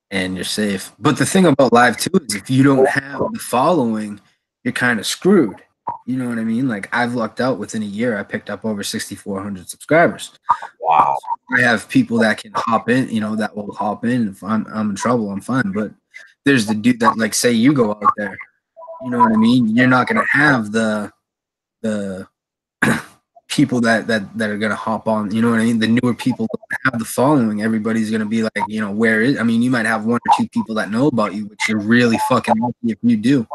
and you're safe. But the thing about live too is if you don't have the following, you're kind of screwed. You know what I mean? Like I've lucked out within a year. I picked up over 6,400 subscribers. Wow. I have people that can hop in, that will hop in. If I'm in trouble, I'm fine. But there's the dude that, like, say you go out there, you know what I mean? You're not gonna have the people that are gonna hop on. You know what I mean? The newer people that have the following. Everybody's gonna be like, where is? I mean, you might have one or two people that know about you, which you're really fucking lucky if you do,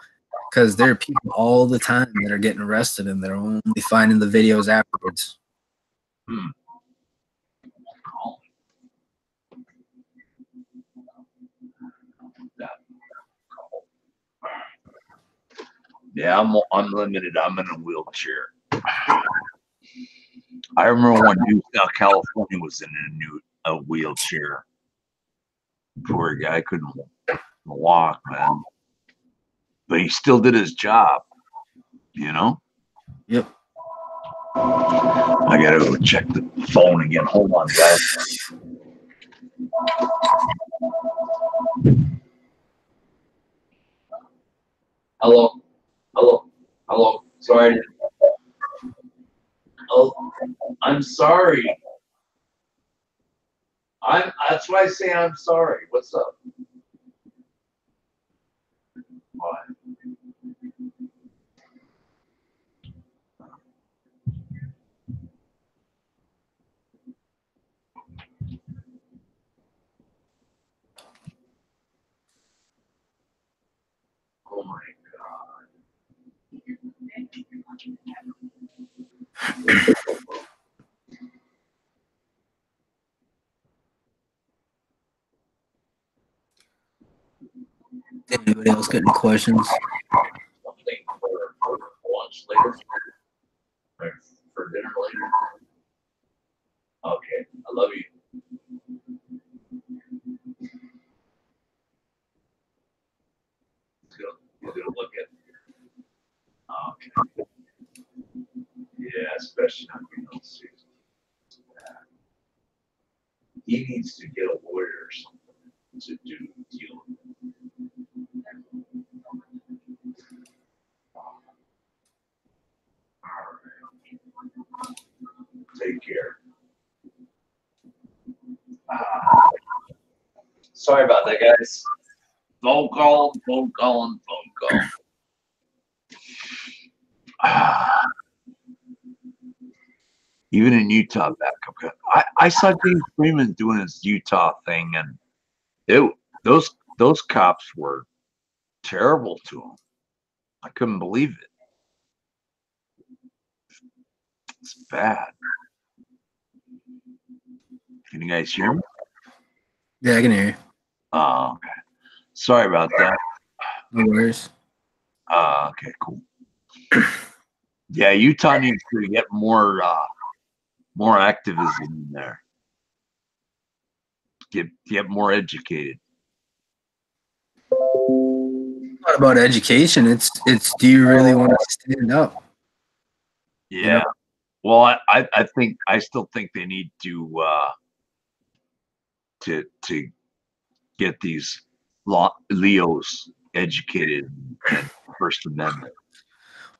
because there are people all the time that are getting arrested and they're only finding the videos afterwards. Yeah, I'm limited. I'm in a wheelchair. I remember when California was in a wheelchair. Poor guy couldn't walk, man. But he still did his job, Yep. I gotta go check the phone again. Hold on, guys. Hello. Sorry. Oh, I'm sorry. That's why I say I'm sorry. What's up? What? Oh my God. Anybody else got any questions? Something for lunch later? Or for dinner later? Okay, I love you. He's gonna look at okay. Yeah, especially not being able to see. He needs to get a lawyer or something to do deal. All right. Take care. Sorry about that, guys. Phone call. Even in Utah, backup. I saw James Freeman doing his Utah thing, and those cops were terrible to him. I couldn't believe it. It's bad. Can you guys hear me? Yeah, I can hear you. Oh, okay. Sorry about that. No worries. Okay, cool. Yeah, Utah needs to get more activism in there. Get more educated. Not about education. It's do you really want to stand up? Yeah. You know? Well, I still think they need to get these Leos educated and First Amendment.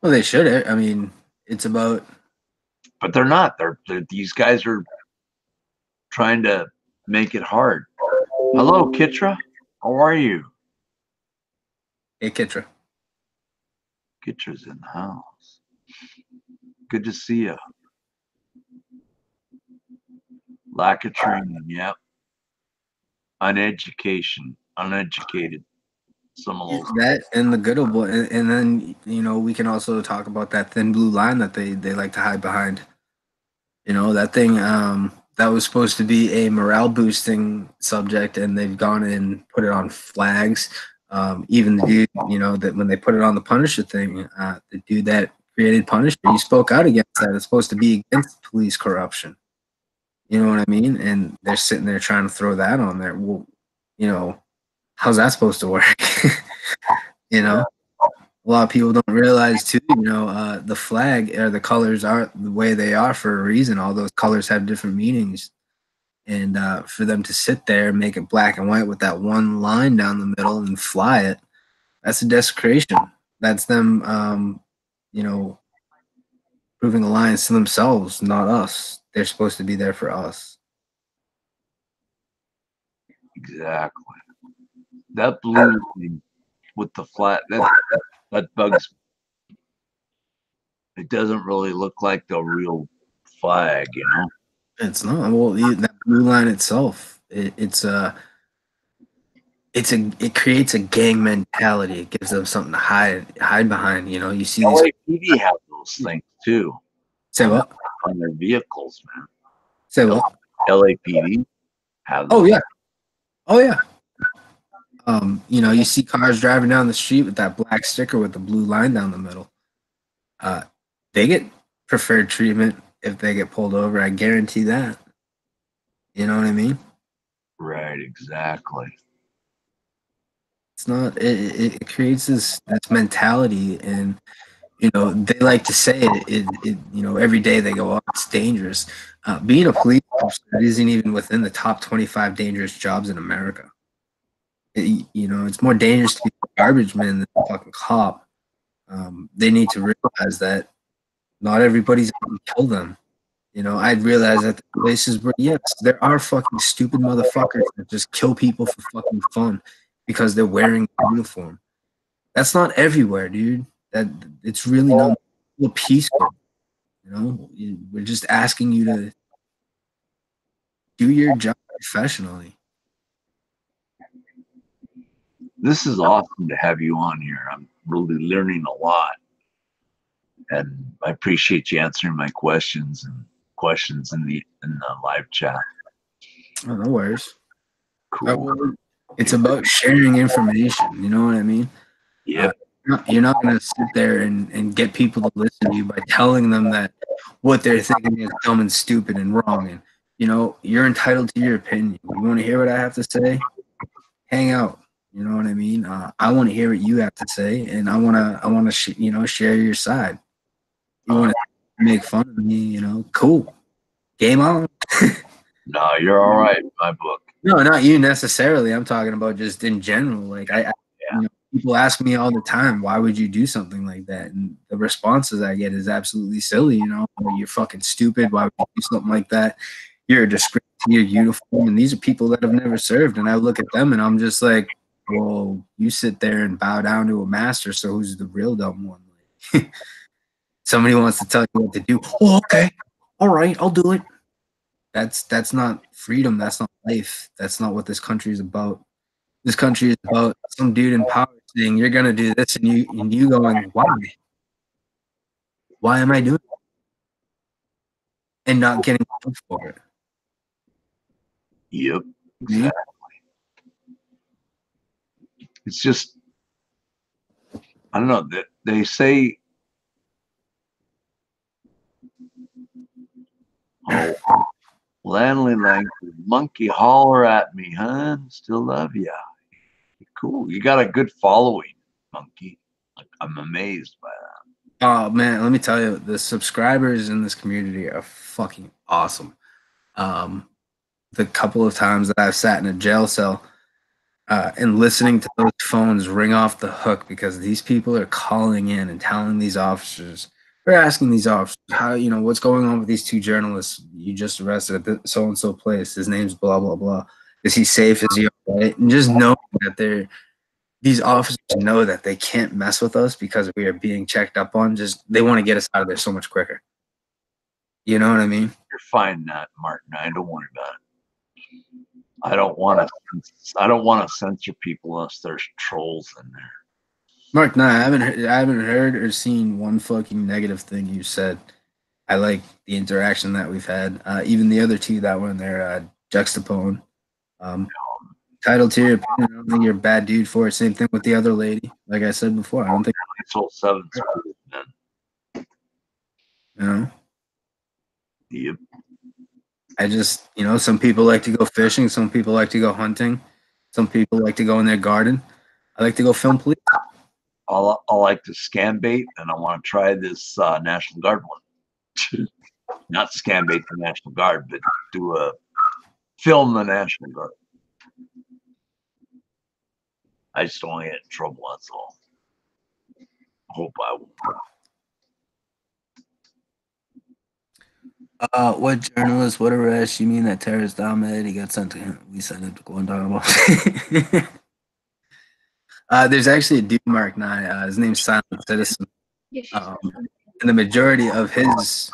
Well, they should. I mean, it's about. But they're not. These guys are trying to make it hard. Hello, Kitra. How are you? Hey, Kitra. Kitra's in the house. Good to see you. Lack of training. Yep. Uneducated. Some of those. That and the good old boy, and then we can also talk about that thin blue line that they like to hide behind. That thing that was supposed to be a morale boosting subject, and they've gone and put it on flags. Even the dude, that when they put it on the Punisher thing, the dude that created Punisher, he spoke out against that. It's supposed to be against police corruption. You know what I mean? And they're sitting there trying to throw that on there. Well, how's that supposed to work? A lot of people don't realize too, the flag or the colors are the way they are for a reason. All those colors have different meanings. And for them to sit there and make it black and white with that one line down the middle and fly it, that's a desecration. That's them, proving alliance to themselves, not us. They're supposed to be there for us. Exactly. That blue thing with the flat, that bugs me. It doesn't really look like the real flag, It's not. Well, that blue line itself, it creates a gang mentality. It gives them something to hide behind. You see these. LAPD have those things too. Say what? On their vehicles, man. Say what? LAPD have those. Oh yeah. Oh yeah. You see cars driving down the street with that black sticker with the blue line down the middle. They get preferred treatment if they get pulled over. I guarantee that. You know what I mean? Right, exactly. It's not. It creates this mentality, and they like to say it. Every day they go, "Oh, it's dangerous." Being a police officer isn't even within the top 25 dangerous jobs in America. It's more dangerous to be a garbage man than a fucking cop. They need to realize that not everybody's going to kill them. I'd realize that the places where, yes, there are fucking stupid motherfuckers that just kill people for fucking fun because they're wearing a uniform. That's not everywhere, dude. That it's really not peaceful. We're just asking you to do your job professionally. This is awesome to have you on here. I'm really learning a lot. And I appreciate you answering my questions in the live chat. Oh, no worries. Cool. It's about sharing information. You know what I mean? Yeah. You're not going to sit there and get people to listen to you by telling them that what they're thinking is dumb and stupid and wrong. And, you're entitled to your opinion. You want to hear what I have to say? Hang out. You know what I mean? I want to hear what you have to say, and I want to share your side. You want to make fun of me? Cool. Game on. No, you're all right in my book. No, not you necessarily. I'm talking about just in general. Like people ask me all the time, why would you do something like that? And the responses I get is absolutely silly. You're fucking stupid. Why would you do something like that? You're a disgrace to your uniform. And these are people that have never served. And I look at them and I'm just like, well, you sit there and bow down to a master. So who's the real dumb one? Somebody wants to tell you what to do. Oh, okay. All right, I'll do it. That's not freedom. That's not life. That's not what this country is about. This country is about some dude in power saying you're gonna do this, and you going, why? Why am I doing it? and not getting killed for it. Yep. Me? Exactly. It's just, I don't know. They say, oh, Lanley Langford, monkey, holler at me, huh? Still love ya. Cool. You got a good following, monkey. Like, I'm amazed by that. Oh man, let me tell you, the subscribers in this community are fucking awesome. The couple of times that I've sat in a jail cell and listening to those phones ring off the hook because these people are calling in and telling these officers, they're asking these officers how, what's going on with these two journalists you just arrested at so and so place. His name's blah blah blah. Is he safe? Is he all right? And just knowing that these officers know that they can't mess with us because we are being checked up on. Just they want to get us out of there so much quicker. You know what I mean? You're fine, that Martin. I don't worry about it. I don't want to censor people unless there's trolls in there. Mark, no, I haven't heard or seen one fucking negative thing you said. I like the interaction that we've had. Even the other two that were in there, juxtapone. Titled to your opinion, I don't think you're a bad dude for it. Same thing with the other lady. Like I said before, I don't think It's all 7 schools, man. you know. Yep. I just, some people like to go fishing, some people like to go hunting, some people like to go in their garden. I like to go film police. I like to scam bait, and I want to try this National Guard one. Not scam bait the National Guard, but film the National Guard. I just don't want to get in trouble, that's all. I hope I won't. What journalist, what arrest? You mean that terrorist Ahmed? He got sent to him. We sent him to Guantanamo. There's actually a dude, Mark 9. His name's Silent Citizen. And the majority of his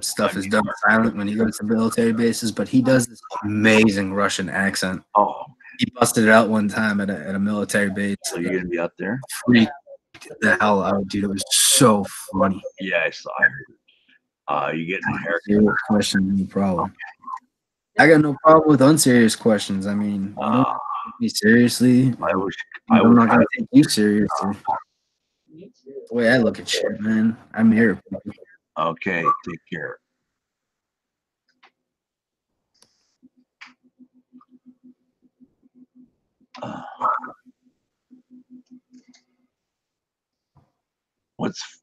stuff is done silent when he goes to military bases, but he does this amazing Russian accent. Oh, he busted it out one time at a military base. So you're gonna be out there? Freaked the hell out, dude. It was so funny. Yeah, I saw it. You getting a haircut? Serious question, no problem. I got no problem with unserious questions. I mean, you don't take me seriously. I'm not gonna take you seriously. The way I look at shit, man. I'm here. Okay, take care.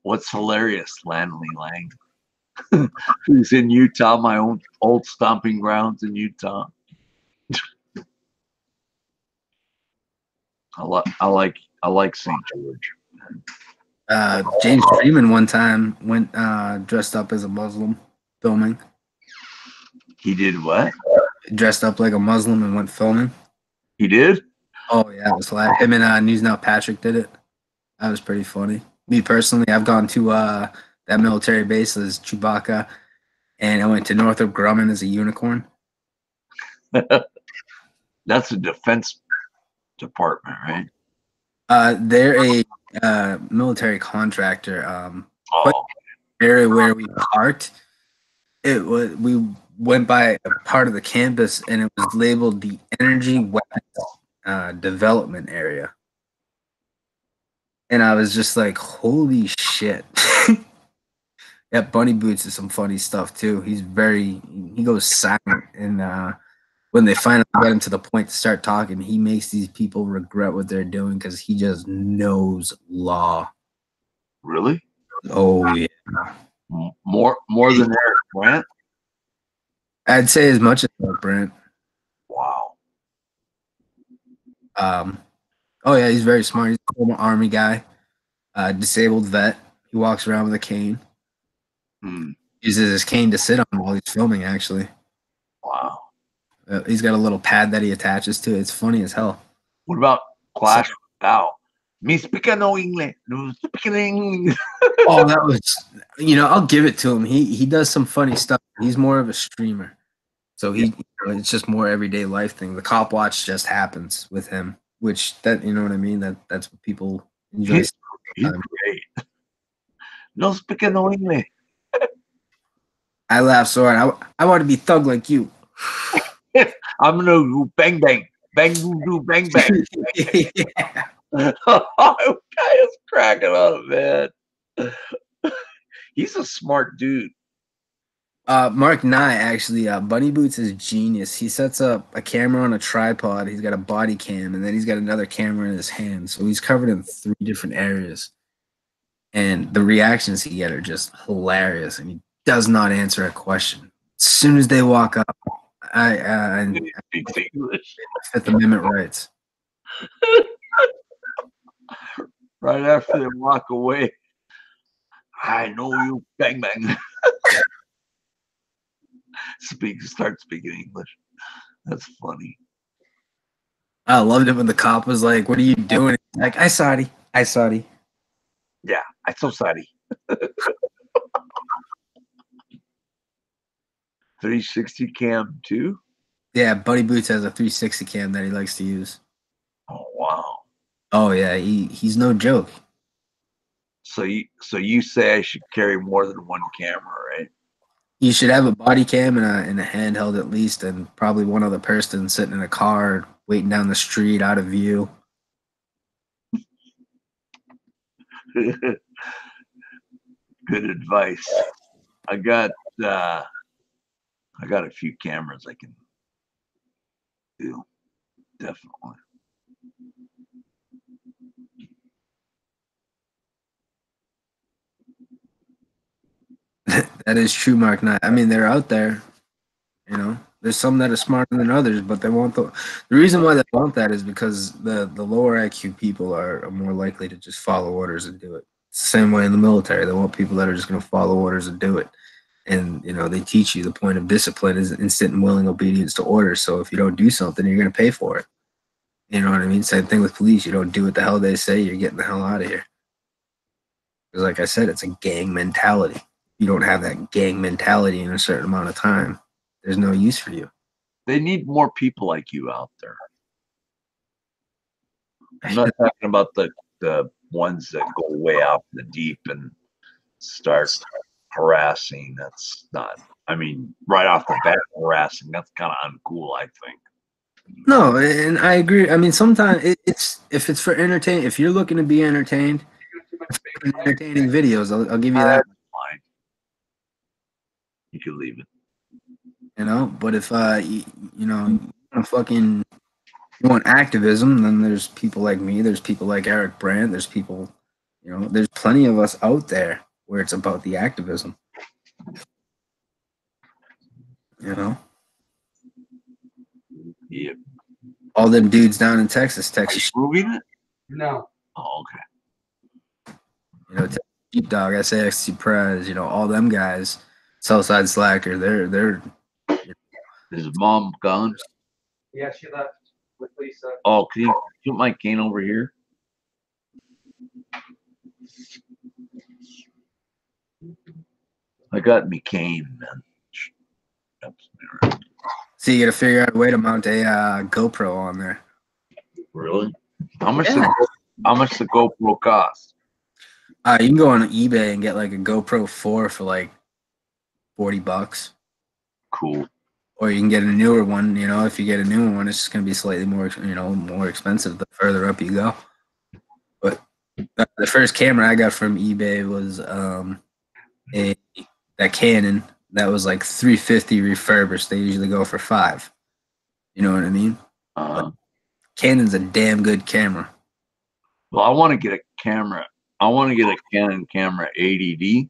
What's hilarious, Lanley Lang, who's in Utah, my own old stomping grounds in Utah. I like St. George. James Freeman one time went dressed up as a Muslim filming. He did what? Dressed up like a Muslim and went filming. He did? Oh yeah, it was hilarious. Him and News Now Patrick did it. That was pretty funny. Me personally, I've gone to that military base as Chewbacca, and I went to Northrop Grumman as a unicorn. That's a Defense Department, right? They're a military contractor. Area where we parked, we went by a part of the campus, and it was labeled the Energy Weapons Development Area. And I was just like, holy shit. Yeah, Bunny Boots is some funny stuff too. He goes silent. And when they finally get him to the point to start talking, he makes these people regret what they're doing because he just knows law. Really? Oh, yeah. More than Eric Brant? I'd say as much as Eric Brant. Wow. Oh yeah, he's very smart. He's a former Army guy, disabled vet. He walks around with a cane. Uses his cane to sit on while he's filming, actually. Wow. He's got a little pad that he attaches to it. It's funny as hell. What about Clash Now? Me speaking no English. No speaking English. Oh, that was, I'll give it to him. He does some funny stuff. He's more of a streamer. So it's just more everyday life thing. The cop watch just happens with him, which that, you know what I mean? That's what people enjoy. He's great. No speaking no English. I laugh so hard. I want to be thug like you. I'm gonna do bang bang, bang doo doo bang bang. Yeah. Oh, guy is cracking up, man. He's a smart dude. Mark Nye, actually, Bunny Boots is genius. He sets up a camera on a tripod. He's got a body cam, and then he's got another camera in his hand. So he's covered in 3 different areas. And the reactions he get are just hilarious. And he does not answer a question. As soon as they walk up, I Speaks English. Fifth Amendment rights. Right after they walk away, I know you, bang bang. Start speaking English. That's funny. I loved it when the cop was like, "What are you doing?" He's like, I saw it. Yeah, I'm so sorry. 360 cam too? Yeah, Bunny Boots has a 360 cam that he likes to use. Oh wow. Oh yeah, he's no joke. So you say I should carry more than one camera, right? You should have a body cam and a handheld at least, and probably one other person sitting in a car waiting down the street out of view. Good advice. I got a few cameras I can do. Definitely. That is true, Mark Knight. I mean, they're out there. You know, there's some that are smarter than others, but they want the reason why they want that is because the lower IQ people are more likely to just follow orders and do it. It's the same way in the military. They want people that are just going to follow orders and do it. And you know, they teach you the point of discipline is instant and willing obedience to orders. So if you don't do something, you're going to pay for it. You know what I mean? Same thing with police. You don't do what the hell they say, you're getting the hell out of here. Because like I said, it's a gang mentality. You don't have that gang mentality in a certain amount of time, there's no use for you. They need more people like you out there. I'm not talking about the ones that go way out in the deep and start harassing. That's not. I mean, right off the bat, harassing. That's kind of uncool, I think. No, and I agree. I mean, sometimes it's if it's for entertain. If you're looking to be entertained, entertaining videos, I'll give you that. Fine. You can leave it. You know, but if you want activism, then there's people like me. There's people like Eric Brandt. There's people, you know, there's plenty of us out there where it's about the activism. You know. Yep. All them dudes down in Texas. Are you moving it? No. Oh, okay. You know, Sheepdog, SAXT Prez, you know, all them guys, Southside Slacker, they're. Is mom gone? Yeah, she left with Lisa. Oh, can you put my cane over here? I got me cane, man. So you got to figure out a way to mount a GoPro on there. Really? How much the GoPro cost? You can go on eBay and get like a GoPro 4 for like $40. Cool. Or you can get a newer one. You know, if you get a newer one, it's just going to be slightly more, you know, more expensive the further up you go. But the first camera I got from eBay was that Canon that was like $350 refurbished. They usually go for $5. You know what I mean? Canon's a damn good camera. Well, I want to get a camera. I want to get a Canon camera 80D.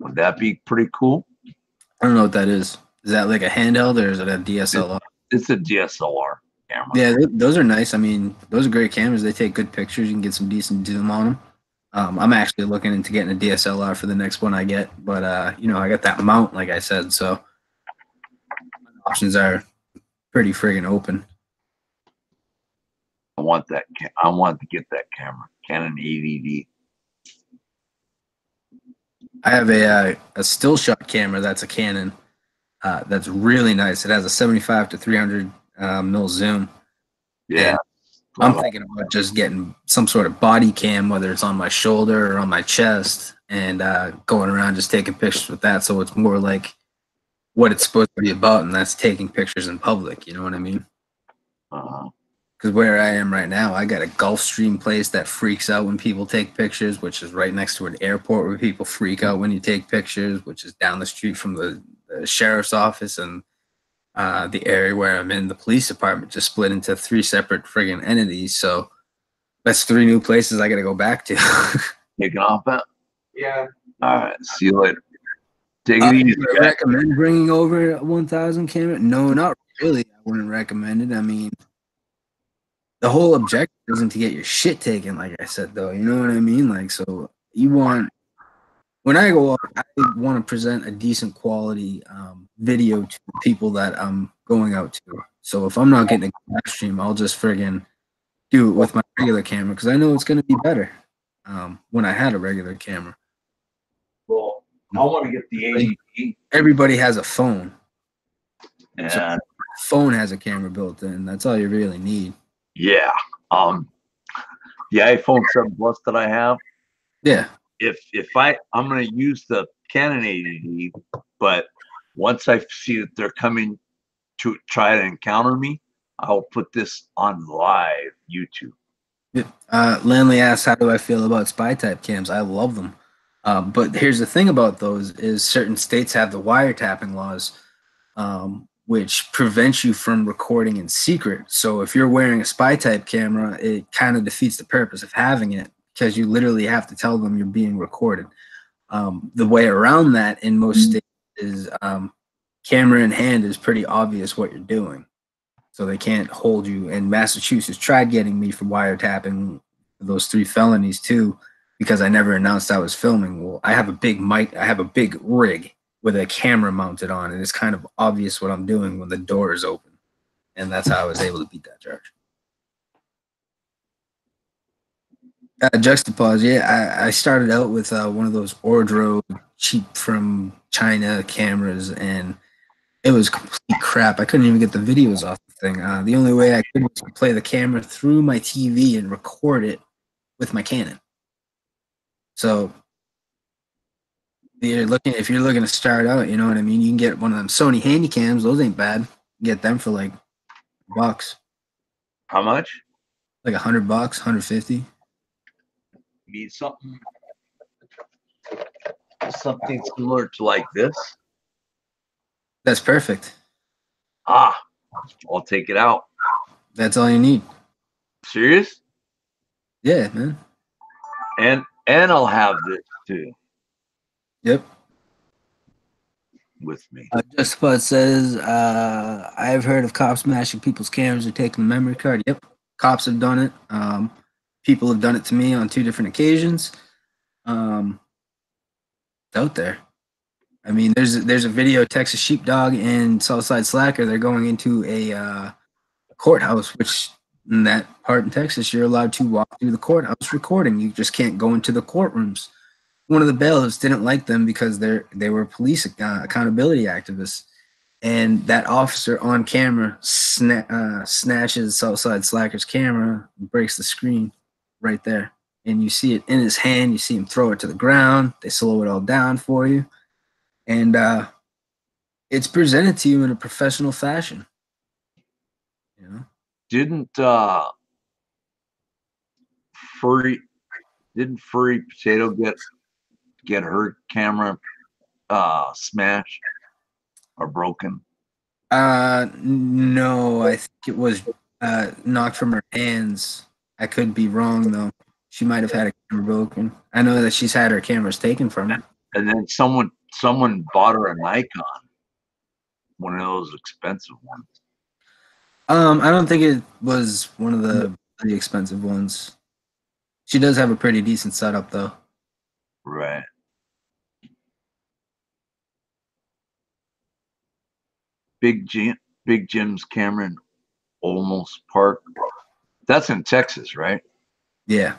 Would that be pretty cool? I don't know what that is. Is that like a handheld or is it a DSLR? It's a DSLR camera. Yeah, those are nice. I mean, those are great cameras. They take good pictures. You can get some decent zoom on them. I'm actually looking into getting a DSLR for the next one I get, but you know, I got that mount, like I said, so options are pretty friggin' open. I want to get that camera, Canon 80D. I have a still shot camera that's a Canon. That's really nice. It has a 75 to 300 mil zoom. Yeah. And I'm thinking about just getting some sort of body cam, whether it's on my shoulder or on my chest, and going around just taking pictures with that. So it's more like what it's supposed to be about, and that's taking pictures in public. You know what I mean? Uh-huh. Because where I am right now, I got a Gulfstream place that freaks out when people take pictures, which is right next to an airport where people freak out when you take pictures, which is down the street from the sheriff's office, and the area where I'm in, the police department, just split into 3 separate friggin' entities. So that's 3 new places I got to go back to. Taking off that? Yeah. All right. See you later. Take it easy, I guys. recommend bringing over a 1000 camera? No, not really. I wouldn't recommend it. I mean, the whole objective isn't to get your shit taken, like I said, though. You know what I mean? Like, so you want, when I go up, I want to present a decent quality video to the people that I'm going out to. So if I'm not getting a live stream, I'll just friggin' do it with my regular camera because I know it's going to be better when I had a regular camera. Well, I want to get the ADP. Everybody has a phone. And So phone has a camera built in. That's all you really need. yeah, the iPhone 7 Plus that I have. Yeah. If I'm gonna use the Canon 80D, but once I see that they're coming to try to encounter me, I'll put this on live YouTube. Lanley asks, how do I feel about spy type cams? I love them. But here's the thing about those is certain states have the wiretapping laws, which prevents you from recording in secret. So if you're wearing a spy type camera, it kind of defeats the purpose of having it because you literally have to tell them you're being recorded. The way around that in most states is camera in hand is pretty obvious what you're doing. So they can't hold you. And Massachusetts tried getting me for wiretapping those 3 felonies too, because I never announced I was filming. Well, I have a big mic, I have a big rig with a camera mounted on, and it's kind of obvious what I'm doing when the door is open. And that's how I was able to beat that charge. Juxtapause, yeah, I started out with one of those Ordro cheap from China cameras, and it was complete crap. I couldn't even get the videos off the thing. The only way I could was to play the camera through my TV and record it with my Canon. So if you're looking to start out, you know what I mean? You can get one of them Sony Handycams. Those ain't bad. Get them for like $100. How much? Like $100, 150. You need something similar to like this. That's perfect. I'll take it out. That's all you need. Serious? Yeah, man. And I'll have this too Yep. with me. Juxtapause says, I've heard of cops smashing people's cameras or taking the memory card. Yep. Cops have done it. People have done it to me on 2 different occasions. It's out there. I mean, there's a video, Texas Sheepdog and Southside Slacker. They're going into a courthouse, which in that part in Texas, you're allowed to walk through the courthouse recording. You just can't go into the courtrooms. One of the bailiffs didn't like them because they were police accountability activists, and that officer on camera snatches Southside Slacker's camera, breaks the screen right there, and you see it in his hand. You see him throw it to the ground. They slow it all down for you. And it's presented to you in a professional fashion. You know? Didn't Furry Potato get her camera smashed or broken? No, I think it was knocked from her hands. I could be wrong though. She might have had a camera broken. I know that she's had her cameras taken from her. And then someone bought her a Nikon, one of those expensive ones. I don't think it was one of the expensive ones. She does have a pretty decent setup though. Right. Big Jim's camera in Olmos Park. That's in Texas, right? Yeah.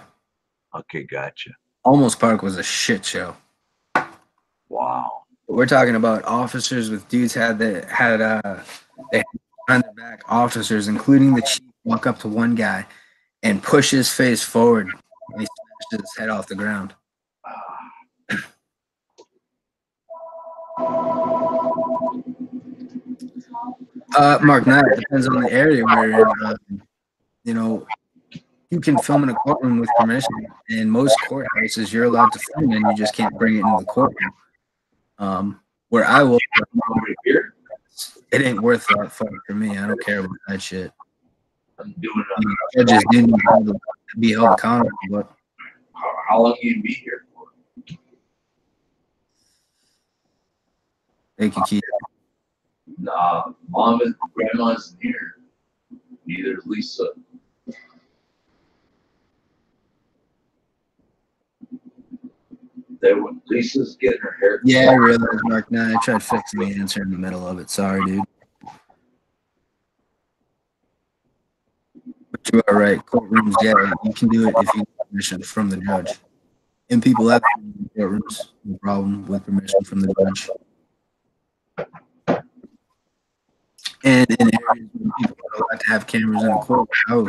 Okay, gotcha. Olmos Park was a shit show. Wow. We're talking about officers with dudes they had behind their back officers, including the chief, walk up to one guy and push his face forward, and he smashed his head off the ground. Mark, now it depends on the area where you're in. You know, you can film in a courtroom with permission. In most courthouses, you're allowed to film and you just can't bring it into the courtroom. Where I will, Here, it ain't worth that fuck for me. I don't care about that shit. I'm doing it. Judges do need to be held accountable, but How long you gonna be here for? they can keep. Nah, mom and grandma's here. Neither is Lisa. Lisa's getting her hair. Yeah, I realize, Mark. Now I tried fixing the answer in the middle of it. Sorry, dude. But you are right. Courtrooms, yeah, you can do it if you get permission from the judge. And people have courtrooms, no problem with permission from the judge. And in areas where people are allowed to have cameras in the courthouse,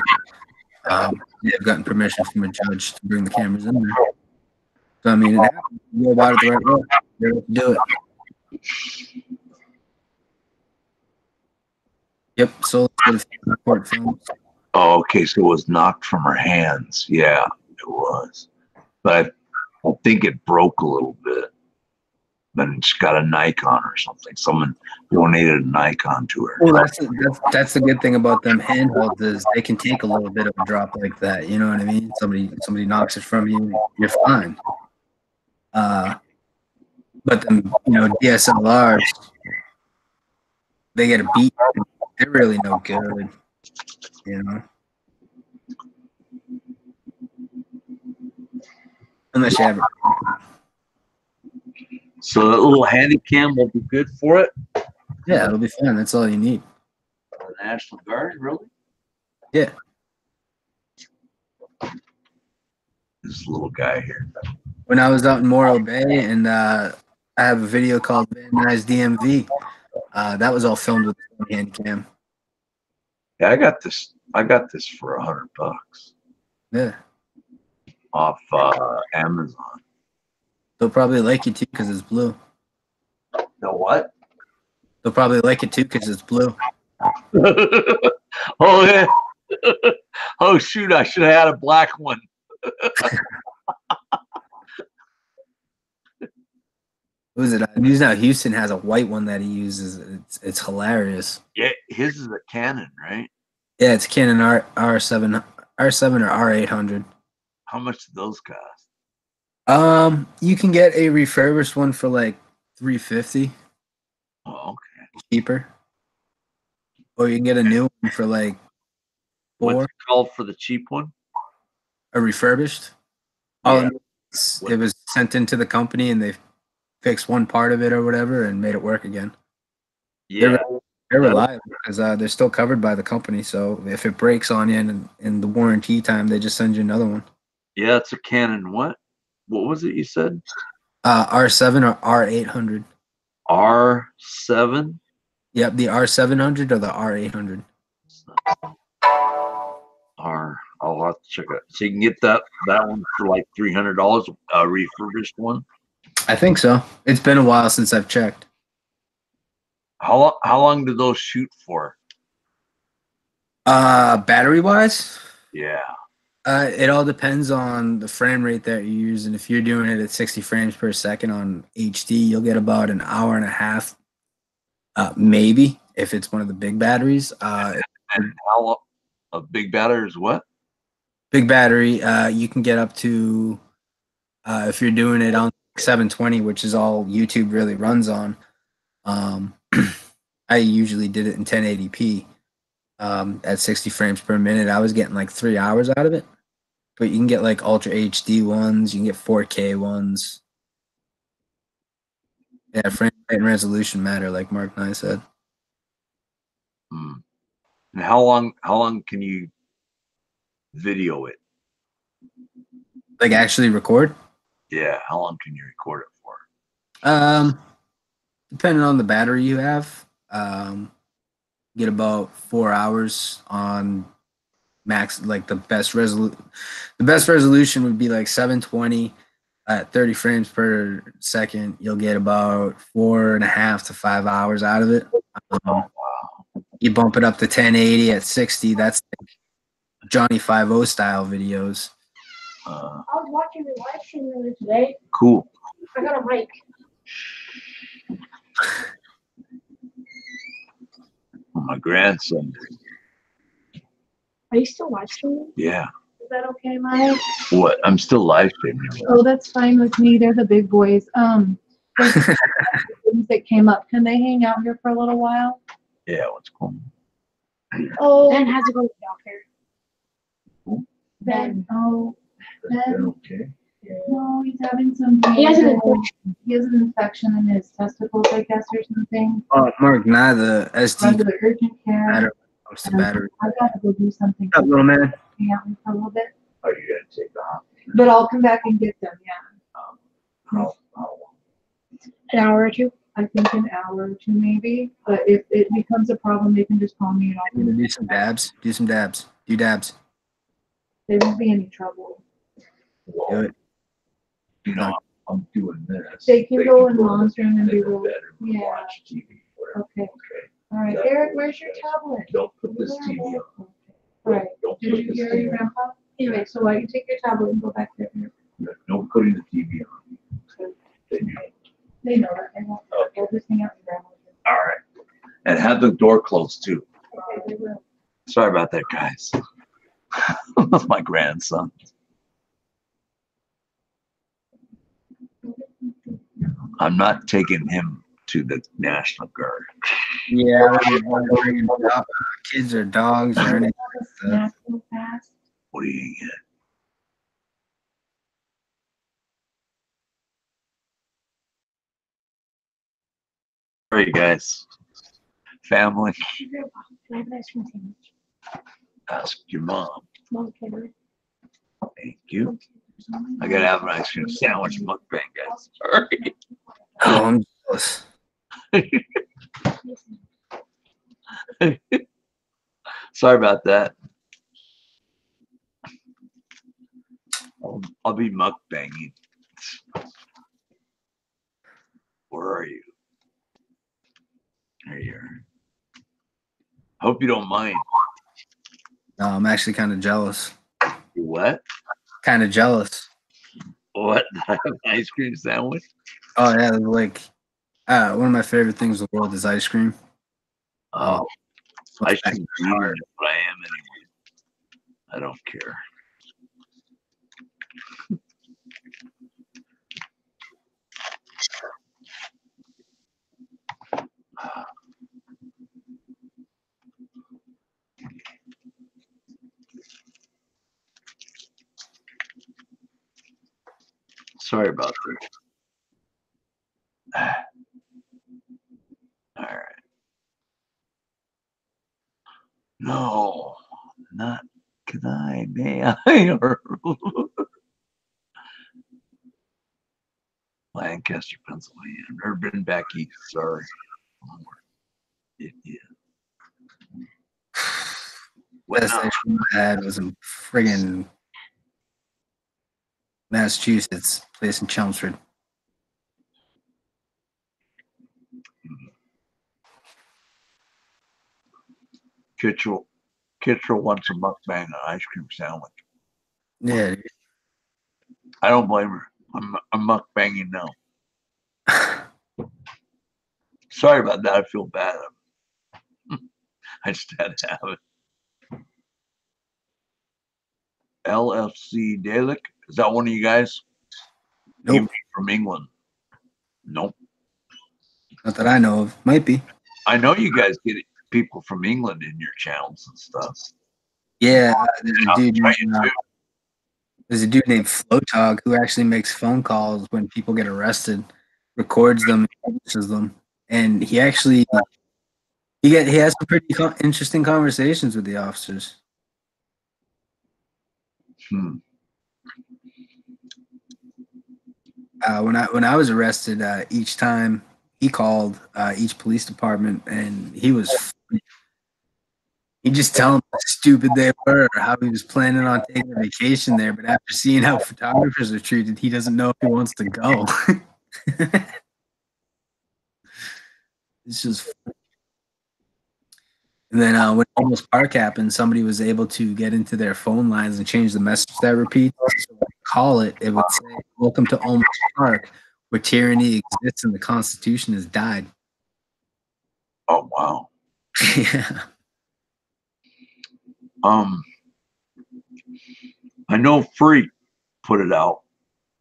they've gotten permission from a judge to bring the cameras in there. So I mean, it happens. You go about it the right way. You're able to do it. Yep. So court films. Oh, okay, so it was knocked from her hands. Yeah, it was. But I think it broke a little bit. Then it's got a Nikon or something. Someone donated a Nikon to her. Well, that's the good thing about them handhelds is they can take a little bit of a drop like that. You know what I mean? Somebody knocks it from you, you're fine. But them, DSLRs, they get a beat. They're really no good. You know, unless you have it. So that little handy cam will be good for it? Yeah, it'll be fine. That's all you need. The National Guard, really? Yeah. This little guy here. When I was out in Morro Bay, and I have a video called Van Nuys DMV. That was all filmed with the hand cam. Yeah, I got this for $100 Yeah. off Amazon. They'll probably like it too because it's blue. No what? They'll probably like it too because it's blue. Oh yeah. Oh shoot! I should have had a black one. What is it? News Now Houston has a white one that he uses. It's hilarious. Yeah, his is a Canon, right? Yeah, it's Canon R7 or R800. How much do those cost? You can get a refurbished one for like $350. Oh, okay. Cheaper. Or you can get a new one for like $4. What's it called for the cheap one? A refurbished. Yeah. It was sent into the company and they fixed one part of it or whatever and made it work again. Yeah. They're reliable because they're still covered by the company. So if it breaks on you in the warranty time, they just send you another one. Yeah, it's a Canon. What was it you said? R7 or R800. R7? Yep, the R700 or the R800. I'll have to check it. So you can get that one for like $300, a refurbished one. I think so. It's been a while since I've checked. How long do those shoot for? Battery wise? Yeah. It all depends on the frame rate that you're using. If you're doing it at 60 frames per second on HD, you'll get about an hour and a half, maybe, if it's one of the big batteries. And how long? A big battery is what? Big battery, you can get up to, if you're doing it on 720, which is all YouTube really runs on. I usually did it in 1080p at 60 frames per minute. I was getting like 3 hours out of it. But you can get like Ultra HD ones. You can get 4K ones. Yeah, frame rate and resolution matter, like Mark and I said. And how long can you video it? Like actually record? Yeah, how long can you record it for? Depending on the battery you have, get about 4 hours on max. Like the best resolution would be like 720 at 30 frames per second. You'll get about 4.5 to 5 hours out of it. You bump it up to 1080 at 60. That's like Johnny 5-0 style videos. I was watching your live stream the other today. Cool. I got a mic. My grandson. Are you still live streaming? Yeah. Is that okay, Mike? What? I'm still live streaming. Oh, that's fine with me. They're the big boys. There's things that came up. Can they hang out here for a little while? Yeah, what's cool? Oh, Ben has to go to the doctor. Ben. Oh, Ben. Okay. No, he's having some. He has an infection. He has an infection in his testicles, I guess, or something. Oh, Mark, nah, the SD Run to the urgent care. battery comes to battery. I've got to go do something. What's up, little man? Hang out with for a little bit. Are you gonna take off? But I'll come back and get them. Yeah, How An hour or two. I think an hour or two maybe. But if it becomes a problem, they can just call me and I'll Do some dabs. Do some dabs. Do dabs. There won't be any trouble. Do it. you know, I'm doing this. They can go in mom's room and They be go real. better and Yeah. watch TV. Whatever. Okay. Okay. All right, Eric, where's your tablet? Don't put this TV on. All right. Don't Did put you this hear TV your on. grandpa? Anyway, so I can take your tablet and go back there. Don't put the TV on. Then you- They know that. They won't. They'll just hang out with grandma. All right. And have the door closed too. Okay, they will. Sorry about that, guys. That's my grandson. I'm not taking him to the National Guard. Yeah, kids or dogs or anything. Snack real fast. What are you gonna get? All right, guys. Family, Can I have an ice cream sandwich? ask your mom. Mom, can Thank you. I gotta have an ice cream sandwich mukbang, guys. Sorry. Oh, I'm jealous. Sorry about that. I'll be mukbanging. Where are you? There you are. Hope you don't mind. No, I'm actually kind of jealous. You what? Kind of jealous. What? Ice cream sandwich? Oh yeah, like one of my favorite things in the world is ice cream. Oh, So I it's shouldn't be eating it, but I am anyway. I don't care. Sorry about that. All right. No, not can I, may I? Or Lancaster, Pennsylvania. I've never been back east. Sorry. It is. Best ice cream I had was in friggin' Massachusetts, place in Chelmsford. Kitchell wants a mukbang an ice cream sandwich. Yeah. I don't blame her. I'm mukbanging now. Sorry about that. I feel bad. I just had to have it. LFC Dalek. Is that one of you guys? Nope. You from England? Nope. Not that I know of. Might be. I know you guys get people from England in your channels and stuff. Yeah, I'm trying to. there's a dude named Flotog who actually makes phone calls when people get arrested, records them, and publishes them, and he actually he has some pretty interesting conversations with the officers. When I was arrested, each time he called each police department, and he just tell them how stupid they were, or how he was planning on taking a vacation there. But after seeing how photographers are treated, he doesn't know if he wants to go. It's just And then when almost park happened, somebody was able to get into their phone lines and change the message that repeats. So when you call it, it would say, "Welcome to Almost Park, where tyranny exists and the Constitution has died." Oh, wow. Yeah. I know Freak put it out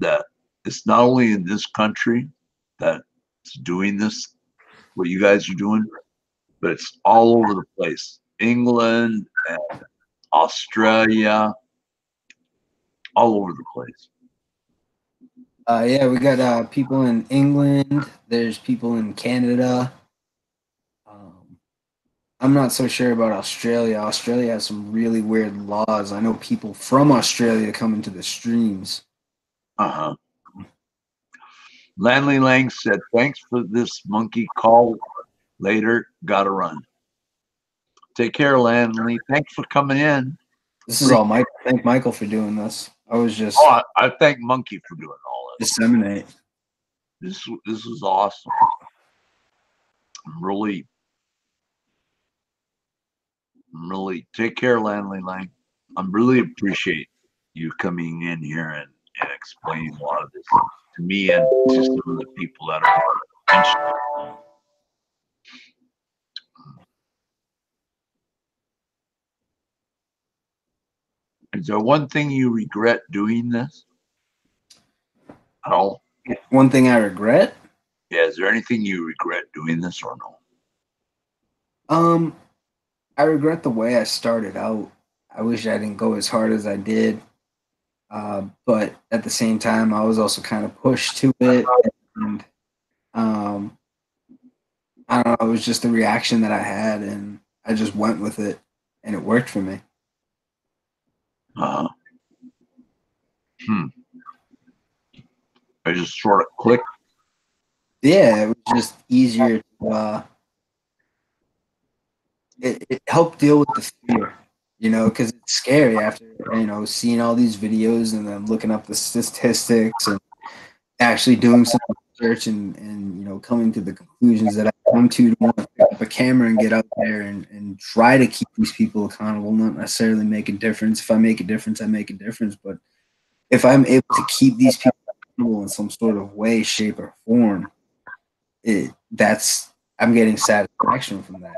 that it's not only in this country that's doing this, what you guys are doing, but it's all over the place. England and Australia, all over the place. Yeah, we got people in England. There's people in Canada. I'm not so sure about Australia. Australia has some really weird laws. I know people from Australia come into the streams. Uh-huh. Lanley Lang said, "Thanks for this monkey call. Later, gotta run." Take care, Lanley. Thanks for coming in. This is all Mike. Thank Michael for doing this. I was just I thank Monkey for doing all this. disseminate. This is awesome. I'm really take care, Lanley Lang. I really appreciate you coming in here and explaining a lot of this to me and to some of the people that are interested. Is there one thing you regret doing this at all? One thing I regret? Yeah, is there anything you regret doing this or no? I regret the way I started out. I wish I didn't go as hard as I did. But at the same time, I was also kind of pushed to it. And I don't know, it was just the reaction that I had, and I just went with it, and it worked for me. I just sort of clicked. Yeah, it was just easier to, it helped deal with the fear, because it's scary after, seeing all these videos and then looking up the statistics and actually doing some research and coming to the conclusions that I come to want to pick up a camera and get out there and try to keep these people accountable, not necessarily make a difference. If I make a difference, I make a difference. But if I'm able to keep these people accountable in some sort of way, shape, or form, I'm getting satisfaction from that.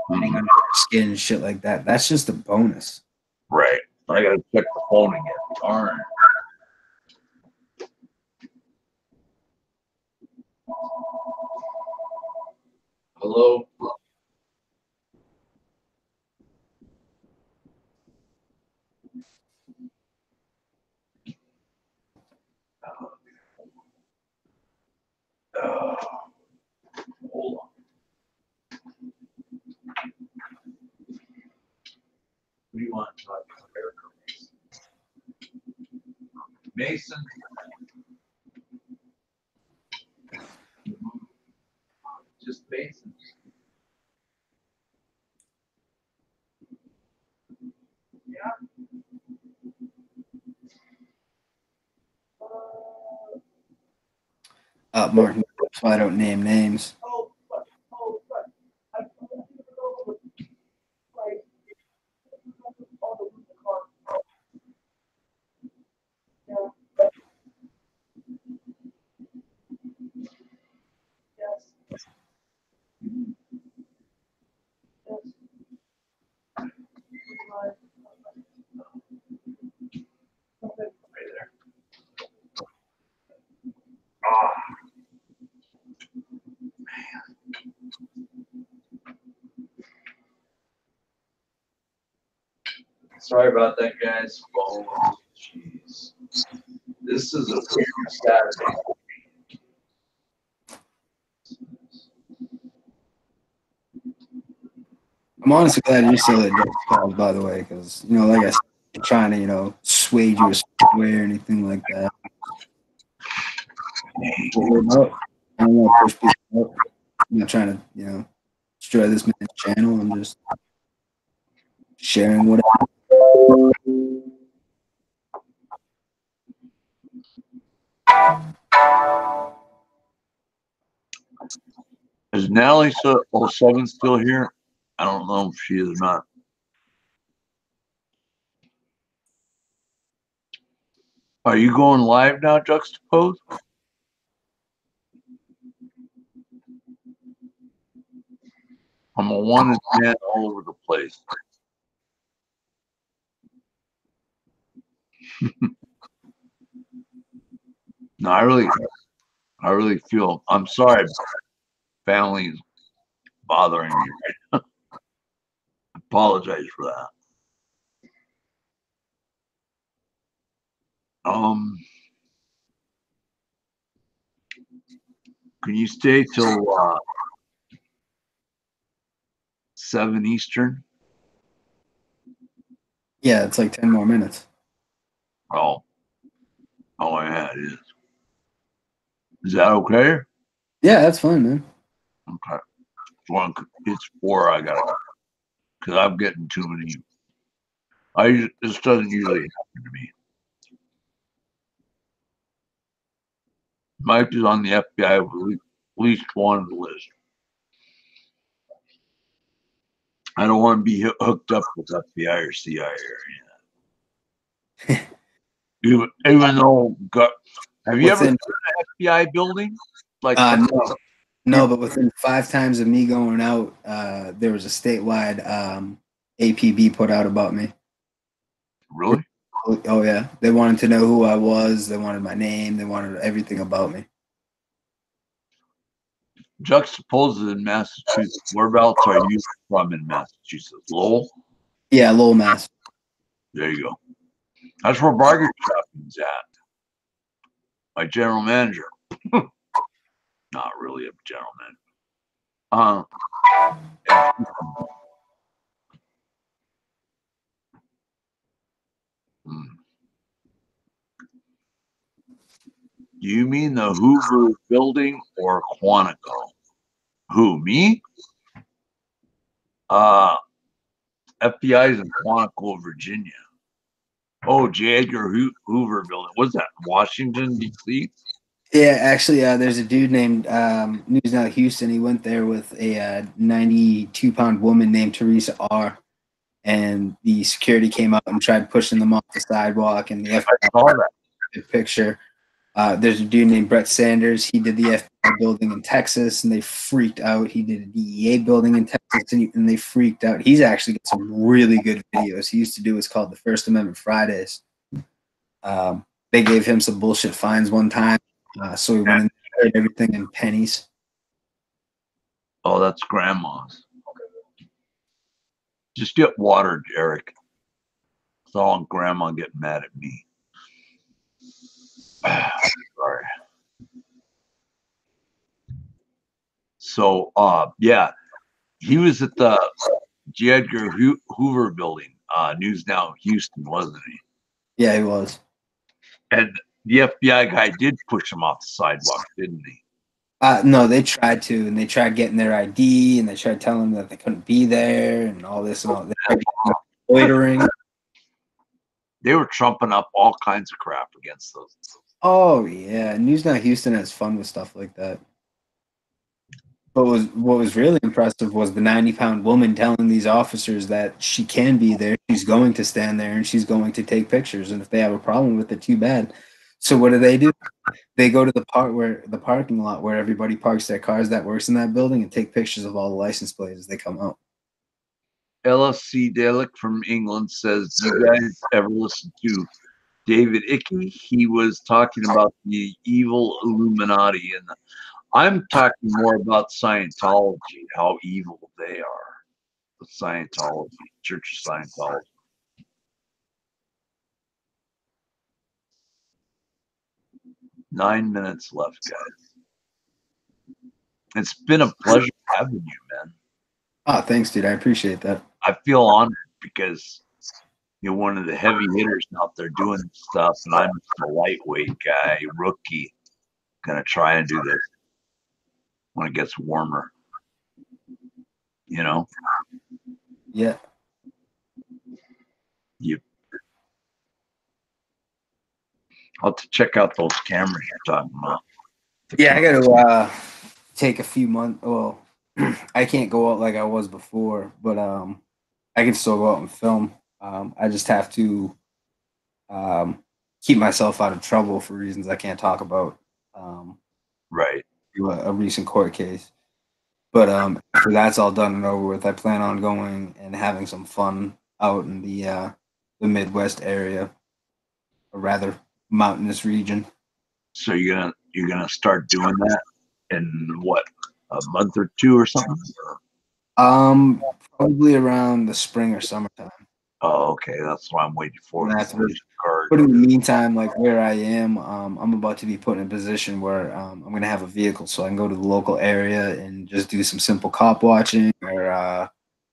Getting under their skin and shit like that. That's just a bonus. Right. I gotta check the phone again. Darn. Hello. Hold on. What do you want to talk about? Mason. Just Mason. Yeah. Martin, that's why I don't name names. Right there. Ah. Sorry about that, guys. Oh, jeez. This is a weird Saturday. I'm honestly glad you're still at Death Calls, by the way, because, like I said, I'm trying to, sway you a certain way or anything like that. I don't want to push people up. I'm not trying to, destroy this man's channel. I'm just sharing what Is Nally 07 still here? I don't know if she is or not. Are you going live now, Juxtapose? I'm a wanted man all over the place. No, I really feel, I'm sorry, family's bothering me right now. Apologize for that. Can you stay till 7 Eastern? Yeah, it's like 10 more minutes. Oh, yeah, it is. Is that okay? Yeah, that's fine, man. Okay. It's 4. I got because I'm getting too many. This doesn't usually happen to me. Mike is on the FBI with at least wanted list. I don't want to be hooked up with FBI or CIA or anything. even though, have you ever been to an FBI building? Like, no, but within 5 times of me going out, there was a statewide APB put out about me. Really? Oh yeah, they wanted to know who I was. They wanted my name. They wanted everything about me. Juxtaposed in Massachusetts. Whereabouts are you from in Massachusetts? Lowell? Yeah, Lowell, Mass. There you go. That's where bargain shopping's at. My general manager. Not really a general manager. Do you mean the Hoover building or Quantico? Who, me? FBI's in Quantico, Virginia. Oh, J. Edgar Hoover building. What's that, Washington, D.C.? Yeah, actually, there's a dude named News Now Houston. He went there with a 92-pound woman named Teresa R. And the security came up and tried pushing them off the sidewalk. And the FBI saw that picture. There's a dude named Brett Sanders. He did the FBI building in Texas, and they freaked out. He did a DEA building in Texas, and they freaked out. He's actually got some really good videos. He used to do what's called the First Amendment Fridays. They gave him some bullshit fines one time, so he went and paid everything in pennies. Oh, that's grandma's. Just get water, Derek. So I want grandma getting mad at me. Sorry. So, yeah, he was at the J. Edgar Hoover building, News Now Houston, wasn't he? Yeah, he was. And the FBI guy did push him off the sidewalk, didn't he? No, they tried to, and they tried getting their ID, and they tried telling them that they couldn't be there, and all this and all that. Loitering. They were trumping up all kinds of crap against those. Oh yeah, News Now Houston has fun with stuff like that. But what was really impressive was the 90-pound woman telling these officers that she can be there, she's going to stand there, and she's going to take pictures. And if they have a problem with it, too bad. So what do? They go to the parking lot where everybody parks their cars that works in that building and take pictures of all the license plates as they come out. LSC Delic from England says, do you guys ever listen to David Icke? He was talking about the evil Illuminati, and I'm talking more about Scientology, how evil they are. The Scientology, Church of Scientology. Nine minutes left, guys. It's been a pleasure having you, man. Oh, thanks, dude. I appreciate that. I feel honored because you're one of the heavy hitters out there doing stuff, and I'm a lightweight guy, rookie, gonna try and do this when it gets warmer. You know? Yeah. I'll have to check out those cameras you're talking about. Yeah, I got to take a few months. Well, I can't go out like I was before, but I can still go out and film. I just have to keep myself out of trouble for reasons I can't talk about. Right. A recent court case. But after that's all done and over with, I plan on going and having some fun out in the Midwest area, a rather mountainous region. So you're gonna start doing that in what, a month or two or something? Probably around the spring or summertime. Oh, okay. That's what I'm waiting for. And that's The card. But in the meantime, like where I am, I'm about to be put in a position where I'm going to have a vehicle, so I can go to the local area and just do some simple cop watching or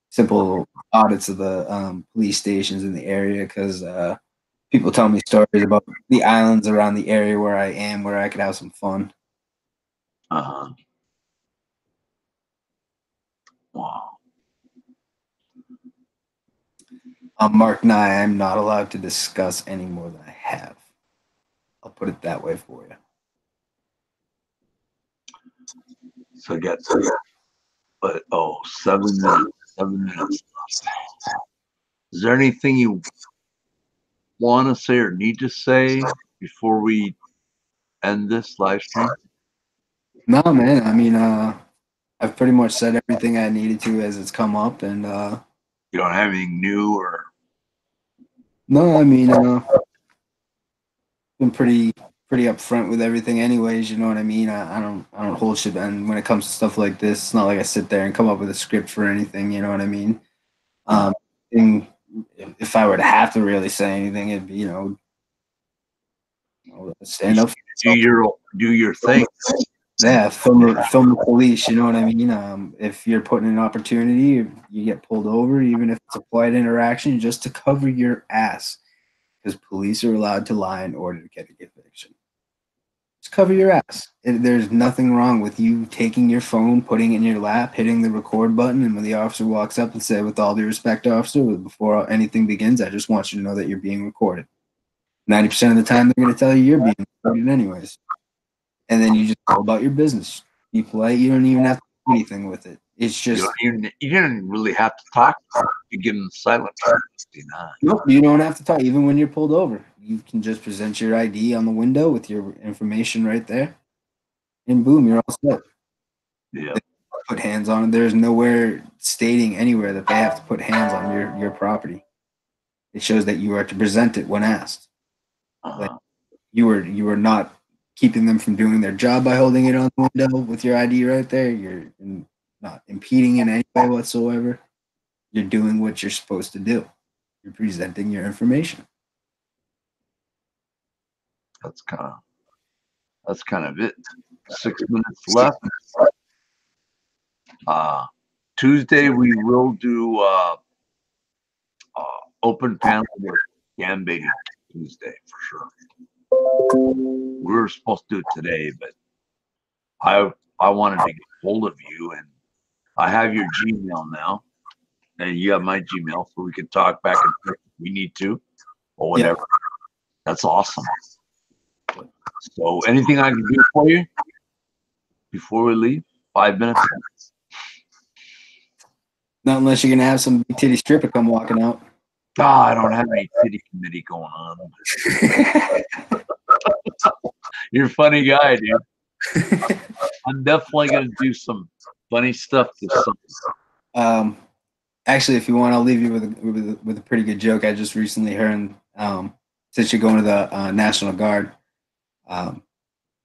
simple audits of the police stations in the area. Because people tell me stories about the islands around the area where I am, where I could have some fun. Uh-huh. Wow. Mark Nye, I'm not allowed to discuss any more than I have. I'll put it that way for you. So get, but 7 minutes. 7 minutes. Is there anything you want to say or need to say before we end this live stream? No, man. I mean, I've pretty much said everything I needed to as it's come up, and You don't have anything new or? no, I mean, been pretty upfront with everything, anyways. You know what I mean? I don't hold shit, and when it comes to stuff like this, it's not like I sit there and come up with a script for anything. You know what I mean? And if I were to have to really say anything, it'd be stand up. Do your thing. Yeah, film the police. You know what I mean? If you're put in an opportunity, if you get pulled over, even if it's a polite interaction, just to cover your ass, because police are allowed to lie in order to get a conviction. Just cover your ass. There's nothing wrong with you taking your phone, putting it in your lap, hitting the record button, and when the officer walks up and say, "With all due respect, officer, before anything begins, I just want you to know that you're being recorded." 90% of the time, they're going to tell you you're being recorded anyways. And then you just go about your business. Be polite. You don't even have to do anything with it. It's just you didn't really have to talk to get in silent. Nope, you don't have to talk. Even when you're pulled over, you can just present your ID on the window with your information right there, and boom, you're all set. Yeah. Put hands on it. There's nowhere stating anywhere that they have to put hands on your property. It shows that you are to present it when asked. Like you were not keeping them from doing their job by holding it on the window with your ID right there. You're not impeding in any way whatsoever. You're doing what you're supposed to do. You're presenting your information. That's kind of it. 6 minutes left. Tuesday we will do open panel with scam baiting Tuesday for sure. We were supposed to do it today, but I wanted to get hold of you, and I have your Gmail now, and you have my Gmail, so we can talk back and forth if we need to, or whatever. Yeah. That's awesome. So, anything I can do for you before we leave? 5 minutes. Not unless you're gonna have some big titty stripper come walking out. I don't have any titty committee going on. You're a funny guy, dude. I'm definitely gonna do some funny stuff this summer. Actually, if you want, I'll leave you with a pretty good joke I just recently heard. Since you're going to the National Guard,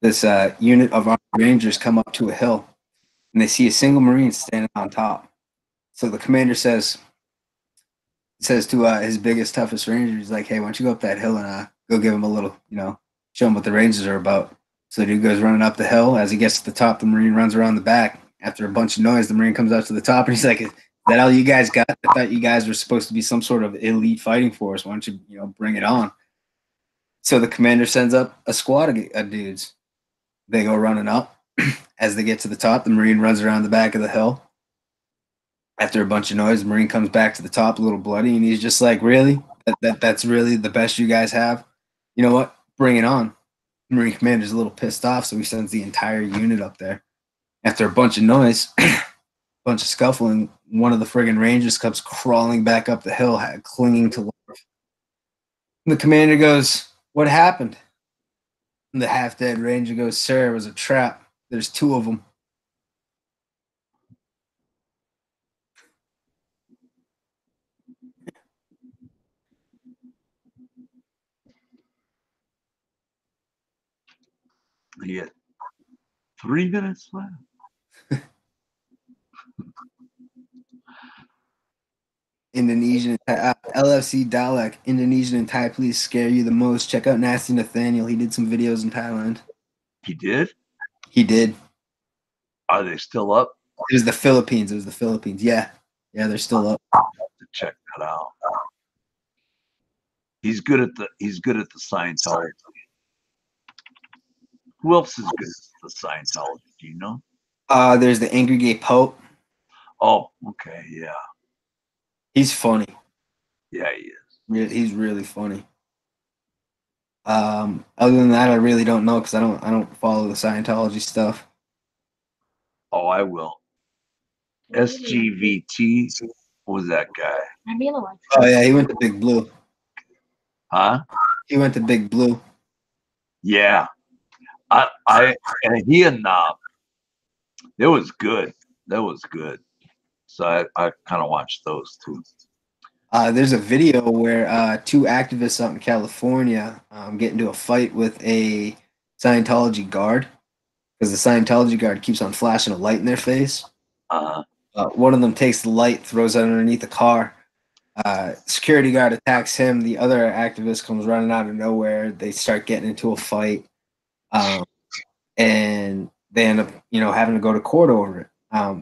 this unit of Army Rangers come up to a hill, and they see a single Marine standing on top. So the commander says to his biggest, toughest Ranger, he's like, "Hey, why don't you go up that hill and go give him a little, show him what the Rangers are about." So the dude goes running up the hill. As he gets to the top, the Marine runs around the back. After a bunch of noise, the Marine comes up to the top, and he's like, "Is that all you guys got? I thought you guys were supposed to be some sort of elite fighting force. Why don't you, bring it on?" So the commander sends up a squad of dudes. They go running up. As they get to the top, the Marine runs around the back of the hill. After a bunch of noise, the Marine comes back to the top a little bloody, and he's just like, "Really? That's really the best you guys have? You know what? Bring it on." The Marine commander's a little pissed off, so he sends the entire unit up there. After a bunch of noise, bunch of scuffling. One of the friggin' Rangers comes crawling back up the hill, clinging to Laura. And the commander goes, "What happened?" And the half-dead Ranger goes, "Sir, it was a trap. There's two of them." You get 3 minutes left. Indonesian LFC Dalek, Indonesian and Thai police scare you the most. Check out Nasty Nathaniel. He did some videos in Thailand. He did? He did. Are they still up? It was the Philippines. Yeah, they're still up. I'll have to check that out. He's good at the Scientology. Who else is good at the Scientology? Do you know? There's the Angry Gay Pope. Oh, okay, yeah. He's funny. Yeah, he is. He's really funny. Other than that, I really don't know because I don't follow the Scientology stuff. Oh, I will. SGVT. What was that guy? I mean, like, Oh yeah, he went to Big Blue. Huh? He went to Big Blue. Yeah. And he and it was good. That was good. So I kind of watched those too. There's a video where two activists out in California get into a fight with a Scientology guard because the Scientology guard keeps on flashing a light in their face. One of them takes the light, throws it underneath the car. Security guard attacks him. The other activist comes running out of nowhere. They start getting into a fight, and they end up, having to go to court over it,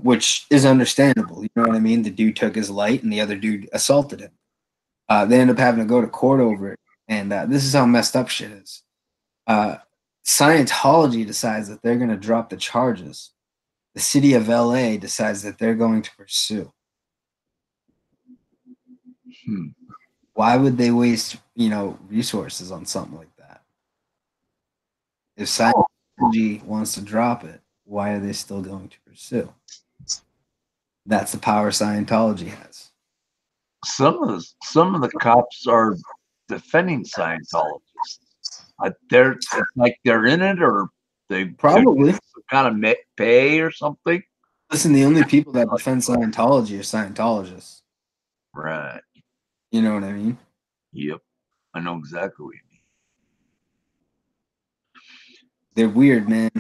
which is understandable. You know what I mean? The dude took his light, and the other dude assaulted him. They end up having to go to court over it, and this is how messed up shit is. Scientology decides that they're going to drop the charges. The city of LA decides that they're going to pursue. Why would they waste, resources on something like that? If Scientology wants to drop it, why are they still going to pursue? That's the power Scientology has. Some of the cops are defending Scientologists. It's like they're in it, or they Probably some kind of pay or something. Listen, the only people that defend Scientology are Scientologists. Right. You know what I mean? Yep. I know exactly what you mean. They're weird, man,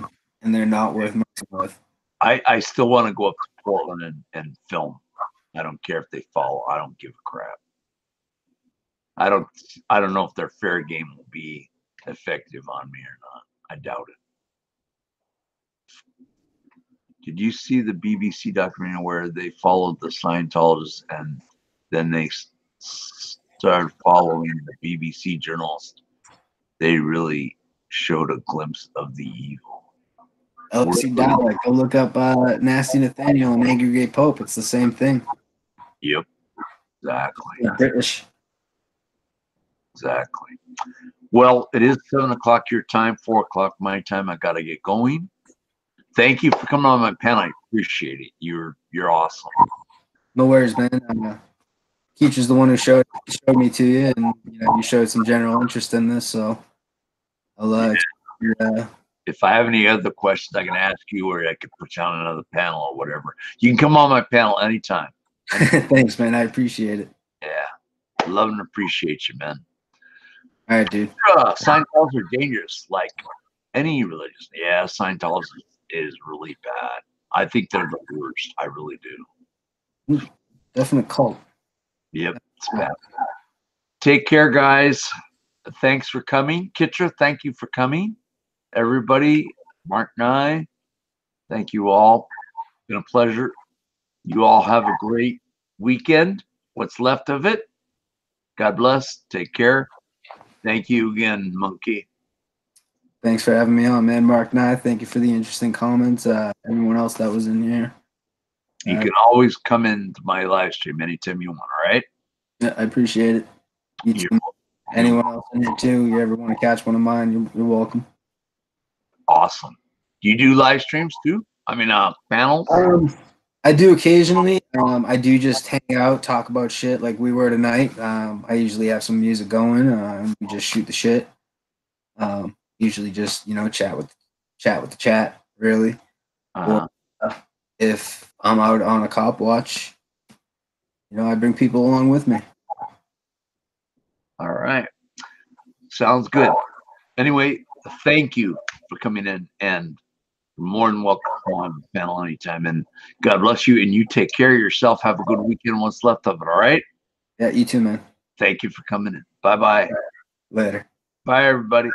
and they're not worth messing with. I still want to go up to Portland and film. I don't care if they follow. I don't give a crap. I don't know if their fair game will be effective on me or not. I doubt it. Did you see the BBC documentary where they followed the Scientologists and then they started following the BBC journalists? They really showed a glimpse of the evil. LC Dalek, go look up Nasty Nathaniel and Angry Gay Pope. It's the same thing. Yep, exactly. They're British. Exactly. Well, it is 7 o'clock your time, 4 o'clock my time. I gotta get going. Thank you for coming on my panel. I appreciate it. You're awesome. No worries, man. Keecher's the one who showed me to you, and you showed some general interest in this, so I'll if I have any other questions I can ask you, or I could put you on another panel or whatever, you can come on my panel anytime. Thanks, man. I appreciate it. Yeah. Love and appreciate you, man. All right, dude. Scientology are dangerous, like any religion. Yeah, Scientology is really bad. I think they're the worst. I really do. Definite cult. Yep, it's bad. Take care, guys. Thanks for coming. Kitcher, thank you for coming. Everybody, Mark and I, thank you all. It's been a pleasure. You all have a great weekend. What's left of it. God bless. Take care. Thank you again, Monkey. Thanks for having me on, man. Mark and I, thank you for the interesting comments. Everyone else that was in here. You can always come into my live stream anytime you want, all right? Yeah, I appreciate it. You too. Anyone else in here too, you ever want to catch one of mine, you're welcome. Awesome. Do you do live streams too? I mean, panels? I do occasionally. I do just hang out, talk about shit like we were tonight. I usually have some music going. We just shoot the shit. Usually just chat with the chat. Really. Uh-huh. Or if I'm out on a cop watch, I bring people along with me. All right. Sounds good. Anyway, thank you for coming in, and you're more than welcome to come on the panel anytime. And God bless you, and you take care of yourself. Have a good weekend, what's left of it. All right. Yeah, you too, man. Thank you for coming in. Bye-bye. Later. Bye, everybody.